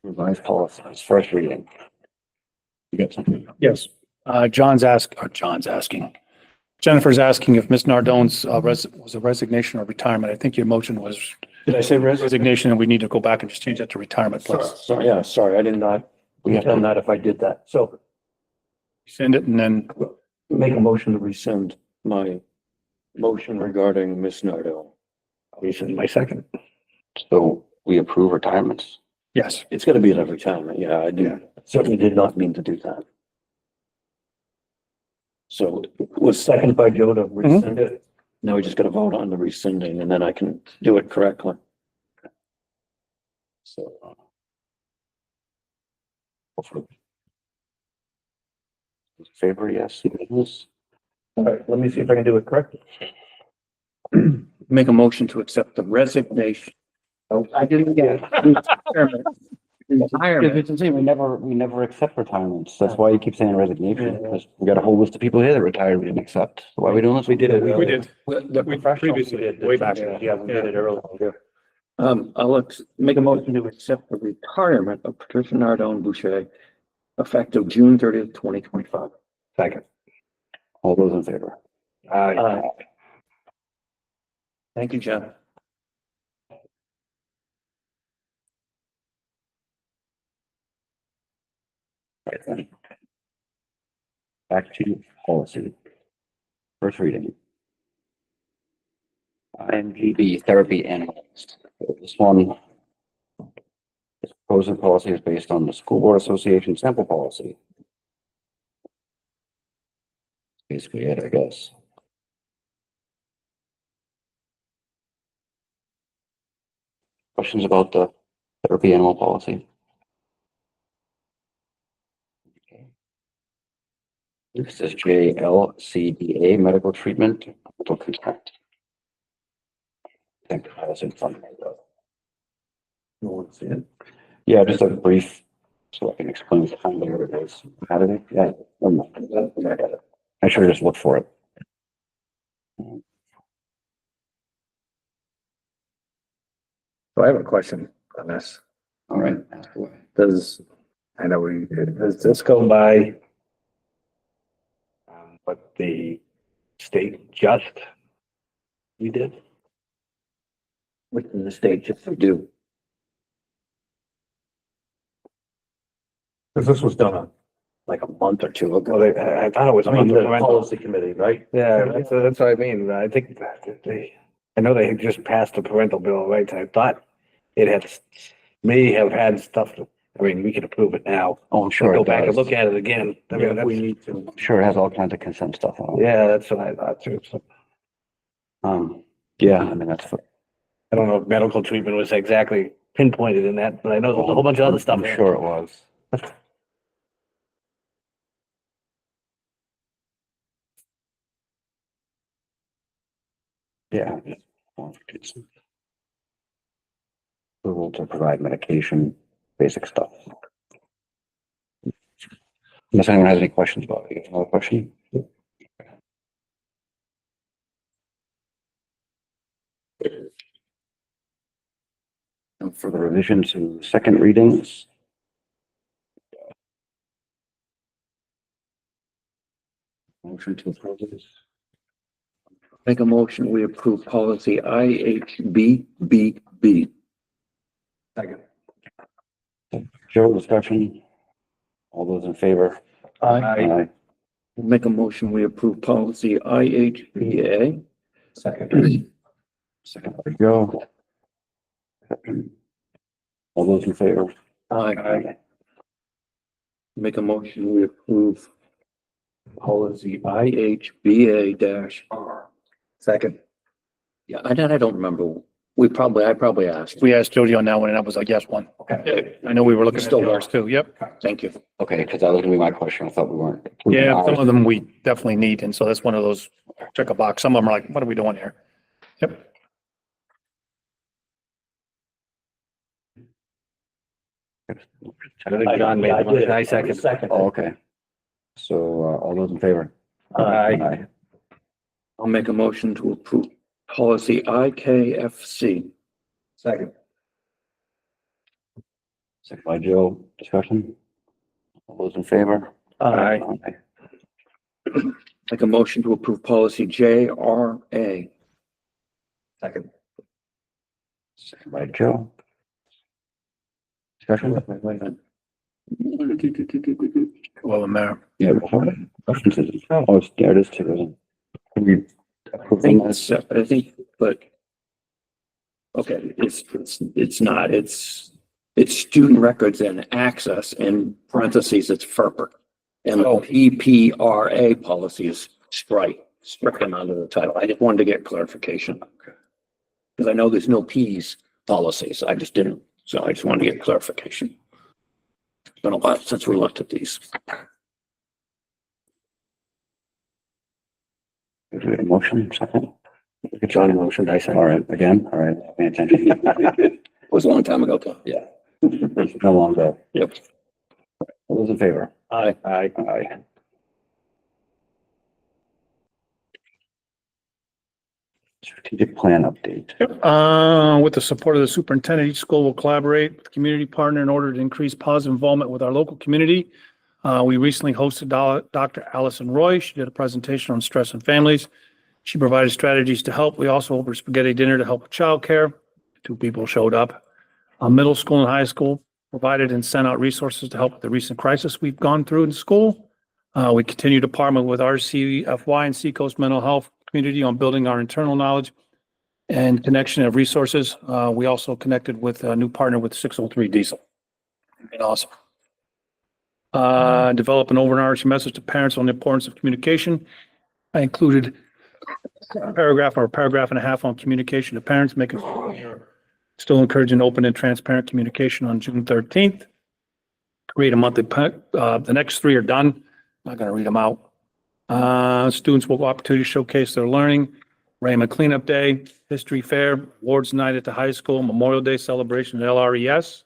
Revised policies, first reading. You got something? Yes. John's asking. Jennifer's asking if Ms. Nardone's was a resignation or retirement. I think your motion was Did I say resignation, and we need to go back and just change that to retirement, please. Sorry, yeah, sorry, I did not We have intend that if I did that. So Send it and then, make a motion to rescind my motion regarding Miss Nardo. Rescind my second. So we approve retirements. yes, It's gonna be at every time. Yeah, I do. Certainly did not mean to do that. So it was seconded by Joe to rescind it. Now we just gotta vote on the rescinding and then I can do it correctly. So. Favor, yes. Yes. All right, let me see if I can do it correctly. Make a motion to accept the resignation. Oh, I didn't get it. We never accept retirements. That's why you keep saying resignation, because we got a whole list of people here that retired we didn't accept. So why are we doing this? We did it. we did. We previously did, way back. Yeah, we did it earlier. Make a motion to accept the retirement of Patricia Nardone Boucher effective June 30th, 2025. Second. All those in favor? Aye. Thank you, Jen. Right then. Back to policy. First reading. IMGB therapy animals. This one. This proposed policy is based on the School Board Association sample policy. Basically it, I guess. Questions about the therapy animal policy? This is JLCDA, medical treatment, medical consent. I think I was in front of me though. No one see it. Yeah, just a brief, so I can explain kind of what it is. How did it? Yeah, never mind. I should have just looked for it. So I have a question on this. All right. Ask away. Does this go by? What the state just we did? What did the state just do? Because this was done like a month or two ago. Well, I thought it was. I mean, the policy committee, right? Yeah, that's what I mean. I think that I know they had just passed the parental bill, right? I thought it may have had stuff. I mean, we could approve it now. Oh, I'm sure Go it back and does. look at it again. I mean, Yeah, we that's, need to. I'm sure it has all kinds of consent stuff on it. yeah, that's what I thought too. So Yeah, I mean, that's, I don't know if medical treatment was exactly pinpointed in that, but I know there's a whole bunch of other stuff. I'm in it. sure it was. Yeah. Approval to provide medication, basic stuff. Unless anyone has any questions about it. Another question? And for the revision to second readings. Motion to approve this. Make a motion, we approve policy IHBBB. Second. General discussion. All those in favor? Aye. Make a motion, we approve policy IHBA. Second. Second by Joe. All those in favor? Aye. Make a motion, we approve policy IHBA-R. Second. Yeah, I don't remember. I probably asked. We asked Jody on that one and that was a yes one. Okay, I know we were looking at Still ours too. Yep. thank you. Okay, because that was gonna be my question. I thought we weren't. Yeah, some of them we definitely need. And so that's one of those check a box. Some of them are like, what are we doing here? Yep. John made the motion. I second. Oh, okay. So, all those in favor? Aye. I'll make a motion to approve policy IKFC. Second. Second by Joe. Discussion? All those in favor? Aye. Make a motion to approve policy JRA. Second. Second by Joe. Discussion? Well, Mayor. Yeah. Questions? Oh, there it is too, isn't it? Can we approve them as- I think, but. Okay, it's not, it's student records and access, in parentheses, it's FERPA. And the EPRA policy is stricken under the title. I just wanted to get clarification. Because I know there's no Ps policies, I just didn't, so I just wanted to get clarification. It's been a while since we looked at these. Do we have a motion, second? John motioned, I second. All right, again, all right, pay attention. It was a long time ago, though. Yeah. No longer. Yep. All those in favor? Aye. Aye. Aye. Strategic plan update. With the support of the superintendent, each school will collaborate with the community partner in order to increase positive involvement with our local community. We recently hosted Dr. Allison Roy. She did a presentation on stress and families. She provided strategies to help. We also offered spaghetti dinner to help with childcare. 2 people showed up. Middle school and high school provided and sent out resources to help with the recent crisis we've gone through in school. We continue to partner with RCFY and Seacoast Mental Health community on building our internal knowledge and connection of resources. We also connected with a new partner with 603 Diesel. Been awesome. Develop an overarching message to parents on the importance of communication. I included a paragraph or a paragraph and a half on communication to parents, making sure we're still encouraging open and transparent communication on June 13th. Create a monthly, the next 3 are done. Not going to read them out. Students will have opportunity to showcase their learning. Raymond Cleanup Day, History Fair, Awards Night at the high school, Memorial Day celebration at LRES.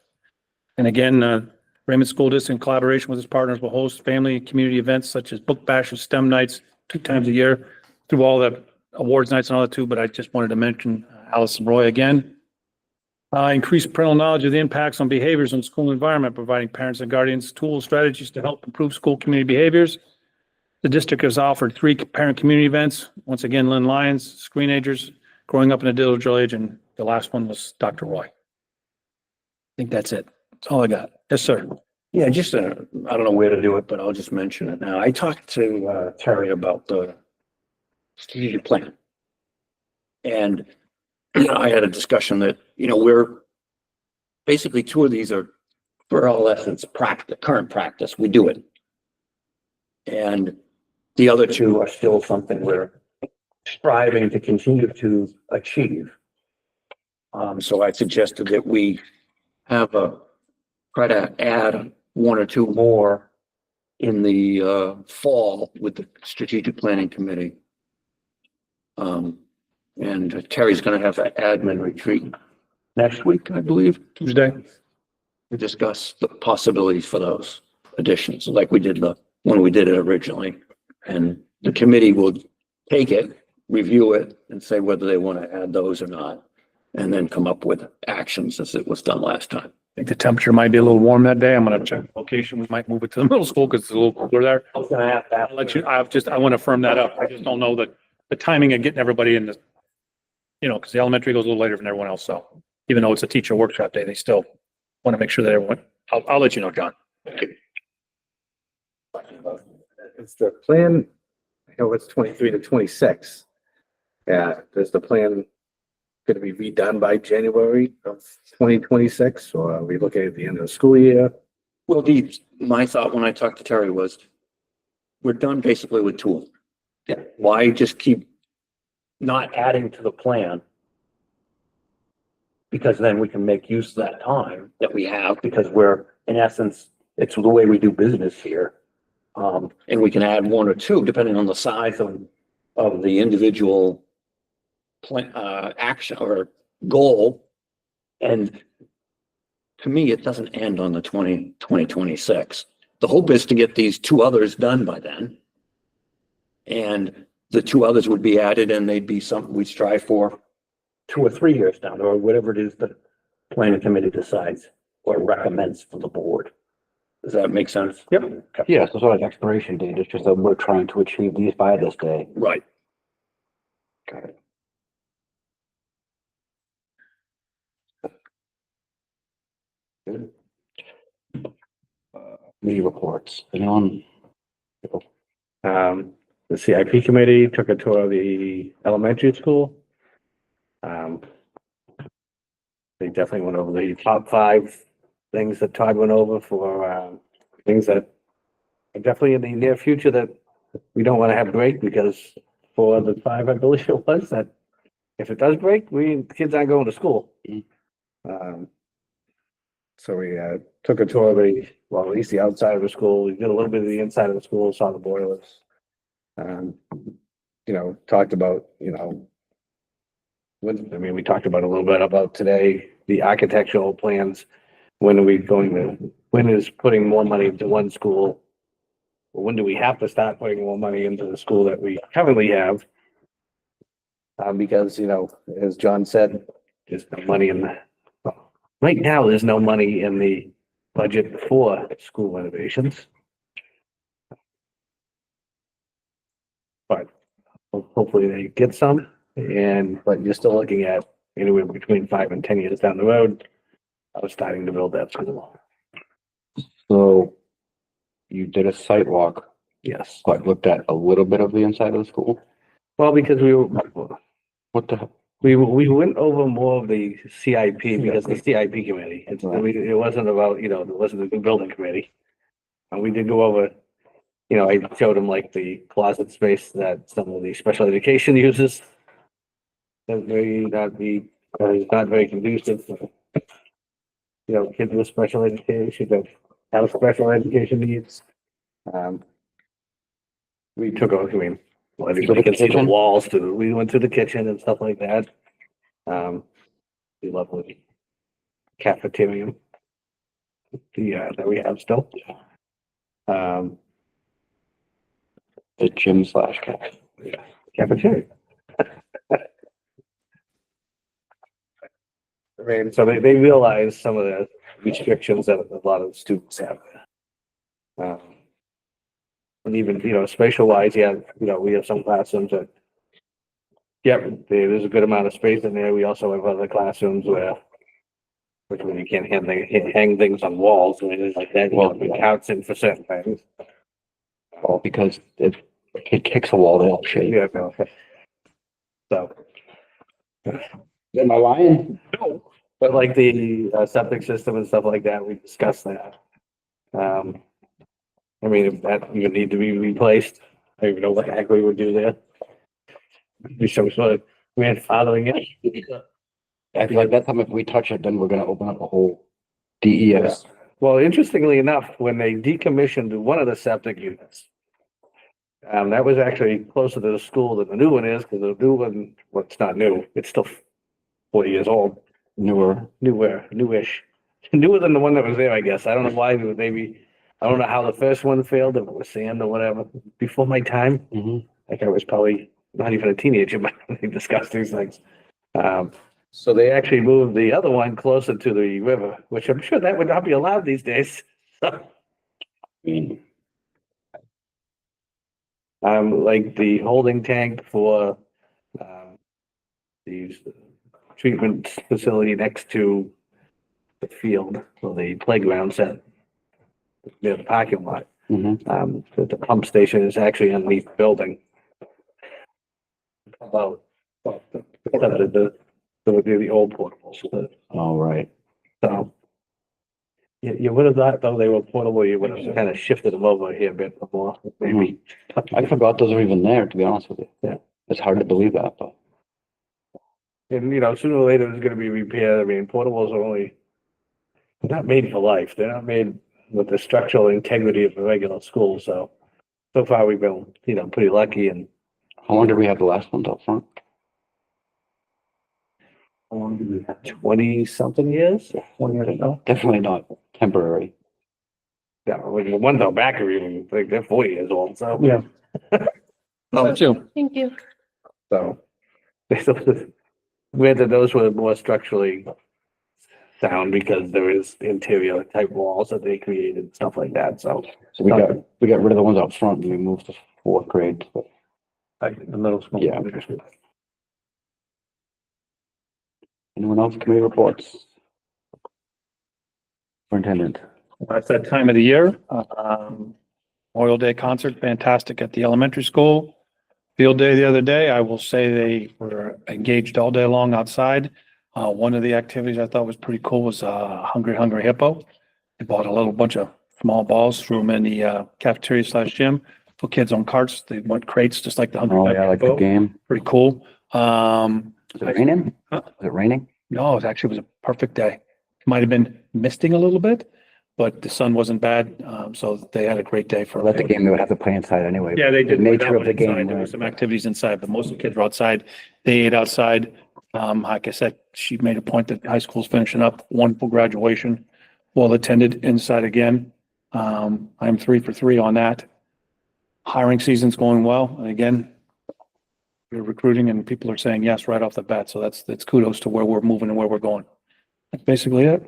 And again, Raymond School District in collaboration with its partners will host family and community events such as book bashes, STEM nights, 2 times a year through all the awards nights and all that too. But I just wanted to mention Allison Roy again. Increase parental knowledge of the impacts on behaviors in the school environment, providing parents and guardians tools, strategies to help improve school community behaviors. The district has offered 3 parent community events. Once again, Lynn Lyons, Screenagers, Growing Up in a Digital Age, and the last one was Dr. Roy. I think that's it. That's all I got. Yes, sir. Yeah, just, I don't know where to do it, but I'll just mention it now. I talked to Terry about the strategic plan. And I had a discussion that, we're basically 2 of these are, for all essence, current practice. We do it. And the other 2 are still something we're striving to continue to achieve. So I suggested that we have try to add 1 or 2 more in the fall with the strategic planning committee. And Terry's going to have an admin retreat next week, I believe, Tuesday. to discuss the possibilities for those additions, like we did when we did it originally. And the committee will take it, review it, and say whether they want to add those or not, and then come up with actions as it was done last time. I think the temperature might be a little warm that day. I'm going to check the location. We might move it to the middle school because it's a little cooler there. I was going to have that. I'll let you, I want to firm that up. I just don't know the timing of getting everybody in the, because the elementary goes a little later than everyone else. So even though it's a teacher workshop day, they still want to make sure that everyone, I'll let you know, John. It's the plan, I know it's 23 to 26. Yeah, is the plan gonna be redone by January of 2026, or are we looking at the end of the school year? Well, my thought when I talked to Terry was, we're done basically with two of them. Yeah. Why just keep not adding to the plan? Because then we can make use of that time that we have, because we're, in essence, it's the way we do business here. And we can add one or two, depending on the size of the individual plan, action or goal. And to me, it doesn't end on the 2026. The hope is to get these two others done by then. And the two others would be added and they'd be something we strive for 2 or 3 years down, or whatever it is the planning committee decides or recommends for the board. Does that make sense? Yep. Yeah, so sort of expiration date, it's just that we're trying to achieve these by this day. Right. Got it. Good. Committee reports, anyone? The CIP committee took a tour of the elementary school. They definitely went over the top 5 things that Todd went over for, things that are definitely in the near future that we don't want to have break, because 4 of the 5, I believe it was, that if it does break, kids aren't going to school. So we took a tour of at least the outside of the school. We did a little bit of the inside of the school, saw the boilers. Talked about, we talked about a little bit about today, the architectural plans. When is putting more money into one school? When do we have to start putting more money into the school that we currently have? Because, as John said, there's no money right now, there's no money in the budget for school renovations. But hopefully they get some, but you're still looking at anywhere between 5 and 10 years down the road. I was starting to build that school. So you did a site walk, Yes. but looked at a little bit of the inside of the school? Well, because What the, we went over more of the CIP, because the CIP committee, it wasn't about, it wasn't the new building committee. And we did go over, I showed them like the closet space that some of the special education uses. That is not very conducive to, kids with special education that have special education needs. We took over, you can see the walls too. We went through the kitchen and stuff like that. The lovely cafeteria. That we have still. the gym / Cafeteria. So they realize some of the restrictions that a lot of students have. And even, spatial wise, we have some classrooms that, there's a good amount of space in there. We also have other classrooms where you can't hang things on walls or anything like that. It counts in for certain things. Well, because if a kid kicks a wall, they'll shake. Yeah, okay. So. Am I lying? No. But like the septic system and stuff like that, we discussed that. If that even need to be replaced, I don't even know what the heck we would do there. Be some sort of grandfathering it. I feel like that time if we touch it, then we're gonna open up a whole DES. Well, interestingly enough, when they decommissioned one of the septic units, that was actually closer to the school than the new one is, because the new one, well, it's not new, it's still 40 years old. Newish, newer than the one that was there, I guess. I don't know why, I don't know how the first one failed, if it was sand or whatever, before my time. Mhm. Like I was probably not even a teenager, but they discussed these things. So they actually moved the other one closer to the river, which I'm sure that would not be allowed these days. Like the holding tank for the treatment facility next to the field, or the playground set near the parking lot. The pump station is actually underneath the building. About, so would be the old portables, All right. so. You would have thought though they were portable, you would have kind of shifted them over here a bit more, maybe. I forgot those are even there, to be honest with you. Yeah. It's hard to believe that, but. And, you know, sooner or later it's gonna be repaired. I mean, portables are only, they're not made for life. They're not made with the structural integrity of a regular school, so. So far, we've been, you know, pretty lucky and. How long did we have the last ones up front? How long did we have? 20-something years? 20 years ago? Definitely not temporary. Yeah, when the ones out back are even, like, they're 40 years old, so. Yeah. Oh, too. Thank you. so. Whether those were more structurally sound because there is interior type walls that they created, stuff like that, so. So we got rid of the ones up front and we moved to fourth grade. But Like the middle school. Yeah. anyone else, committee reports? Superintendent. It's that time of the year. Memorial Day concert, fantastic at the elementary school. Field day the other day, I will say they were engaged all day long outside. One of the activities I thought was pretty cool was Hungry Hippo. They bought a little bunch of small balls, threw them in the cafeteria / gym. Put kids on carts. They went crates just like the Hungry Oh, yeah, like the Hippo. game. Pretty cool. Was it raining? Huh? Was it raining? No, it actually was a perfect day. Might have been misting a little bit, but the sun wasn't bad. So they had a great day for. That's the game they would have to play inside anyway. Yeah, they The did. nature of the game. There were right. some activities inside, but most of the kids were outside. They ate outside. Like I said, she made a point that high school's finishing up, wonderful graduation, well attended inside again. I'm 3 for 3 on that. Hiring season's going well. And again, we're recruiting and people are saying yes right off the bat. So that's kudos to where we're moving and where we're going. That's basically it.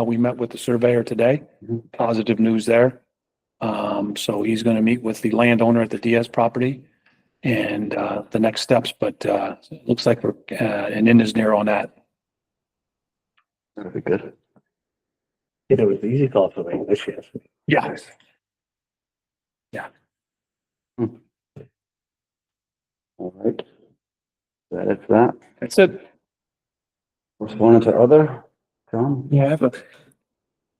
We met with the surveyor today. Mhm. Positive news there. So he's going to meet with the landowner at the Diaz property and the next steps, but it looks like we're an end is near on that. Very good. It was an easy call for me this year. Yeah. All right. Is that it for that? That's it. Correspondence or other? John? Yeah,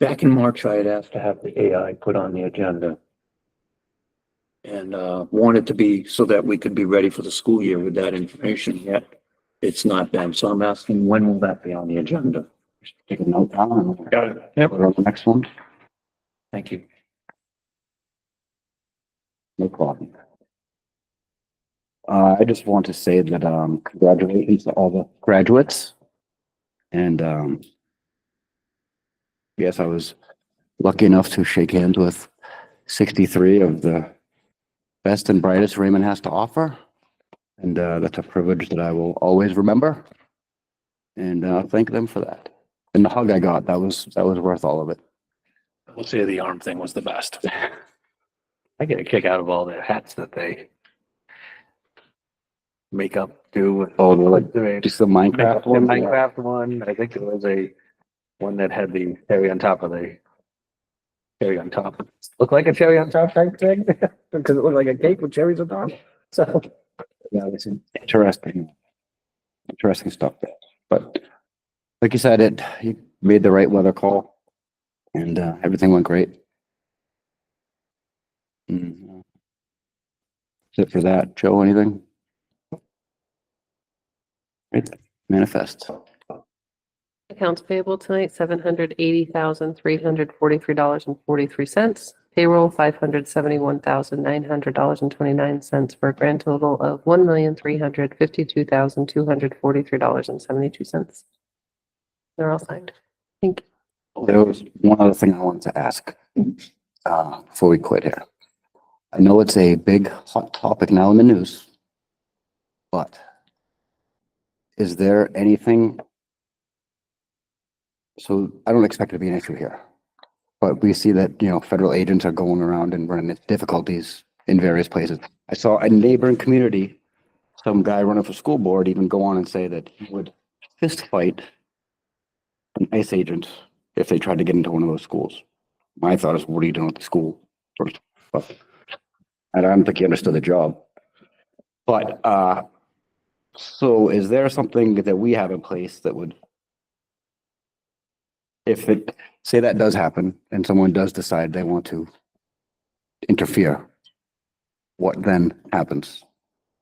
back in March, I had asked to have the AI put on the agenda. And wanted to be so that we could be ready for the school year with that information, yet it's not been. So I'm asking, when will that be on the agenda? Take a note down and we'll Got it. Yep. put it on the next one. Thank you. No problem. I just want to say that, congratulations to all the graduates. And, yes, I was lucky enough to shake hands with 63 of the best and brightest Raymond has to offer. And, that's a privilege that I will always remember. And, thank them for that. And the hug I got, that was worth all of it. We'll say the arm thing was the best. I get a kick out of all the hats that they make up, do. Oh, they're like, The just the Minecraft one? Minecraft one, I think it was one that had the cherry on top of the cherry on top. Looked like a cherry on top type thing, because it looked like a cake with cherries on top, so. Yeah, it's interesting stuff there. But like you said, you made the right weather call and everything went great. Mm. That's it for that. Joe, anything? Great. Manifest. Accounts payable tonight, $780,343.43. Payroll, $571,900.29 for a grand total of $1,352,243.72. They're all signed. Thank you. There was one other thing I wanted to ask before we quit here. I know it's a big hot topic now in the news, but is there anything? So I don't expect it to be an issue here, but we see that, federal agents are going around and running into difficulties in various places. I saw a neighboring community, some guy running for school board even go on and say that he would fist fight an ICE agent if they tried to get into one of those schools. My thought is, what are you doing at the school? first. But I don't think he understood the job. But, so is there something that we have in place that would, if it, say that does happen and someone does decide they want to interfere, what then happens?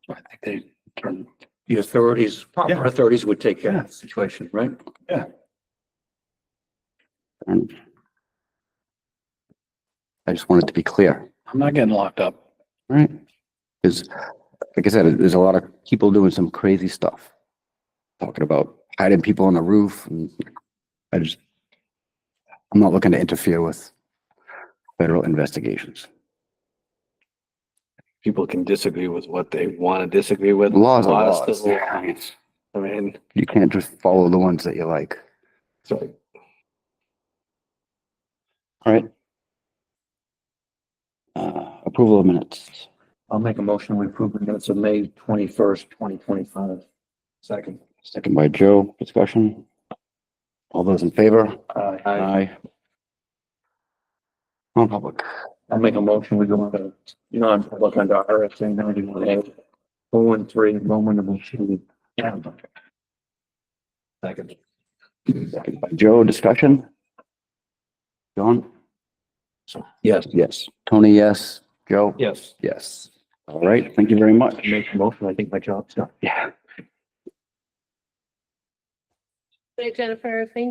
I think they turn, the authorities, proper authorities would take care of the situation, right? And I just want it to be clear, I'm not getting locked up. right? Because, like I said, there's a lot of people doing some crazy stuff. Talking about hiding people on the roof, and I'm not looking to interfere with federal investigations. People can disagree with what they want to disagree with. Laws are Laws laws. to the law. I mean, You can't just follow the ones that you like. so All right. Approval of minutes. I'll make a motion, we approve the minutes of May 21st, 2025. Second. Second by Joe. Discussion. All those in favor? Aye. Non-public. I'll make a motion, we go into, non-public under RSA 91A, 013, Roman number 2. Second. Second by Joe. Discussion. John? Yes. Yes. Tony, yes. Joe? yes. Yes. All right. Thank you very much. Make a motion, I think my job's done. Yeah. Jennifer, thank